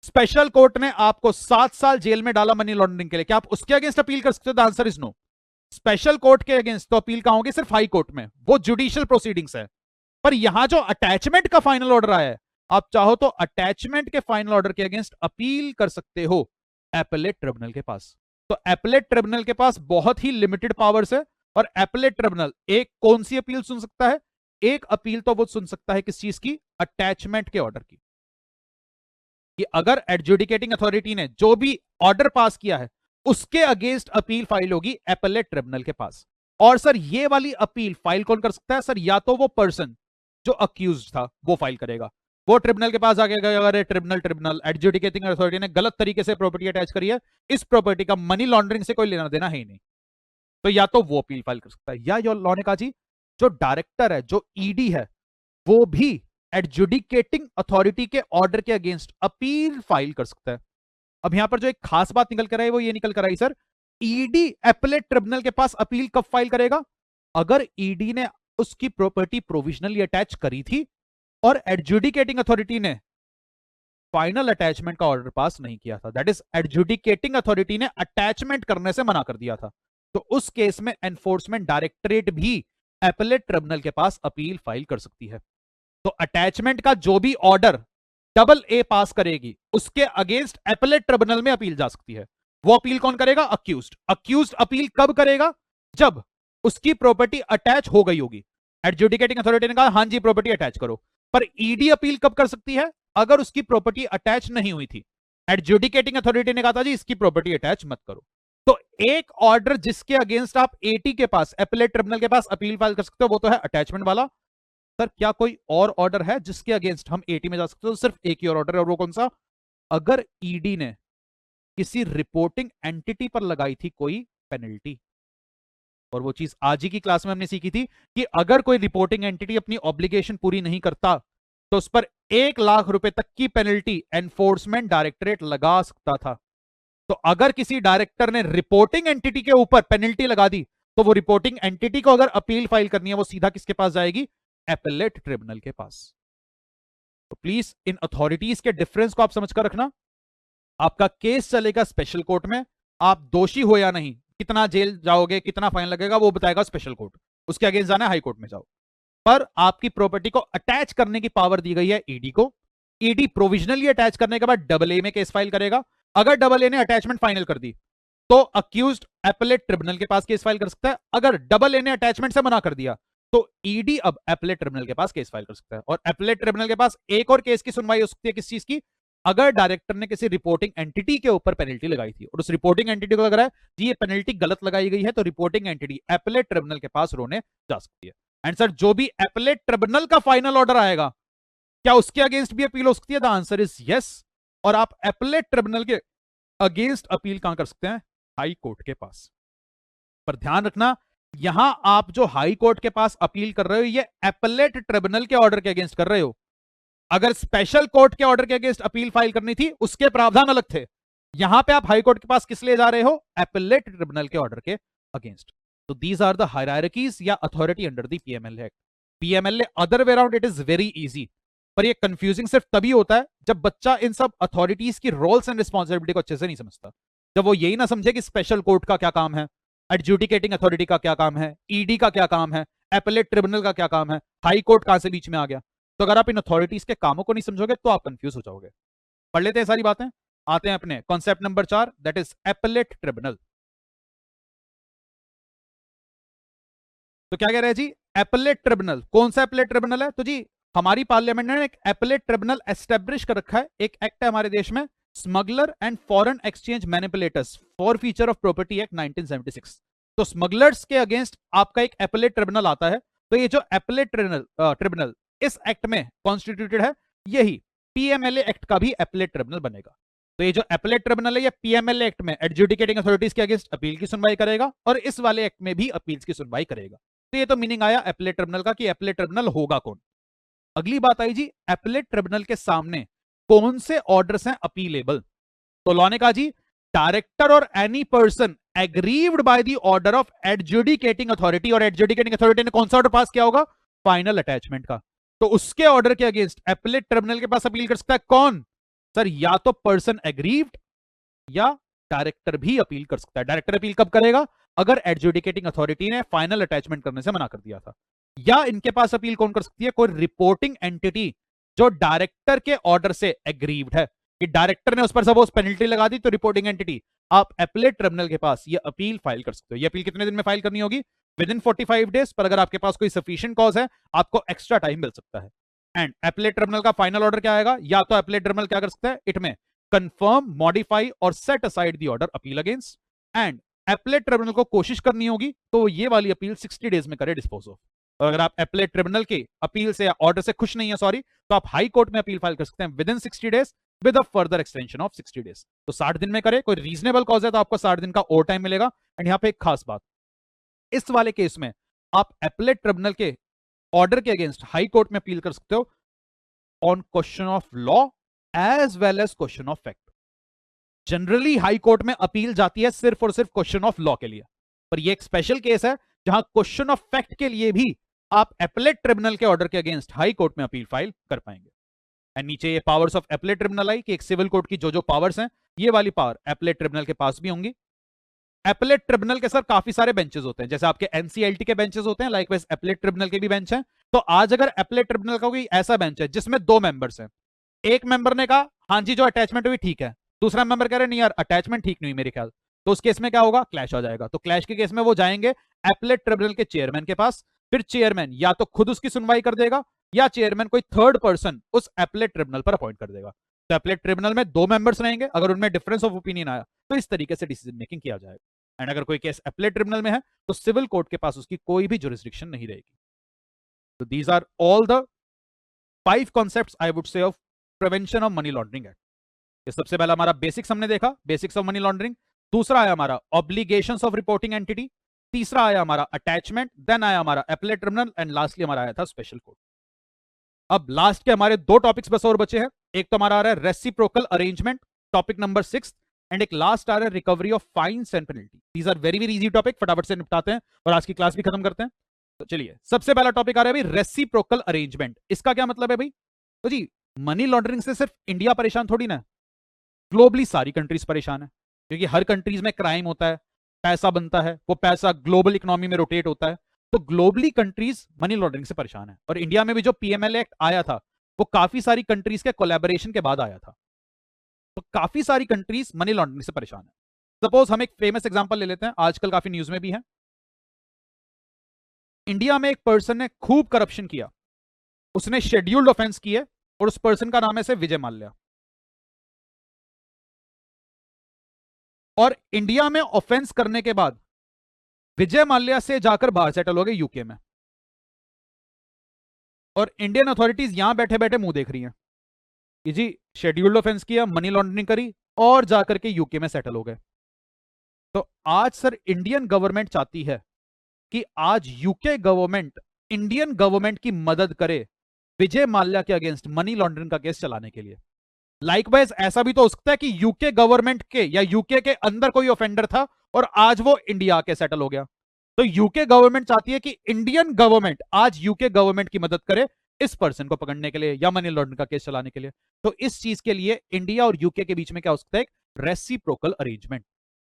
स्पेशल कोर्ट ने आपको 7 साल जेल में डाला मनी लॉन्ड्रिंग के लिए, क्या आप उसके अगेंस्ट अपील कर सकते हो? The answer is no. Special court के अगेंस्ट तो अपील कहां होगी, सिर्फ हाई कोर्ट में, वो जुडिशियल प्रोसीडिंग्स है। पर यहां जो अटैचमेंट का फाइनल ऑर्डर आया है, आप चाहो तो अटैचमेंट के फाइनल ऑर्डर के अगेंस्ट अपील कर सकते हो एपेलेट ट्रिब्यूनल के पास। तो एपेलेट ट्रिब्यूनल के पास बहुत ही लिमिटेड पावर्स है। और एपेलेट ट्रिब्यूनल एक कौन सी अपील सुन सकता है, एक अपील तो वो सुन सकता है किस चीज की, अटैचमेंट के ऑर्डर की। कि अगर एडजुडिकेटिंग अथॉरिटी ने जो भी ऑर्डर पास किया है उसके अगेंस्ट अपील फाइल होगी एपेलेट ट्रिब्यूनल के पास। और सर ये वाली अपील फाइल कौन कर सकता है सर, या तो वो पर्सन जो अक्यूज्ड था वो फाइल करेगा, वो ट्रिब्यूनल के पास आगे अगर ट्रिब्यूनल एडजुडिकेटिंग अथॉरिटी ने गलत तरीके से प्रॉपर्टी अटैच करी है, इस प्रॉपर्टी का मनी लॉन्ड्रिंग से कोई लेना देना है ही नहीं, तो या तो वो अपील फाइल कर सकता है, या लॉ ने कहा जी जो डायरेक्टर है, जो ईडी है, वो भी एडजुडिकेटिंग अथॉरिटी के ऑर्डर के अगेंस्ट अपील फाइल कर सकता है। अब यहां पर जो एक खास बात निकल कर आई वो ये निकल कर आई सर, ईडी एपेलेट ट्रिब्यूनल के पास अपील कब फाइल करेगा, अगर ईडी ने उसकी प्रॉपर्टी प्रोविजनली अटैच करी थी और एडजुडिकेटिंग अथॉरिटी ने फाइनल अटैचमेंट का ऑर्डर पास नहीं किया था, दैट इज एडजुडिकेटिंग अथॉरिटी ने अटैचमेंट करने से मना कर दिया था, तो उस केस में एनफोर्समेंट डायरेक्टरेट भी एपेलेट ट्रिब्यूनल के पास अपील फाइल कर सकती है। तो अटैचमेंट का जो भी ऑर्डर डबल ए पास करेगी उसके अगेंस्ट एपेलेट ट्रिब्यूनल में अपील जा सकती है। वो अपील कौन करेगा, अक्यूज्ड। अक्यूज्ड अपील कब करेगा, जब उसकी प्रॉपर्टी अटैच हो गई होगी। एडजुडिकेटिंग अथॉरिटी ने कहा हां जी प्रॉपर्टी अटैच करो, पर ईडी अपील कब कर सकती है? अगर उसकी प्रॉपर्टी अटैच नहीं हुई थी। एडजुडिकेटिंग अथॉरिटी ने कहा था जी इसकी प्रॉपर्टी अटैच मत करो। तो एक ऑर्डर जिसके अगेंस्ट आप एटी के पास, एपीलेट ट्रिब्यूनल के पास अपील फाइल कर सकते हो, वो तो है अटैचमेंट वाला। सर क्या कोई और ऑर्डर है जिसके अगेंस्ट हम एटी में जा सकते हो? तो सिर्फ एक ही और ऑर्डर है, और वो कौन सा? अगर ईडी ने किसी रिपोर्टिंग एंटिटी पर लगाई थी कोई पेनल्टी, और वो चीज आज ही की क्लास में हमने सीखी थी कि अगर कोई रिपोर्टिंग एंटिटी अपनी ऑब्लिगेशन पूरी नहीं करता तो उस पर 1 लाख रुपए तक की पेनल्टी एनफोर्समेंट डायरेक्टरेट लगा सकता था। तो अगर किसी डायरेक्टर ने रिपोर्टिंग एंटिटी के ऊपर पेनल्टी लगा दी तो वो रिपोर्टिंग एंटिटी को अगर अपील फाइल करनी है वो सीधा किसके पास जाएगी? एपेलेट ट्रिब्यूनल के पास। तो प्लीज इन अथॉरिटीज के डिफरेंस को आप समझ कर रखना। आपका केस चलेगा स्पेशल कोर्ट में, आप दोषी हो या नहीं, कितना जेल जाओगे, कितना फाइन लगेगा, वो बताएगा स्पेशल कोर्ट। उसके अगेंस्ट जाना है हाई कोर्ट में जाओ। पर आपकी प्रॉपर्टी को अटैच करने की पावर दी गई है ईडी को। ईडी प्रोविजनली अटैच करने के बाद डबल ए में केस फाइल करेगा। अगर डबल ए ने अटैचमेंट फाइनल कर दी तो अक्यूज्ड एपेलेट ट्रिब्यूनल के पास केस फाइल कर सकता है। अगर डबल ए ने अटैचमेंट से मना कर दिया तो ईडी अब एपेलेट ट्रिब्यूनल के पास केस फाइल कर सकता है। और एपेलेट ट्रिब्यूनल के पास एक और केस की सुनवाई हो सकती है, किस चीज की? अगर डायरेक्टर ने किसी रिपोर्टिंग एंटिटी के ऊपर पेनल्टी लगाई थी और उस रिपोर्टिंग एंटिटी को लग रहा है जी ये पेनल्टी गलत लगाई गई है, तो रिपोर्टिंग एंटिटी एपेलेट ट्रिब्यूनल के पास रोने जा सकती है। एंड सर जो भी एपेलेट ट्रिब्यूनल का फाइनल ऑर्डर आएगा क्या उसके अगेंस्ट भी अपील हो सकती है? The answer is yes. और आप एपेलेट ट्रिब्यूनल के अगेंस्ट अपील कहां कर सकते हैं? हाई कोर्ट के पास। पर ध्यान रखना यहां आप जो हाई कोर्ट के पास अपील कर रहे हो ये एपेलेट ट्रिब्यूनल के ऑर्डर के अगेंस्ट कर रहे हो। अगर स्पेशल कोर्ट के ऑर्डर के अगेंस्ट अपील फाइल करनी थी उसके प्रावधान अलग थे। यहां पे आप हाई कोर्ट के पास किस लिए जा रहे हो? एपेलेट ट्रिब्यूनल के ऑर्डर के अगेंस्ट। तो दीज आर द हायरार्कीज या authority under the PMLA act. PMLA other way around it is very easy, पर ये कंफ्यूजिंग सिर्फ तभी होता है जब बच्चा इन सब अथॉरिटीज की रोल्स एंड रिस्पॉन्सिबिलिटी को अच्छे से नहीं समझता। जब वो यही ना समझे कि स्पेशल कोर्ट का क्या काम है, एडजुडिकेटिंग अथॉरिटी का क्या काम है, ईडी का क्या काम है, एपेलेट ट्रिब्यूनल का क्या काम है, हाई कोर्ट कहां से बीच में आ गया। तो अगर आप इन अथॉरिटीज के कामों को नहीं समझोगे तो आप कंफ्यूज हो जाओगे। पढ़ लेते हैं सारी बातें। आते हैं अपने concept number 4, that is appellate tribunal. तो क्या कह रहे हैं जी? Appellate tribunal. कौन सा एपेलेट ट्रिब्यूनल है? तो जी हमारी पार्लियामेंट ने एक एपेलेट ट्रिब्यूनल एस्टेब्लिश कर रखा है। एक एक्ट है हमारे देश में, smuggler and foreign exchange manipulators for feature of property act 1976। तो स्मगलर्स के अगेंस्ट आपका एक एपेलेट ट्रिब्यूनल आता है। तो ये जो एपेलेट ट्रिब्यूनल इस एक्ट में कॉन्स्टिट्यूटेड है, यही पीएमएलए एक्ट का भी एपेलेट ट्रिब्यूनल बनेगा। तो ये जो एपेलेट ट्रिब्यूनल है ये पीएमएलए एक्ट में एडजुडिकेटिंग अथॉरिटीज के अगेंस्ट अपील की सुनवाई करेगा और इस वाले एक्ट में भी अपील्स की सुनवाई करेगा। तो ये तो मीनिंग आया एपेलेट ट्रिब्यूनल का कि एपेलेट ट्रिब्यूनल होगा कौन। अगली बात आई जी एपेलेट ट्रिब्यूनल के सामने कौन से ऑर्डर्स हैं अपीलेबल। तो लॉ ने कहा जी डायरेक्टर और any person aggrieved by the order of adjudicating authority, और एडजुडिकेटिंग अथॉरिटी ने कौन सा ऑर्डर पास किया होगा? फाइनल अटैचमेंट का। तो उसके ऑर्डर के अगेंस्ट एपेलेट ट्रिब्यूनल के पास अपील कर सकता है कौन? सर या तो पर्सन एग्रीव्ड या डायरेक्टर भी अपील कर सकता है। डायरेक्टर अपील कब करेगा? अगर एडजुडिकेटिंग अथॉरिटी ने फाइनल अटैचमेंट करने से मना कर दिया था। या इनके पास अपील कौन कर सकती है? कोई रिपोर्टिंग एंटिटी जो डायरेक्टर के ऑर्डर से एग्रीव्ड है, कि डायरेक्टर ने उस पर सपोज पेनल्टी लगा दी, तो रिपोर्टिंग एंटिटी आप एपेलेट ट्रिब्यूनल के पास ये अपील फाइल कर सकते हो। ये अपील कितने दिन में फाइल करनी होगी? With in 45 days. पर अगर आपके पास कोई सफिशिएंट कॉज है आपको एक्स्ट्रा टाइम मिल सकता है। एंड एपेलेट ट्रिब्यूनल का फाइनल ऑर्डर क्या आएगा? या तो एपेलेट ट्रिब्यूनल क्या कर सकता है? इट में कंफर्म, मॉडिफाई और set aside the order appeal against. And appellate tribunal को कोशिश करनी होगी तो ये वाली अपील 60 डेज में करे डिस्पोज ऑफ। और अगर आप एपेलेट ट्रिब्यूनल की अपील से या ऑर्डर से खुश नहीं है, सॉरी, तो आप हाई कोर्ट में अपील फाइल कर सकते हैं with in 60 days with a further extension of 60 days. तो 60 दिन में करे, कोई रीजनेबल कॉज है तो आपको 60 दिन का और टाइम मिलेगा। एंड यहां पे एक खास बात, इस वाले केस में आप एपेलेट ट्रिब्यूनल के ऑर्डर के अगेंस्ट हाई कोर्ट में अपील कर सकते हो on question of law as well as question of fact. Generally high court में अपील जाती है सिर्फ और सिर्फ क्वेश्चन ऑफ लॉ के लिए, पर यह एक स्पेशल केस है जहां क्वेश्चन ऑफ फैक्ट के लिए भी आप एपेलेट ट्रिब्यूनल के ऑर्डर के अगेंस्ट हाई कोर्ट में अपील फाइल कर पाएंगे। एंड नीचे ये पावर्स ऑफ एपेलेट ट्रिब्यूनल आई कि एक सिविल कोर्ट की जो पावर्स हैं ये वाली पावर एपेलेट ट्रिब्यूनल के पास भी होंगी। एपेलेट ट्रिब्यूनल के सर काफी सारे बेंचेस होते हैं, जैसे आपके एनसीएलटी के बेंचेस होते हैं, लाइकवाइज एपेलेट ट्रिब्यूनल के भी बेंच हैं। तो आज अगर एपेलेट ट्रिब्यूनल का कोई ऐसा बेंच है जिसमें 2 मेंबर्स हैं, एक मेंबर ने कहा हां जी जो अटैचमेंट हुई ठीक है, दूसरा मेंबर कह रहे नहीं यार अटैचमेंट ठीक नहीं हुई मेरे ख्याल, तो उस केस में क्या होगा, क्लैश आ जाएगा। तो क्लैश के केस में वो जाएंगे एपलेट ट्रिब्यूनल के चेयरमैन के पास, फिर चेयरमैन या तो खुद उसकी सुनवाई कर देगा या चेयरमैन कोई थर्ड पर्सन उस एपलेट ट्रिब्यूनल पर अपॉइंट कर देगा। तो एपलेट ट्रिब्यूनल में 2 मेंबर्स रहेंगे, अगर उनमें डिफरेंस ऑफ ओपिनियन आया तो इस तरीके से डिसीजन मेकिंग किया जाएगा। एंड अगर कोई केस एपलेट ट्रिब्यूनल में है तो सिविल कोर्ट के पास उसकी कोई भी जुरिस्डिक्शन नहीं रहेगी। तो these are all the 5 concepts I would say of prevention of money laundering act. ये सबसे पहला हमारा बेसिक्स हमने देखा, बेसिक्स ऑफ मनी लॉन्ड्रिंग। दूसरा आया हमारा ऑब्लिगेशंस ऑफ रिपोर्टिंग एंटिटी, तीसरा आया हमारा अटैचमेंट, देन आया हमारा एपलेट ट्रिब्यूनल एंड लास्टली हमारा आया था स्पेशल कोर्ट। अब लास्ट के हमारे 2 टॉपिक्स बस और बचे हैं। एक तो हमारा आ रहा है reciprocal arrangement, topic number 6, and एक लास्ट आ रहा है recovery of fines and penalty. These are very very easy topic, फटाफट से निपटाते हैं और आज की क्लास भी खत्म करते हैं। तो चलिए सबसे पहला टॉपिक आ रहा है भाई रेसिप्रोकल अरेंजमेंट। इसका क्या मतलब है भाई? तो जी मनी लॉन्ड्रिंग से सिर्फ इंडिया परेशान थोड़ी ना, ग्लोबली सारी कंट्रीज परेशान है, क्योंकि हर कंट्रीज में क्राइम होता है, पैसा बनता है, वो पैसा ग्लोबल इकोनॉमी में रोटेट होता है। तो ग्लोबली कंट्रीज मनी लॉन्ड्रिंग से परेशान है। और इंडिया में भी जो पीएमएलए एक्ट आया था वो काफी सारी कंट्रीज के कोलैबोरेशन के बाद आया था। तो काफी सारी कंट्रीज मनी लॉन्ड्रिंग से परेशान है। सपोज हम एक फेमस एग्जांपल ले लेते हैं, आजकल काफी न्यूज में भी है। इंडिया में एक पर्सन ने खूब करप्शन किया, उसने शेड्यूल्ड ऑफेंस किए और उस पर्सन का नाम है से विजय माल्या। और इंडिया में ऑफेंस करने के बाद विजय माल्या से जाकर बाहर सेटल हो गए यूके में, और इंडियन अथॉरिटीज यहां बैठे बैठे मुंह देख रही हैं कि जी शेड्यूल्ड ऑफेंस किया, मनी लॉन्ड्रिंग करी और जाकर के यूके में सेटल हो गए। तो आज सर इंडियन गवर्नमेंट चाहती है कि आज यूके गवर्नमेंट इंडियन गवर्नमेंट की मदद करे विजय माल्या के अगेंस्ट मनी लॉन्ड्रिंग का केस चलाने के लिए। लाइकवाइज ऐसा भी तो हो सकता है कि यूके गवर्नमेंट के या यूके के अंदर कोई ऑफेंडर था और आज वो इंडिया आके सेटल हो गया। तो यूके गवर्नमेंट चाहती है कि इंडियन गवर्नमेंट आज यूके गवर्नमेंट की मदद करे इस पर्सन को पकड़ने के लिए या मनी लॉन्ड्रिंग का केस चलाने के लिए। तो इस चीज के लिए इंडिया और यूके के बीच में क्या हो सकता है, एक रेसिप्रोकल अरेंजमेंट,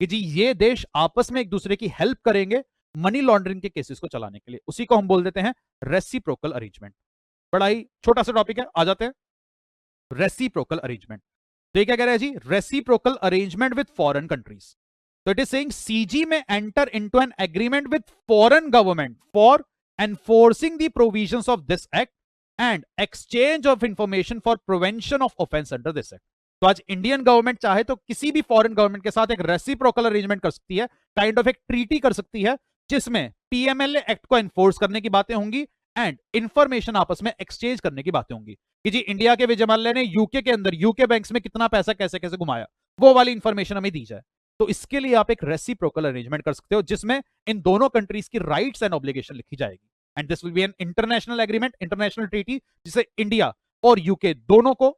कि जी ये देश आपस में एक दूसरे की हेल्प करेंगे मनी लॉन्ड्रिंग के केसेस को चलाने के लिए। उसी को हम बोल देते हैं रेसिप्रोकल अरेंजमेंट। बड़ा ही छोटा सा टॉपिक है, आ जाते हैं रेसिप्रोकल अरेंजमेंट। तो ये क्या कह रहा है जी, reciprocal arrangement with foreign countries. तो it is saying CG may enter into an agreement with foreign government for enforcing the provisions of this act and exchange of information for prevention of offence under this act. तो आज Indian government चाहे तो किसी भी foreign government के साथ एक reciprocal arrangement कर सकती है, काइंड ऑफ एक ट्रीटी कर सकती है, जिसमें पीएमएलए एक्ट को एनफोर्स करने की बातें होंगी एंड इंफॉर्मेशन आपस में एक्सचेंज करने की बातें होंगी कि जी इंडिया के विजय माल्या ने यूके के अंदर यूके बैंक्स में कितना पैसा कैसे कैसे घुमाया, वो वाली इंफॉर्मेशन हमें दी जाए। तो इसके लिए आप एक रेसिप्रोकल अरेंजमेंट कर सकते हो जिसमें इन दोनों कंट्रीज की राइट्स एंड ऑब्लिगेशन लिखी जाएगी। And this will be an international agreement, international treaty, जिसे इंडिया और यूके दोनों को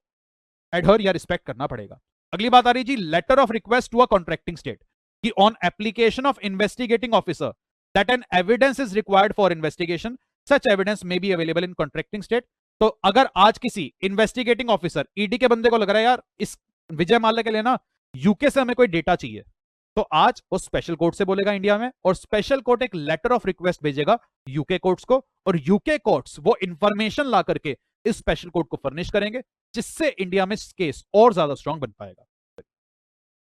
एडहर या रिस्पेक्ट करना पड़ेगा। अगली बात आ रही जी letter of request to a contracting state, कि on application of investigating officer that an evidence is required for investigation such evidence may be available in contracting state. तो अगर आज किसी इन्वेस्टिगेटिंग ऑफिसर ईडी के बंदे को लग रहा है यार इस विजय माल्या के लिए ना यूके से हमें कोई डेटा चाहिए, तो आज वो स्पेशल कोर्ट से बोलेगा इंडिया में, और स्पेशल कोर्ट एक लेटर ऑफ रिक्वेस्ट भेजेगा यूके कोर्ट्स को, और यूके कोर्ट्स वो इंफॉर्मेशन ला करके इस स्पेशल कोर्ट को फर्निश करेंगे, जिससे इंडिया में केस और ज्यादा स्ट्रांग बन पाएगा।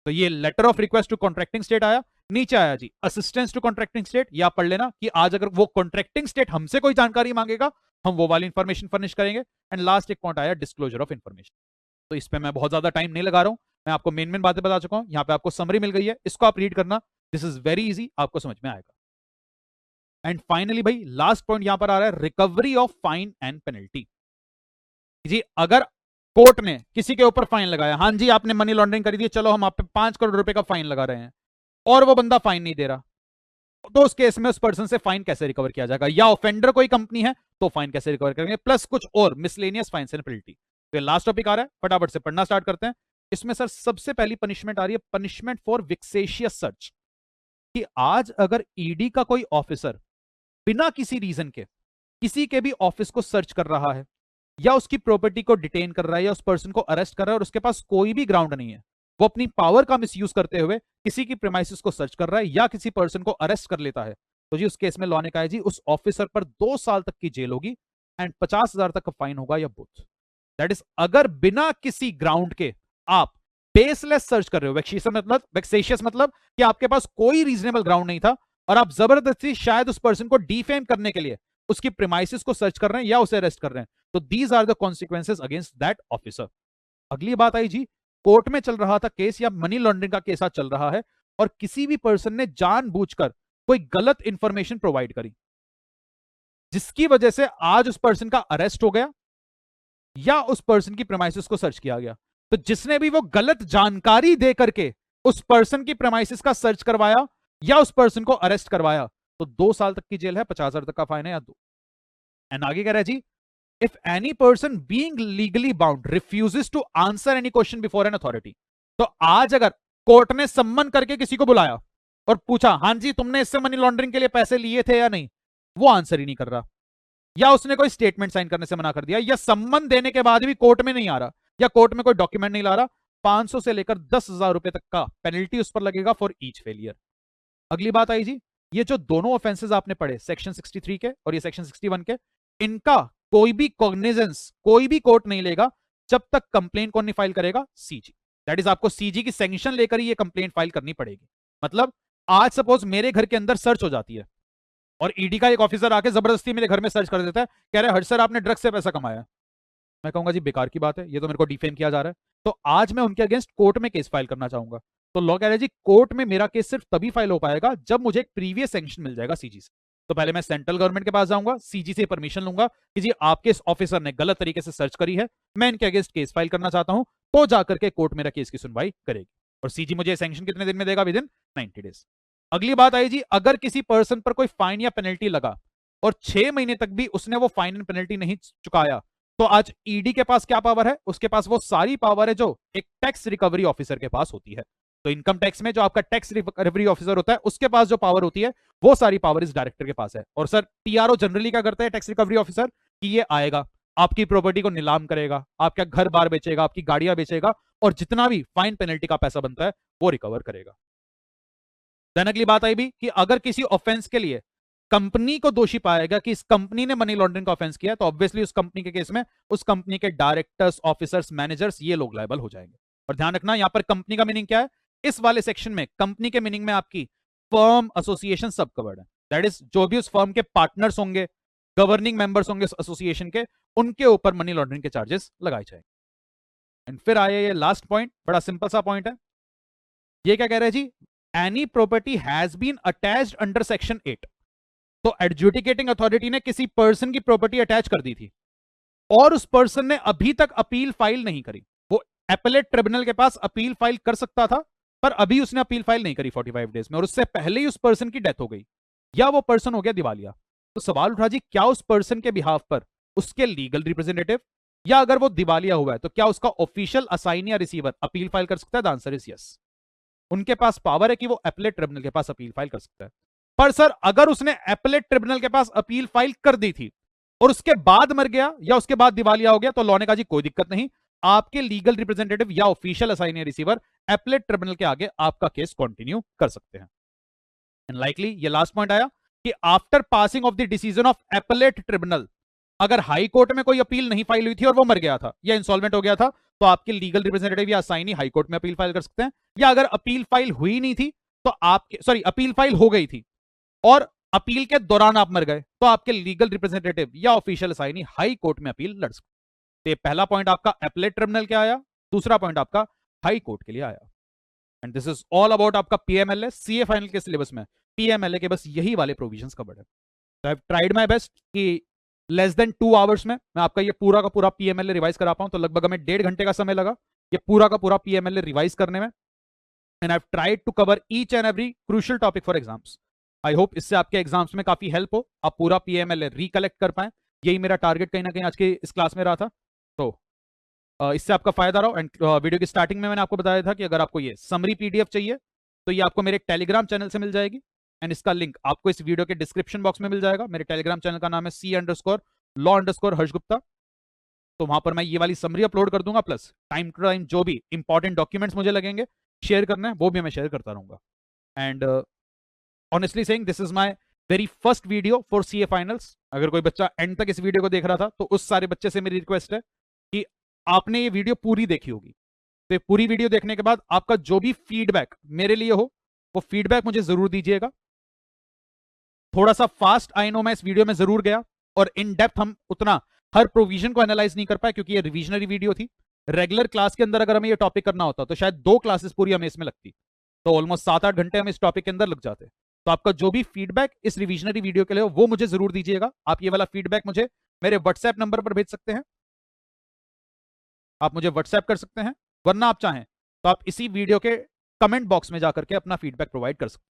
तो ये letter of request to contracting state आया। नीचे आया जी असिस्टेंस टू कॉन्ट्रैक्टिंग स्टेट, या पढ़ लेना कि आज अगर वो कॉन्ट्रैक्टिंग स्टेट हमसे कोई जानकारी मांगेगा हम वो वाली इंफॉर्मेशन फर्निश करेंगे। एंड लास्ट एक पॉइंट आया डिस्क्लोजर ऑफ इंफॉर्मेशन। तो इस पे मैं बहुत ज्यादा टाइम नहीं लगा रहा हूं, मैं आपको मेन मेन बातें बता चुका हूं। यहां पे आपको समरी मिल गई है, इसको आप रीड करना, दिस इज वेरी इजी, आपको समझ में आएगा। एंड फाइनली भाई लास्ट पॉइंट यहां पर आ रहा है recovery of fine and penalty. जी अगर कोर्ट ने किसी के ऊपर फाइन लगाया, हाँ जी आपने मनी लॉन्ड्रिंग करी थी, चलो हम आप पे 5 करोड़ रुपए का फाइन लगा रहे हैं, और वो बंदा फाइन नहीं दे रहा, तो उस केस में उस पर्सन से फाइन कैसे रिकवर किया जाएगा, या ऑफेंडर कोई कंपनी है तो फाइन कैसे रिकवर करेंगे, प्लस कुछ और मिसलेनियस फाइन्स एंड पेनल्टी। तो लास्ट टॉपिक आ रहा है, फटाफट से पढ़ना स्टार्ट करते हैं। इसमें सर सबसे पहली पनिशमेंट आ रही है पनिशमेंट फॉर विक्सेशियस सर्च, कि आज अगर ईडी का कोई ऑफिसर बिना किसी रीजन के किसी के भी ऑफिस को सर्च कर रहा है, या उसकी प्रॉपर्टी को डिटेन कर रहा है, या उस पर्सन को अरेस्ट कर रहा है और उसके पास कोई भी ग्राउंड नहीं है, वो अपनी पावर का मिसयूज करते हुए किसी की प्रीमाइसेस को सर्च कर रहा है या किसी पर्सन को अरेस्ट कर लेता है, तो जी उस केस में लॉ ने कहा है जी उस ऑफिसर पर 2 साल तक की जेल होगी एंड 50,000 तक का फाइन होगा या बोथ। दैट इज अगर बिना किसी ग्राउंड के आप बेसलेस सर्च कर रहे हो। वेक्सेशियस मतलब कि आपके पास कोई रीजनेबल ग्राउंड नहीं था और आप जबरदस्ती शायद उस पर्सन को डिफेम करने के लिए उसकी प्रीमाइसेस को सर्च कर रहे हैं या उसे अरेस्ट कर रहे हैं। तो these are the consequences against that officer. अगली बात आई जी, कोर्ट में चल रहा था केस या मनी लॉन्ड्रिंग का केस आज चल रहा है और किसी भी पर्सन ने जानबूझकर कोई गलत इंफॉर्मेशन प्रोवाइड करी जिसकी वजह से आज उस पर्सन का अरेस्ट हो गया या उस पर्सन की प्रेमाइसिस को सर्च किया गया। तो जिसने भी वो गलत जानकारी दे करके उस पर्सन की प्रेमाइसिस का सर्च करवाया या उस पर्सन को अरेस्ट करवाया तो 2 साल तक की जेल है, 50,000 तक का फाइन है या 2। एंड आगे कह रहा है जी, if any person being legally bound refuses to answer any question before an authority. तो आज अगर कोर्ट ने सम्मन करके किसी को बुलाया और पूछा हां जी तुमने इससे मनी लॉन्ड्रिंग के लिए पैसे लिए थे या नहीं, वो आंसर ही नहीं कर रहा, या उसने कोई स्टेटमेंट साइन करने से मना कर दिया, या सम्मन देने के बाद भी कोर्ट में नहीं आ रहा, या कोर्ट में कोई डॉक्यूमेंट नहीं ला रहा, 500 से लेकर 10,000 रुपए तक का पेनल्टी उस पर लगेगा फॉर ईच फेलियर। अगली बात आई जी, ये जो दोनों ऑफेंसेस आपने पढ़े सेक्शन 63 के और ये सेक्शन 61 के, इनका कोई भी कॉग्निजेंस कोई भी कोर्ट नहीं लेगा जब तक कंप्लेन कौन नहीं फाइल करेगा, सीजी। दैट इज आपको सीजी की सैंक्शन लेकर ही ये कंप्लेन फाइल करनी पड़ेगी। मतलब आज सपोज मेरे घर के अंदर सर्च हो जाती है और ईडी का एक ऑफिसर आके जबरदस्ती मेरे घर में सर्च कर देता है, कह रहे हैं हर्ष सर आपने ड्रग्स से पैसा कमाया। मैं कहूंगा जी बेकार की बात है, ये तो मेरे को डिफेम किया जा रहा है। तो आज मैं उनके अगेंस्ट कोर्ट में केस फाइल करना चाहूंगा। तो लॉ कह रहा है जी कोर्ट में मेरा केस सिर्फ तभी फाइल हो पाएगा जब मुझे एक प्रीवियस सैंक्शन मिल जाएगा सीजी से। तो पहले मैं सेंट्रल गवर्नमेंट के पास जाऊंगा, सीजी से परमिशन लूंगा कि जी आपके इस ऑफिसर ने गलत तरीके से सर्च करी है, मैं इनके अगेंस्ट केस फाइल करना चाहता हूं, तो जाकर के कोर्ट मेरा केस की सुनवाई करेगी और सीजी मुझे सैंक्शन कितने दिन में देगा, विद इन 90 डेज। अगली बात आई जी, अगर किसी पर्सन पर कोई फाइन या पेनल्टी लगा और 6 महीने तक भी उसने वो फाइन एंड पेनल्टी नहीं चुकाया, तो आज ईडी के पास क्या पावर है, उसके पास वो सारी पावर है जो एक टैक्स रिकवरी ऑफिसर के पास होती है। तो इनकम टैक्स में जो आपका टैक्स रिकवरी ऑफिसर होता है उसके पास जो पावर होती है वो सारी पावर इस डायरेक्टर के पास है। और सर टीआरओ जनरली क्या करता है टैक्स रिकवरी ऑफिसर, कि ये आएगा आपकी प्रॉपर्टी को नीलाम करेगा, आपका घर बार बेचेगा, आपकी गाड़ियां बेचेगा और जितना भी फाइन पेनल्टी का पैसा बनता है वो रिकवर करेगा। देन अगली बात आई भी कि अगर किसी ऑफेंस के लिए कंपनी को दोषी पाएगा कि इस कंपनी ने मनी लॉन्ड्रिंग का ऑफेंस किया, तो ऑब्वियसली उस कंपनी के केस में उस कंपनी के डायरेक्टर्स, ऑफिसर्स, मैनेजर्स ये लोग लायबल हो जाएंगे। और ध्यान रखना यहां पर कंपनी का मीनिंग क्या है, इस वाले सेक्शन में कंपनी के मीनिंग में आपकी फर्म, एसोसिएशन सब कवर्ड है। दैट इज जो भी उस फर्म के पार्टनर्स होंगे, गवर्निंग मेंबर्स होंगे एसोसिएशन के, उनके ऊपर मनी लॉन्ड्रिंग के चार्जेस लगाए जाएंगे। एंड फिर आया ये लास्ट पॉइंट, बड़ा सिंपल सा पॉइंट है। ये क्या कह रहे हैं जी, any property has been attached under section 8। तो एडजुडिकेटिंग अथॉरिटी ने किसी पर्सन की प्रॉपर्टी अटैच कर दी थी और उस पर्सन ने अभी तक अपील फाइल नहीं करी, वो एपेलेट ट्रिब्यूनल के पास अपील फाइल कर सकता था पर अभी उसने अपील फाइल नहीं करी 45 डेज में, और उससे पहले ही उस पर्सन की डेथ हो गई या वो पर्सन हो गया दिवालिया। तो सवाल उठा जी, क्या उस पर्सन के बिहाफ पर उसके लीगल रिप्रेजेंटेटिव या अगर वो दिवालिया हुआ है तो क्या उसका ऑफिशियल असाइन या रिसीवर अपील फाइल कर सकता है? The answer is yes. उनके पास पावर है कि वो एपेलेट ट्रिब्यूनल के पास अपील फाइल कर सकता है। पर सर अगर उसने एपेलेट ट्रिब्यूनल के पास अपील फाइल कर दी थी और उसके बाद मर गया या उसके बाद दिवालिया हो गया, तो लॉ ने कहा जी कोई दिक्कत नहीं, आपके लीगल रिप्रेजेंटेटिव या ऑफिशियल असाइन या रिसीवर एपेलेट ट्रिब्यूनल के आगे आपका केस कंटिन्यू कर सकते हैं। एंड लाइकली ये लास्ट पॉइंट आया कि after passing of the decision of appellate tribunal, अगर हाई कोर्ट में कोई अपील नहीं फाइल हुई थी और वो मर गया था या इंसॉल्वेंट हो गया था, तो आपके लीगल रिप्रेजेंटेटिव या असाइनी हाई कोर्ट में अपील फाइल कर सकते हैं। या अगर अपील फाइल हुई नहीं थी तो आपके अपील फाइल हो गई थी और अपील के दौरान आप मर गए, तो आपके लीगल रिप्रेजेंटेटिव या ऑफिशियल असाइनी हाई कोर्ट में अपील लड़ सकते। तो पहला पॉइंट आपका एपेलेट ट्रिब्यूनल के आया, दूसरा पॉइंट आपका हाई कोर्ट के लिए आया। And this is all about आपका पीएमएलए। सीए फाइनल के सिलेबस में पीएमएलए के बस यही वाले प्रोविजंस कवर्ड है। आई हैव ट्राइड माय बेस्ट कि लेस देन 2 आवर्स में मैं आपका ये पूरा का पूरा पीएमएलए रिवाइज करा पाऊं। तो लगभग हमें 1.5 घंटे का समय लगा ये पूरा का पूरा पीएमएलए रिवाइज करने में। And I have tried to cover each and every crucial topic for exams. I hope इससे आपके एग्जाम्स में काफी हेल्प हो, आप पूरा पीएमएलए रिकलेक्ट कर पाए। यही मेरा टारगेट कहीं ना कहीं आज के इस क्लास में रहा था। तो इससे आपका फायदा रहो। एंड वीडियो की स्टार्टिंग में मैंने आपको बताया था कि अगर आपको ये समरी पीडीएफ चाहिए तो ये आपको मेरे टेलीग्राम चैनल से मिल जाएगी। एंड इसका लिंक आपको इस वीडियो के डिस्क्रिप्शन बॉक्स में मिल जाएगा। मेरे टेलीग्राम चैनल का नाम है C_law_हर्षगुप्ता। तो वहां पर मैं ये वाली समरी अपलोड कर दूंगा, प्लस टाइम टू टाइम जो भी इंपॉर्टेंट डॉक्यूमेंट्स मुझे लगेंगे शेयर करना है वो भी मैं शेयर करता रहूंगा। And honestly saying this is my very first video for CA finals. अगर कोई बच्चा एंड तक इस वीडियो को देख रहा था तो उस सारे बच्चे से मेरी रिक्वेस्ट है कि आपने ये वीडियो पूरी देखी होगी, तो ये पूरी वीडियो देखने के बाद आपका जो भी फीडबैक मेरे लिए हो वो फीडबैक मुझे जरूर दीजिएगा। थोड़ा सा फास्ट आई नो मैं इस वीडियो में जरूर गया और इन डेप्थ हम उतना हर प्रोविजन को एनालाइज नहीं कर पाए क्योंकि ये रिविजनरी वीडियो थी। रेगुलर क्लास के अंदर अगर हमें ये टॉपिक करना होता तो शायद 2 क्लासेस पूरी हमें इसमें लगती, तो ऑलमोस्ट 7-8 घंटे हमें इस टॉपिक के अंदर लग जाते। तो आपका जो भी फीडबैक इस रिविजनरी वीडियो के लिए हो वो मुझे जरूर दीजिएगा। आप ये वाला फीडबैक मुझे मेरे व्हाट्सएप नंबर पर भेज सकते हैं, आप मुझे व्हाट्सएप कर सकते हैं, वरना आप चाहें तो आप इसी वीडियो के कमेंट बॉक्स में जाकर के अपना फीडबैक प्रोवाइड कर सकते हैं।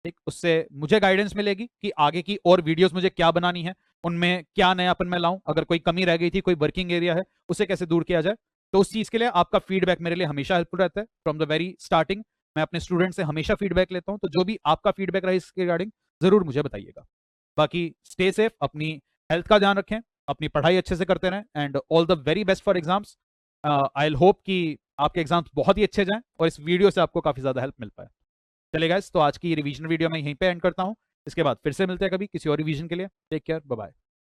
ठीक, उससे मुझे गाइडेंस मिलेगी कि आगे की और वीडियोस मुझे क्या बनानी है, उनमें क्या नयापन मैं लाऊं, अगर कोई कमी रह गई थी, कोई वर्किंग एरिया है, उसे कैसे दूर किया जाए। तो उस चीज के लिए आपका फीडबैक मेरे लिए हमेशा हेल्पफुल रहता है। फ्रॉम द वेरी स्टार्टिंग मैं अपने स्टूडेंट से हमेशा फीडबैक लेता हूं, तो जो भी आपका फीडबैक रहे इसके रिगार्डिंग जरूर मुझे बताइएगा। बाकी स्टे सेफ, अपनी हेल्थ का ध्यान रखें, अपनी पढ़ाई अच्छे से करते रहें and all the very best for exams. I will hope कि आपके एग्जाम्स बहुत ही अच्छे जाएं और इस वीडियो से आपको काफी ज्यादा हेल्प मिल पाए। चलिए गाइस, तो आज की रिवीजन वीडियो मैं यहीं पे एंड करता हूं। इसके बाद फिर से मिलते हैं कभी किसी और रिवीजन के लिए। Take care, bye bye.